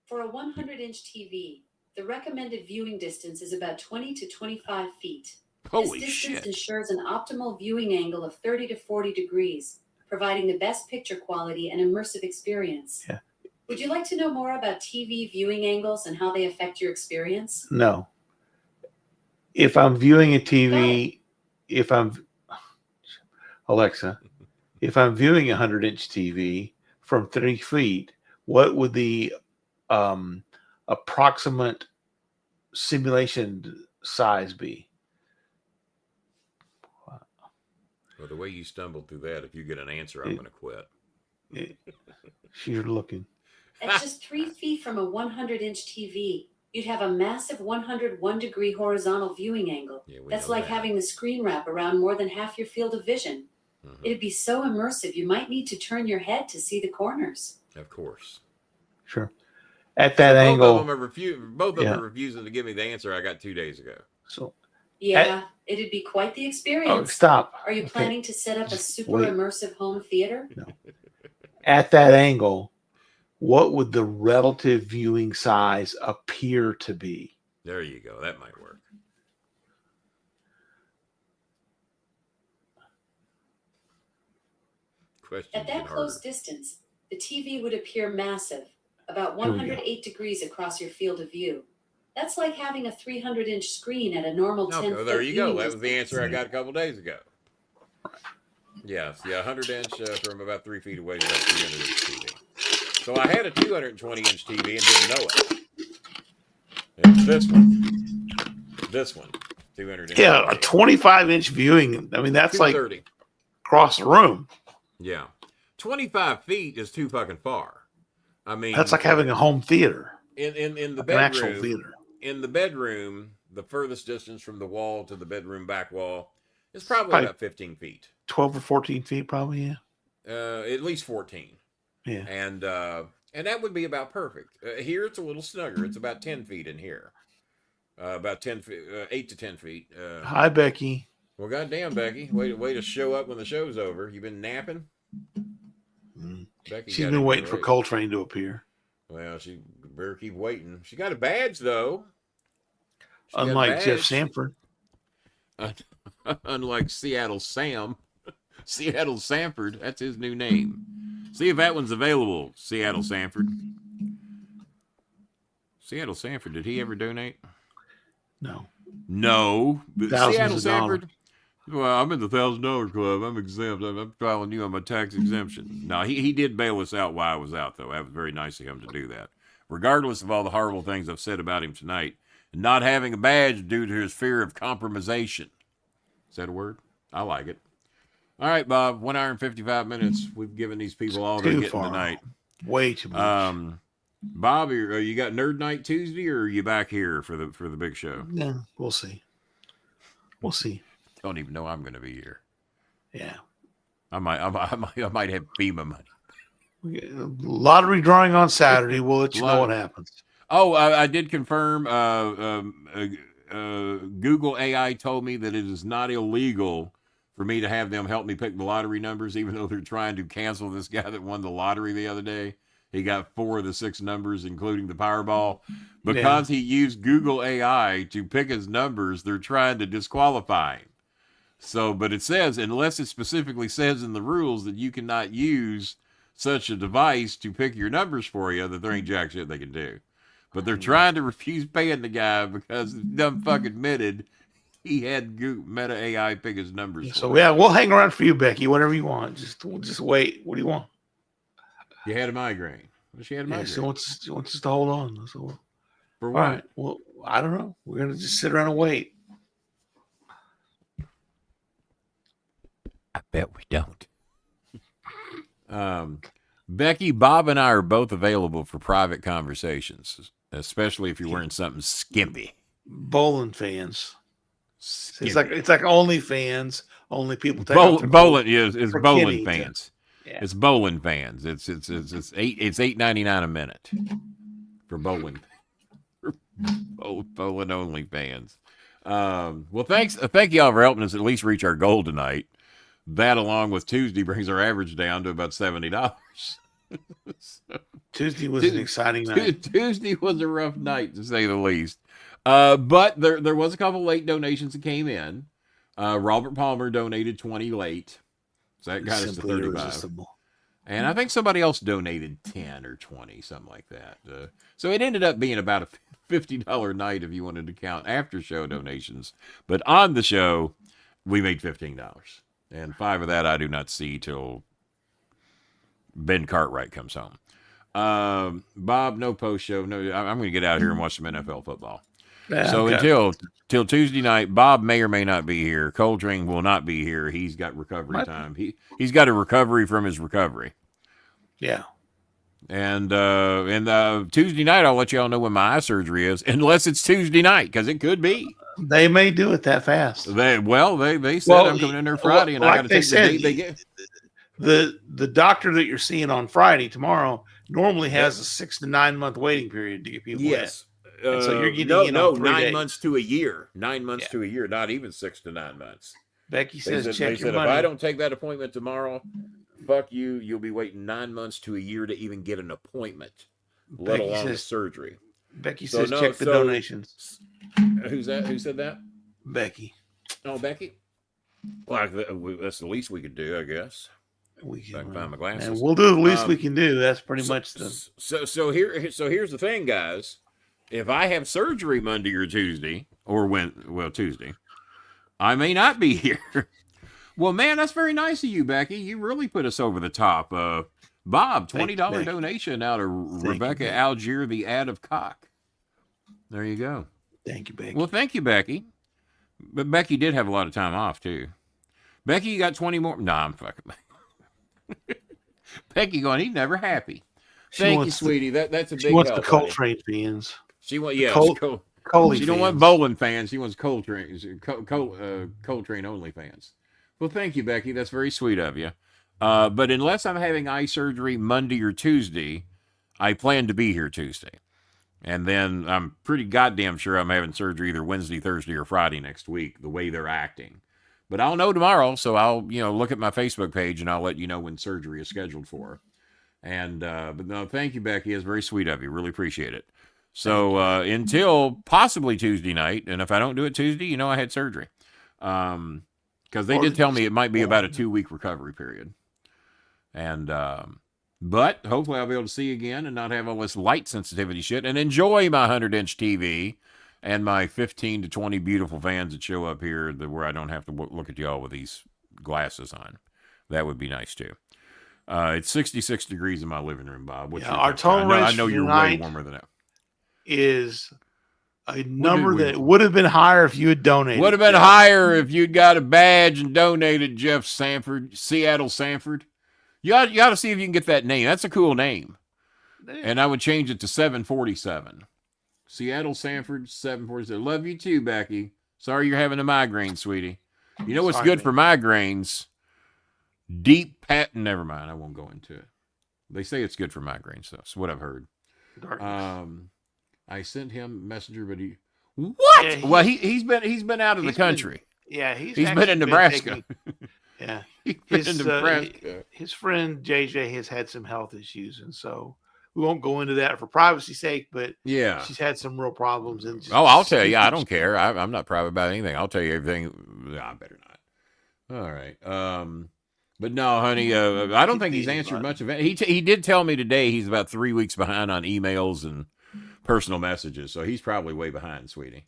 For a 100-inch TV, the recommended viewing distance is about 20 to 25 feet. Holy this distance shit. ensures an optimal viewing angle of 30 to 40 degrees, providing the best picture quality and immersive experience. Yeah. Would you like to know more about TV viewing angles and how they affect your experience? No. If I'm viewing a TV, Alexa, if I'm viewing a 100-inch TV from 3 feet, what would the approximate simulation size be? Well, the way you stumbled through that, if you get an answer, I'm going to quit. You're looking. At just 3 feet from a 100-inch TV, you'd have a massive 101-degree horizontal viewing angle. Yeah, That's like having the screen wrap around more than half your field of vision. Mhm. It'd be so immersive, you might need to turn your head to see the corners. Of course. Sure. At that So angle. both of them are refusing to give me the answer I got 2 days ago. So. Yeah, it'd be quite the experience. Oh, stop. Are you Okay. planning to set up a super wait. immersive home theater? No. At that angle, what would the relative viewing size appear to be? There you go. That might work. Question At that close distance, the TV would appear massive, about 108 degrees across your field of view. That's like having a 300-inch screen at a normal 10-foot there you go. viewing That was the distance. answer I got a couple days ago. Yes, yeah, 100-inch from about 3 feet away is about 300-inch TV. So I had a 220-inch TV and didn't know it. It's this one. This one, 200-inch. Yeah, a 25-inch viewing. I mean, that's like 230. across the room. Yeah, 25 feet is too fucking far. I mean, That's like having a home theater. in the Like an actual bedroom. theater. In the bedroom, the furthest distance from the wall to the bedroom back wall is probably about 15 feet. 12 or 14 feet, probably, yeah. At least 14. Yeah. And And that would be about perfect. Here it's a little snugger. It's about 10 feet in here. About 10 feet, 8 to 10 feet. Hi, Becky. Well, goddamn, Becky. Way to show up when the show's over. You been napping? Becky, she's been waiting for Coltrane to appear. Well, she better keep waiting. She got a badge, though. Unlike Jeff Sanford. Unlike Seattle Sam. Seattle Sanford. That's his new name. See if that one's available, Seattle Sanford. Seattle Sanford, did he ever donate? No. No. Seattle Sanford. Well, I'm in the $1,000 club. I'm exempt. I'm filing you on my tax exemption. No, he did bail us out while I was out, though. That was very nice of him to do that. Regardless of all the horrible things I've said about him tonight, not having a badge due to his fear of compromisation. Is that a word? I like it. All right, Bob. 1 hour and 55 minutes. We've given these people all they're getting tonight. Way too much. Bob, you got Nerd Night Tuesday, or are you back here for the big show? Yeah, we'll see. We'll see. Don't even know I'm going to be here. Yeah, I might have FEMA money. Lottery drawing on Saturday. We'll let you know what happens. Oh, I did confirm. Google AI told me that it is not illegal for me to have them help me pick the lottery numbers, even though they're trying to cancel this guy that won the lottery the other day. He got 4 of the 6 numbers, including the Powerball. Because he used Google AI to pick his numbers, they're trying to disqualify him. So, but it says, unless it specifically says in the rules that you cannot use such a device to pick your numbers for you, that there ain't jack shit they can do. But they're trying to refuse paying the guy because he done fucking admitted he had Meta AI pick his numbers. So we'll hang around for you, Becky. Whatever you want. Just wait. What do you want? You had a migraine. Well, she had a migraine. She wants us to hold on. So, for what? All right. Well, I don't know. We're gonna just sit around and wait. I bet we don't. Becky, Bob, and I are both available for private conversations, especially if you're wearing something skimpy. Bowling fans. Skimpy. It's like only fans. Only people take bowling is bowling fans. Yeah. It's bowling fans. It's $8.99 a minute for bowling. Bowling only fans. Well, thank y'all for helping us at least reach our goal tonight. That, along with Tuesday, brings our average down to about $70. Tuesday was an exciting night. Tuesday was a rough night, to say the least. But there was a couple late donations that came in. Robert Palmer donated 20 late. So that got us to 35. And I think somebody else donated 10 or 20, something like that. So it ended up being about a $50 night if you wanted to count after show donations. But on the show, we made $15. And 5 of that I do not see till Ben Cartwright comes home. Bob, no post show. No, I'm going to get out here and watch some NFL football. Yeah, so until Tuesday night, Bob may or may not be here. Coltrane will not be here. He's got recovery time. He's got a recovery from his recovery. Yeah. And Tuesday night, I'll let y'all know when my eye surgery is, unless it's Tuesday night, because it could be. They may do it that fast. They said I'm coming in there Friday, and I got to take the date they get. The doctor that you're seeing on Friday tomorrow normally has a 6 to 9 month waiting period to get people in. And so you're getting 9 months to a year. 9 months to a year, not even 6 to 9 months. Becky says, check your said, money. If I don't take that appointment tomorrow, fuck you. You'll be waiting 9 months to a year to even get an appointment, let alone a surgery. Becky says, check the donations. Who's that? Who said that? Becky. Oh, Becky. Well, that's the least we could do, I guess. We can find my glasses. And we'll do the least we can do. That's pretty much the. So here's the thing, guys. If I have surgery Monday or Tuesday, Tuesday, I may not be here. Well, man, that's very nice of you, Becky. You really put us over the top. Bob, $20 donation out of Rebecca Algier, the ad of cock. There you go. Thank you, Becky. Well, thank you, Becky. But Becky did have a lot of time off, too. Becky, you got 20 more? No, I'm fucking. Becky going, he's never happy. Thank you, sweetie. That's a big help. She wants the Coltrane fans. She wants, she don't want bowling fans. She wants Coltrane only fans. Well, thank you, Becky. That's very sweet of you. But unless I'm having eye surgery Monday or Tuesday, I plan to be here Tuesday. And then I'm pretty goddamn sure I'm having surgery either Wednesday, Thursday, or Friday next week, the way they're acting. But I'll know tomorrow, so I'll, look at my Facebook page and I'll let you know when surgery is scheduled for. And, but no, thank you, Becky. It's very sweet of you. Really appreciate it. So, until possibly Tuesday night, and if I don't do it Tuesday, I had surgery. Because they did tell me it might be about a 2-week recovery period. And, but hopefully I'll be able to see again and not have all this light sensitivity shit and enjoy my 100-inch TV and my 15 to 20 beautiful fans that show up here where I don't have to look at y'all with these glasses on. That would be nice too. It's 66 degrees in my living room, Bob. Our total I know you're way warmer than that. Is a number that would have been higher if you had donated. Would have been higher if you'd got a badge and donated, Jeff Sanford, Seattle Sanford. You ought to see if you can get that name. That's a cool name. Damn. And I would change it to 747. Seattle Sanford, 747. Love you too, Becky. Sorry you're having a migraine, sweetie. You know what's good for migraines? Never mind. I won't go into it. They say it's good for migraines, so it's what I've heard. I sent him messenger, but what? Yeah, he's been out of the country. He's been in Nebraska. His friend JJ has had some health issues, and so we won't go into that for privacy's sake. But she's had some real problems. And I'll tell you. I don't care. I'm not private about anything. I'll tell you everything. I better not. All right. But no, honey. I don't think he's answered much of it. He did tell me today he's about 3 weeks behind on emails and personal messages, so he's probably way behind, sweetie.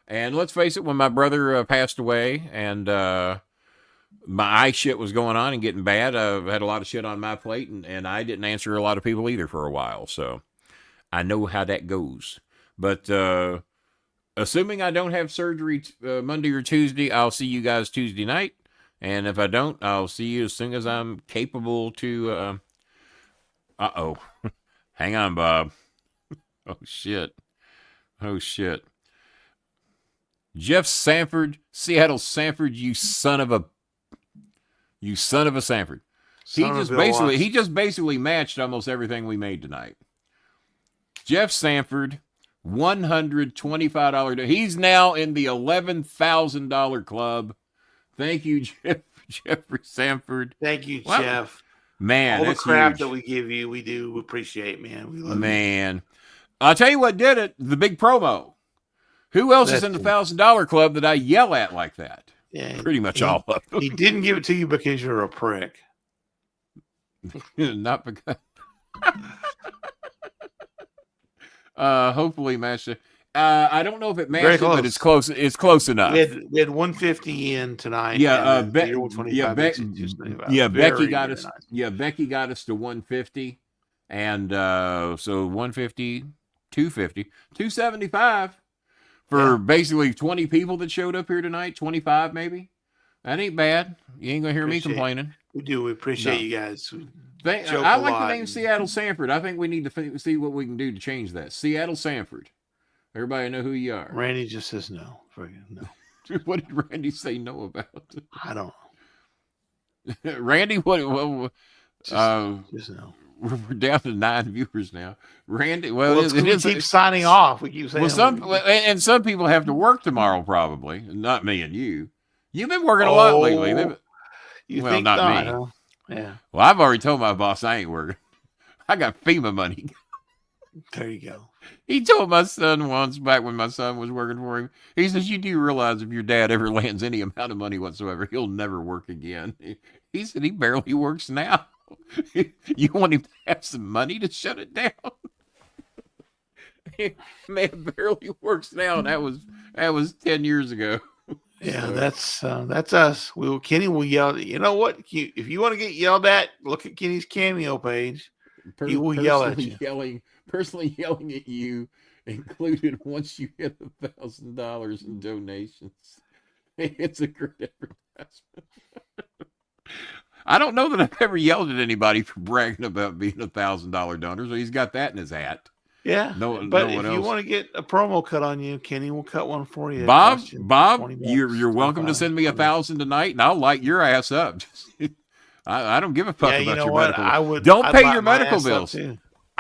And let's face it, when my brother passed away and my eye shit was going on and getting bad, I had a lot of shit on my plate, and I didn't answer a lot of people either for a while, so I know how that goes. But assuming I don't have surgery Monday or Tuesday, I'll see you guys Tuesday night, and if I don't, I'll see you as soon as I'm capable to hang on, Bob. Oh, shit. Jeff Sanford, Seattle Sanford, you son of a Sanford. He just basically matched almost everything we made tonight. Jeff Sanford, $125. He's now in the $11,000 club. Thank you, Jeffrey Sanford. Thank you, Jeff. Man, all the crap that we give you, we do appreciate, man. We love you. I'll tell you what did it. The big promo. Who else is in the $1,000 club that I yell at like that? Yeah, pretty much all of them. He didn't give it to you because you're a prick. Not because. Hopefully, matched. I don't know if it matched, but it's close. It's close enough. We had 150 in tonight. Becky got us. Nice. Yeah, Becky got us to 150, and so 150, 250, 275 for basically 20 people that showed up here tonight. 25 maybe. That ain't bad. You ain't gonna hear me complaining. We do. We appreciate you guys. I like the name Seattle Sanford. I think we need to see what we can do to change that. Seattle Sanford. Everybody know who you are. Randy just says no. No. What did Randy say no about? I don't know. Randy, what? Just no. We're down to 9 viewers now. Randy, it keeps signing off. We keep saying. And some people have to work tomorrow, probably. Not me and you. You've been working a lot lately. Not me. Huh? Yeah. Well, I've already told my boss I ain't working. I got FEMA money. There you go. He told my son once, back when my son was working for him, he says, "You do realize if your dad ever lands any amount of money whatsoever, he'll never work again." He said he barely works now. You want him to have some money to shut it down? Man barely works now. That was 10 years ago. Yeah, so. That's us. Kenny will yell. You know what? If you want to get yelled at, look at Kenny's Cameo page. He will yell at you. Personally yelling at you, included once you hit $1,000 in donations. It's a great advertisement. I don't know that I've ever yelled at anybody for bragging about being $1,000 donor, so he's got that in his hat. Yeah, but if you want to get a promo cut on you, Kenny will cut one for you. Bob, you're welcome to send me $1,000 tonight, and I'll light your ass up. I don't give a fuck about your medical. Don't pay your medical bills.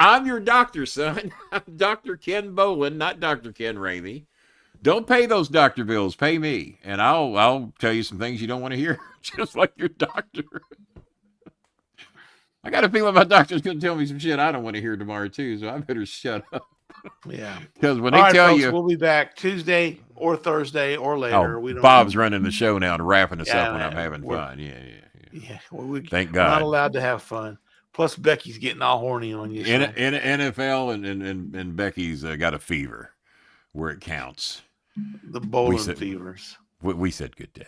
I'm your doctor, son. I'm Dr. Ken Bolin, not Dr. Ken Ramey. Don't pay those doctor bills. Pay me, and I'll tell you some things you don't want to hear, just like your doctor. I got a feeling my doctor's going to tell me some shit I don't want to hear tomorrow too, so I better shut up. Yeah, because when All they right, tell folks, you, we'll be back Tuesday or Thursday or later. oh, We don't Bob's know. running the show now and wrapping us Yeah, up when I'm man, having we're- fun. Yeah. Yeah, Thank we're not God. allowed to have fun. Plus, Becky's getting all horny on you. In NFL and Becky's got a fever where it counts. The bowling said- fevers. We said good day.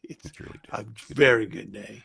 It's really a very good day.